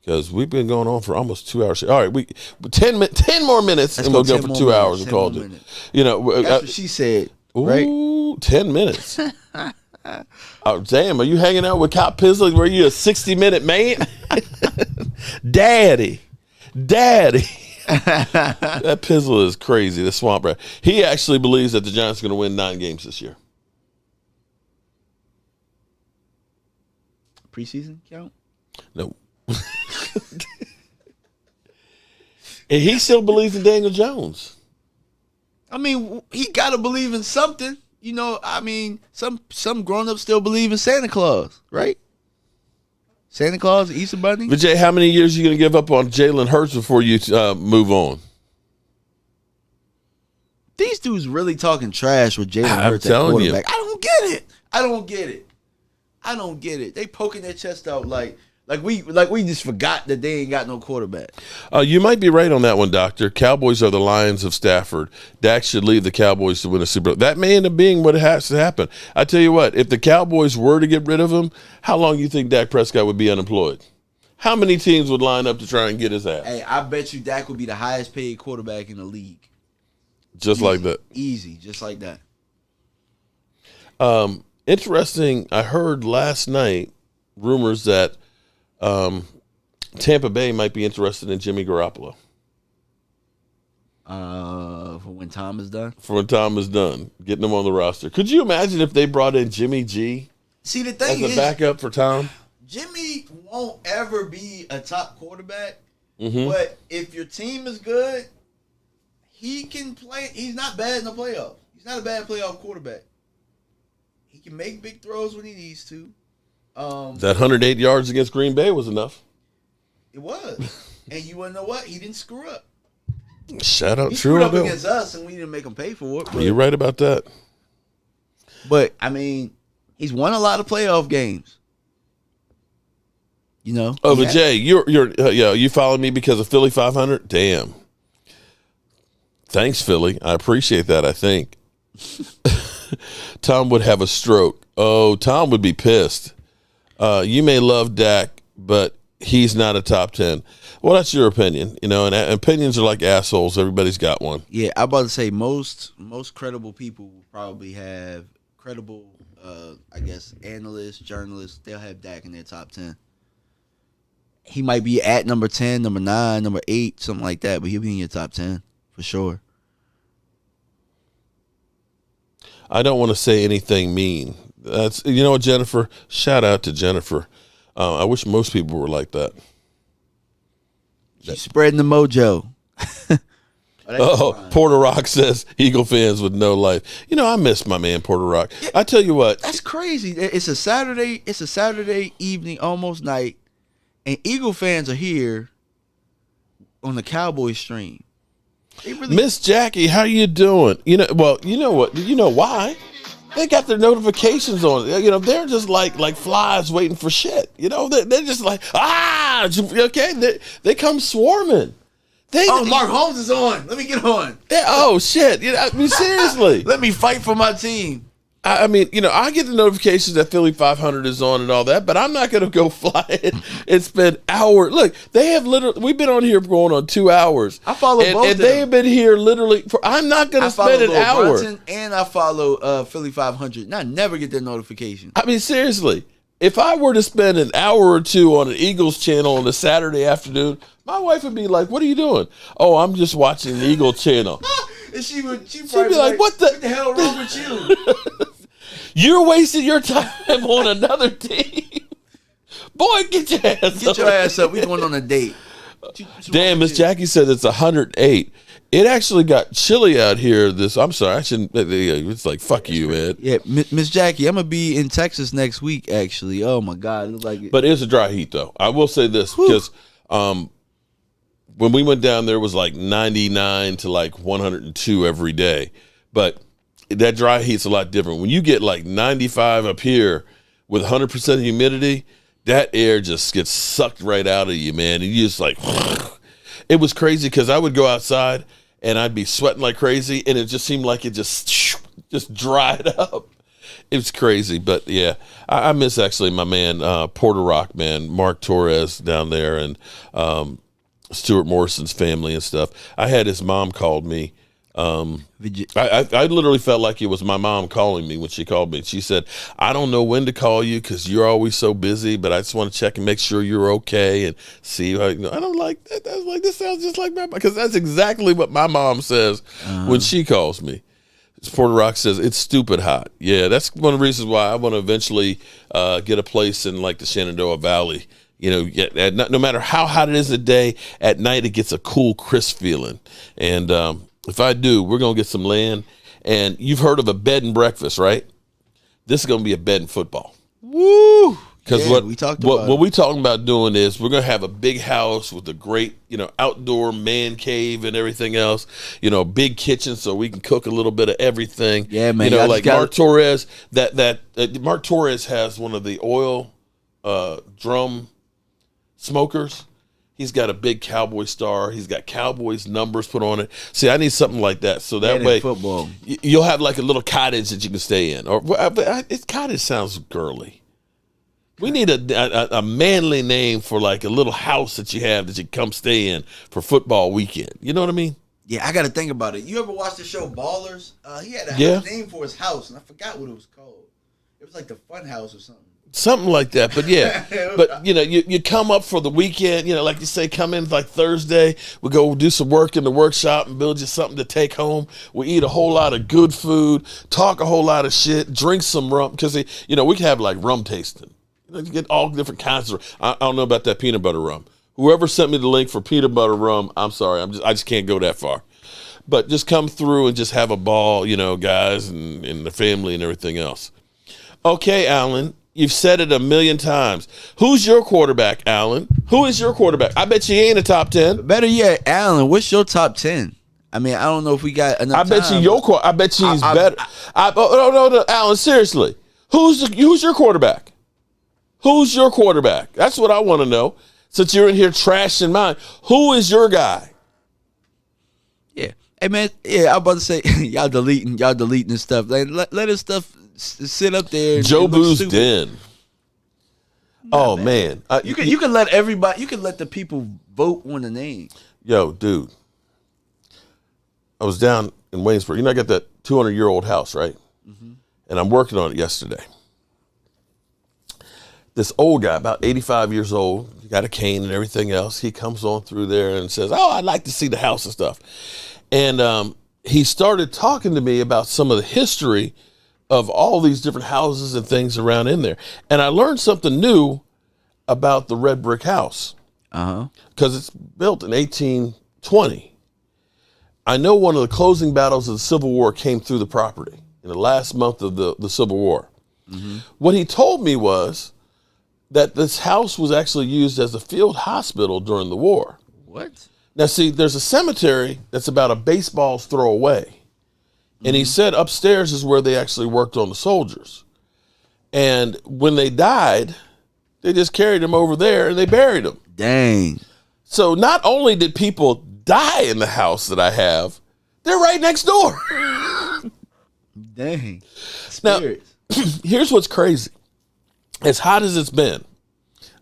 Because we've been going on for almost 2 hours. All right, 10 more minutes, and we'll go for 2 hours and call it. That's what she said, right? Ooh, 10 minutes. Oh, damn, are you hanging out with Cop Pizzle? Were you a 60-minute man? Daddy. That Pizzle is crazy, the swamp rat. He actually believes that the Giants are going to win 9 games this year. Preseason count? No. And he still believes in Daniel Jones. I mean, he got to believe in something. Some grown-ups still believe in Santa Claus, right? Santa Claus, Easter Bunny. But Jay, how many years are you going to give up on Jalen Hurts before you move on? These dudes really talking trash with Jalen Hurts at quarterback. I don't get it. They poking their chest out like we just forgot that they ain't got no quarterback. You might be right on that one, Doctor. Cowboys are the Lions of Stafford. Dak should leave the Cowboys to win a Super Bowl. That may end up being what has to happen. I tell you what, if the Cowboys were to get rid of him, how long do you think Dak Prescott would be unemployed? How many teams would line up to try and get his ass? Hey, I bet you Dak would be the highest paid quarterback in the league. Just like that. Easy, just like that. Interesting, I heard last night rumors that Tampa Bay might be interested in Jimmy Garoppolo. For when Tom is done? For when Tom is done, getting him on the roster. Could you imagine if they brought in Jimmy G as a backup for Tom? Jimmy won't ever be a top quarterback, but if your team is good, he can play. He's not bad in the playoffs. He's not a bad playoff quarterback. He can make big throws when he needs to. That 108 yards against Green Bay was enough. It was. And you want to know what? He didn't screw up. Shout out He True screwed up against us, and we didn't make him pay for it. You're right about that. But, I mean, he's won a lot of playoff games. You know? Oh, but Jay, you followed me because of Philly 500? Damn. Thanks, Philly. I appreciate that, I think. Tom would have a stroke. Oh, Tom would be pissed. You may love Dak, but he's not a top 10. Well, that's your opinion, and opinions are like assholes. Everybody's got one. Yeah, I'm about to say most credible people will probably have credible, I guess, analysts, journalists. They'll have Dak in their top 10. He might be at number 10, number 9, number 8, something like that, but he'll be in your top 10 for sure. I don't want to say anything mean. That's what, Jennifer. Shout out to Jennifer. I wish most people were like that. She's spreading the mojo. Porter Rock says Eagle fans with no life. I miss my man Porter Rock. Yeah, I tell you what, that's crazy. It's a Saturday evening, almost night, and Eagle fans are here on the Cowboys stream. Miss Jackie, how you doing? You know what? You know why? They got their notifications on. They're just like flies waiting for shit. They're just like, okay. They come swarming. Mark Holmes is on. Let me get on. Oh shit! Seriously. Let me fight for my team. I get the notifications that Philly 500 is on and all that, but I'm not going to go fly it and spend hours. Look, they have we've been on here going on 2 hours. I follow both of them. And they have been here literally I'm not going to spend an hour. Brunson and I follow Philly 500, and I never get their notifications. Seriously, if I were to spend an hour or two on an Eagles channel on a Saturday afternoon, my wife would be like, "What are you doing?" "Oh, I'm just watching the Eagle channel." And she'd be like, "What the hell wrong with you?" You're wasting your time on another team. Boy, get your ass up. Get your ass up. We going on a date. Damn, Miss Jackie said it's 108. It actually got chilly out here. I'm sorry, I shouldn't. It's like fuck you, man. Yeah, Miss Jackie, I'm gonna be in Texas next week. Actually, oh my God, it looks like it. But it's a dry heat though. I will say this because when we went down there, it was like 99 to like 102 every day. But that dry heat's a lot different. When you get like 95 up here with 100% humidity, that air just gets sucked right out of you, man. And you just like, it was crazy because I would go outside and I'd be sweating like crazy, and it just seemed like it just dried up. It was crazy, but yeah, I miss actually my man, Porter Rock, man, Mark Torres down there, and Stuart Morrison's family and stuff. I had his mom called me. I literally felt like it was my mom calling me when she called me. She said, I don't know when to call you because you're always so busy, but I just want to check and make sure you're okay and see how, I don't like that. I was like, this sounds just like my mom, because that's exactly what my mom says when she calls me. Porter Rock says it's stupid hot. Yeah, that's one of the reasons why I want to eventually get a place in like the Shenandoah Valley. No matter how hot it is a day, at night it gets a cool, crisp feeling. And if I do, we're going to get some land. And you've heard of a bed and breakfast, right? This is going to be a bed and football. Woo! Because what we're talking about doing is we're going to have a big house with a great, outdoor man cave and everything else. Big kitchen so we can cook a little bit of everything. Yeah, man. Like Mark Torres. Mark Torres has one of the oil drum smokers. He's got a big Cowboy star. He's got Cowboys numbers put on it. See, I need something like that. So that way football. You'll have like a little cottage that you can stay in. Cottage sounds girly. We need a manly name for like a little house that you have that you come stay in for football weekend. You know what I mean? Yeah, I got to think about it. You ever watch the show Ballers? He had a name for his house, and I forgot what it was called. It was like the Fun House or something. Something like that, but yeah, but you come up for the weekend, like you say, come in like Thursday, we go do some work in the workshop and build you something to take home. We eat a whole lot of good food, talk a whole lot of shit, drink some rum, because we can have like rum tasting. You get all different kinds of. I don't know about that peanut butter rum. Whoever sent me the link for peanut butter rum, I'm sorry, I just can't go that far. But just come through and just have a ball, guys and the family and everything else. Okay, Alan. You've said it a million times. Who's your quarterback, Alan? Who is your quarterback? I bet you ain't a top 10. Better yet, Alan, what's your top 10? I mean, I don't know if we got enough I bet time, I bet you he's better. No, Alan, seriously. Who's your quarterback? Who's your quarterback? That's what I want to know. Since you're in here trashing mine, who is your guy? Yeah. Hey, man, I'm about to say, y'all deleting this stuff. Like, let this stuff sit up there. Jobu's Den. Oh man, you can let everybody. You can let the people vote on the name. Yo, dude, I was down in Waynesburg. I got that 200-year-old house, right? Mm-hmm. And I'm working on it yesterday. This old guy, about 85 years old, he got a cane and everything else. He comes on through there and says, "Oh, I'd like to see the house and stuff." And he started talking to me about some of the history of all these different houses and things around in there. And I learned something new about the red brick house. Because it's built in 1820. I know one of the closing battles of the Civil War came through the property in the last month of the Civil War. Mm-hmm. What he told me was that this house was actually used as a field hospital during the war. What? Now, see, there's a cemetery that's about a baseball's throw away. And he said upstairs is where they actually worked on the soldiers. And when they died, they just carried them over there and they buried them. Dang. So not only did people die in the house that I have, they're right next door. Dang. Spirits. Now, here's what's crazy. As hot as it's been,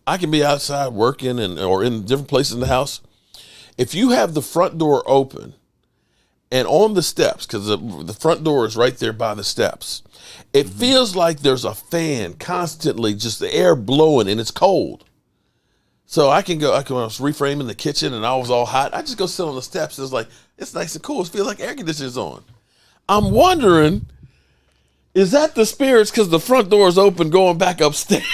I can be outside working or in different places in the house. If you have the front door open, and on the steps, because the front door is right there by the steps, it feels like there's a fan constantly, just the air blowing, and it's cold. So I was reframing the kitchen, and I was all hot. I just go sit on the steps. It's nice and cool. It feels like air conditioner's on. I'm wondering Is that the spirits? Because the front door is open going back upstairs.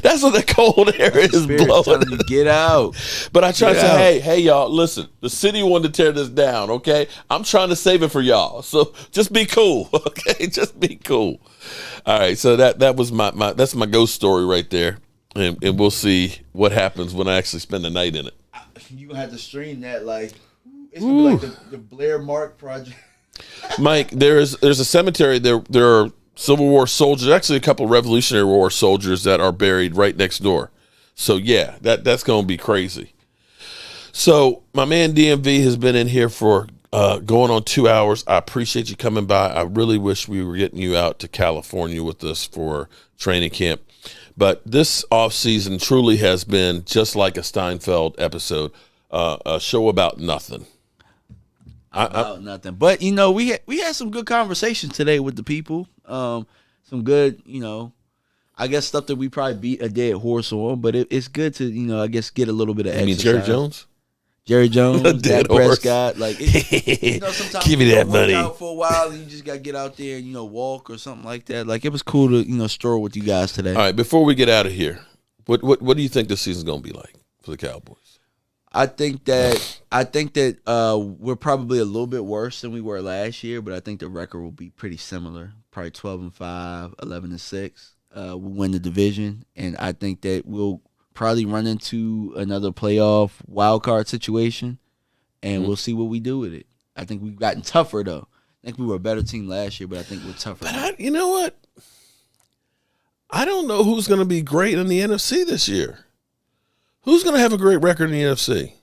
That's what the cold air is blowing. Telling you, get out. But I try to say, hey, y'all, listen, the city wanted to tear this down, okay? I'm trying to save it for y'all. So just be cool, okay? Just be cool. All right, so that was that's my ghost story right there. And we'll see what happens when I actually spend the night in it. You gonna have to stream that like it's gonna be like the Blair Mark Project. Mike, there's a cemetery there are Civil War soldiers, actually a couple Revolutionary War soldiers that are buried right next door. So yeah, that's going to be crazy. So my man DMV has been in here for going on 2 hours. I appreciate you coming by. I really wish we were getting you out to California with us for training camp. But this off season truly has been just like a Steinfeld episode, a show about nothing. About nothing. But we had some good conversations today with the people. Some good, I guess stuff that we probably beat a dead horse on, but it's good to, I guess get a little bit of exercise. You mean Jerry Jones? Jerry Jones, Dak Prescott, like sometimes give me that money. Out for a while, and you just got to get out there and walk or something like that. Like it was cool to stroll with you guys today. All right, before we get out of here, what do you think this season's going to be like for the Cowboys? I think that we're probably a little bit worse than we were last year, but I think the record will be pretty similar. Probably 12-5, 11-6. We'll win the division, and I think that we'll probably run into another playoff wild card situation, and we'll see what we do with it. I think we've gotten tougher though. I think we were a better team last year, but I think we're tougher. But you know what? I don't know who's going to be great in the NFC this year. Who's going to have a great record in the NFC?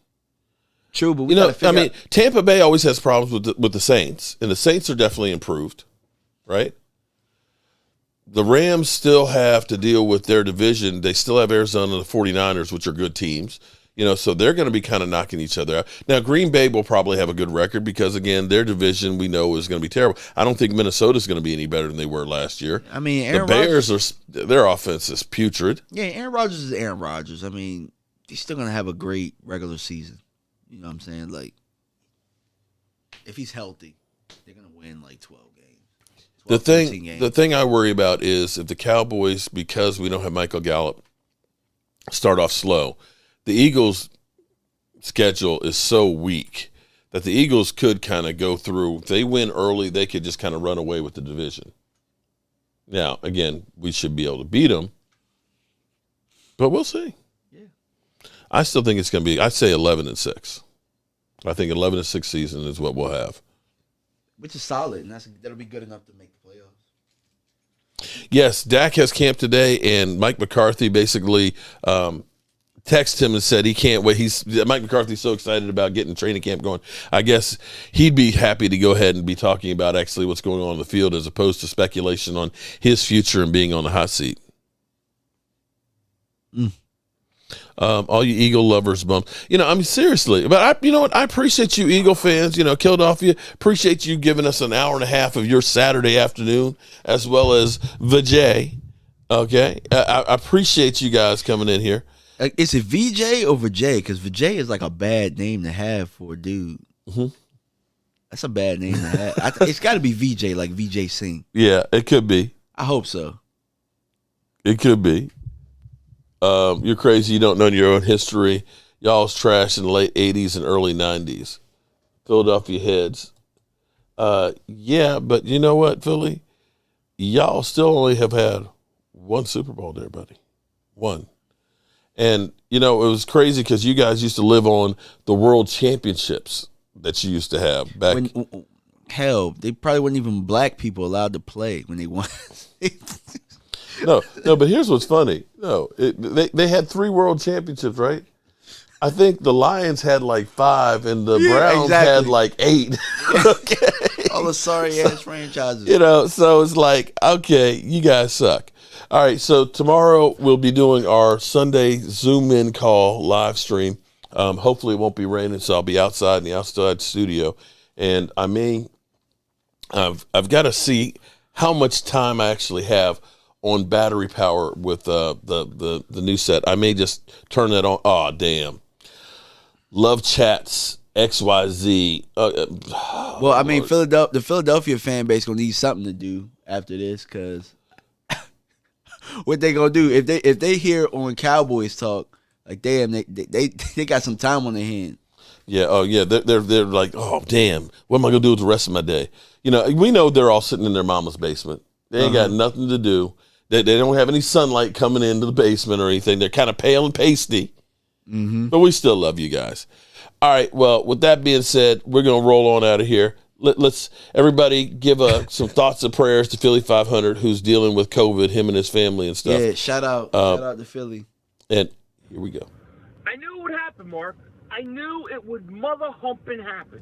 True, but we got to figure out. Tampa Bay always has problems with the Saints, and the Saints are definitely improved, right? The Rams still have to deal with their division. They still have Arizona and the 49ers, which are good teams. So they're going to be kind of knocking each other out. Now, Green Bay will probably have a good record because, again, their division we know is going to be terrible. I don't think Minnesota's going to be any better than they were last year. I mean, the Bears, their offense is putrid. Yeah, Aaron Rodgers is Aaron Rodgers. I mean, he's still going to have a great regular season. You know what I'm saying? Like, if he's healthy, they're going to win like 12 games. The thing I worry about is if the Cowboys, because we don't have Michael Gallup, start off slow, the Eagles' schedule is so weak that the Eagles could kind of go through. If they win early, they could just kind of run away with the division. Now, again, we should be able to beat them, but we'll see. Yeah, I still think it's going to be. I'd say 11-6. I think 11-6 season is what we'll have, which is solid, and that'll be good enough to make the playoffs. Yes, Dak has camp today, and Mike McCarthy basically texted him and said he can't wait. Mike McCarthy's so excited about getting training camp going. I guess he'd be happy to go ahead and be talking about actually what's going on in the field as opposed to speculation on his future and being on the hot seat. All you Eagle lovers, seriously. But you know what? I appreciate you, Eagle fans. Philadelphia, appreciate you giving us an hour and a half of your Saturday afternoon, as well as Vijay. Okay, I appreciate you guys coming in here. Is it VJ or Vijay? Because Vijay is like a bad name to have for a dude. Mm-hmm. That's a bad name to have. It's got to be VJ, like VJ Singh. Yeah, it could be. I hope so. It could be. You're crazy. You don't know your own history. Y'all's trash in the late 80s and early 90s. Philadelphia heads. Yeah, but you know what, Philly? Y'all still only have had one Super Bowl there, buddy. One. And, it was crazy because you guys used to live on the world championships that you used to have back. Hell, they probably weren't even black people allowed to play when they won. No, but here's what's funny. No, they had 3 world championships, right? I think the Lions had like 5 and the Browns had like 8. Okay. All the sorry ass franchises. So it's like, okay, you guys suck. All right, so tomorrow we'll be doing our Sunday Zoom in call live stream. Hopefully it won't be raining, so I'll be outside in the outside studio. And I've got to see how much time I actually have on battery power with the new set. I may just turn that on. Oh, damn. Love chats XYZ. Well, I mean, the Philadelphia fan base gonna need something to do after this, because what they gonna do if they hear on Cowboys talk, like, damn, they got some time on their hand. Yeah. Oh, yeah. They're like, oh, damn. What am I gonna do with the rest of my day? You know, we know they're all sitting in their mama's basement. They ain't got nothing to do. They don't have any sunlight coming into the basement or anything. They're kind of pale and pasty. But we still love you guys. All right. Well, with that being said, we're gonna roll on out of here. Let's everybody give some thoughts and prayers to Philly 500, who's dealing with COVID, him and his family and stuff. Yeah. Shout out to Philly. And here we go. I knew it would happen, Mark. I knew it would mother humping happen.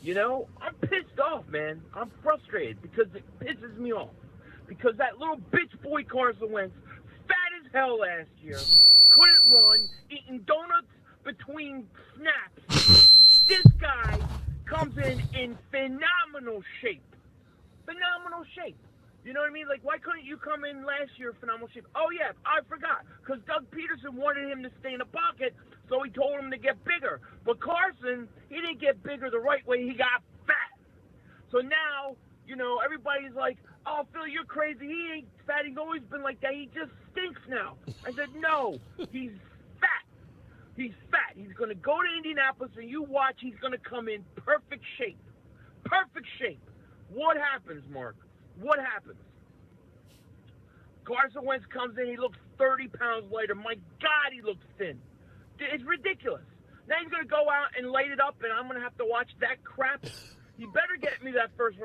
You know, I'm pissed off, man. I'm frustrated because it pisses me off. Because that little bitch boy Carson Wentz, fat as hell last year, couldn't run, eating donuts between snaps. This guy comes in phenomenal shape. Phenomenal shape. You know what I mean? Like, why couldn't you come in last year phenomenal shape? Oh, yeah, I forgot. Because Doug Peterson wanted him to stay in the pocket, so he told him to get bigger. But Carson, he didn't get bigger the right way. He got fat. So now, you know, everybody's like, oh, Phil, you're crazy. He ain't fat. He's always been like that. He just stinks now. I said, no, he's fat. He's fat. He's going to go to Indianapolis, and you watch, he's going to come in perfect shape. Perfect shape. What happens, Mark? What happens? Carson Wentz comes in, he looks 30 pounds lighter. My God, he looks thin. It's ridiculous. Now he's going to go out and light it up, and I'm going to have to watch that crap. You better get me that first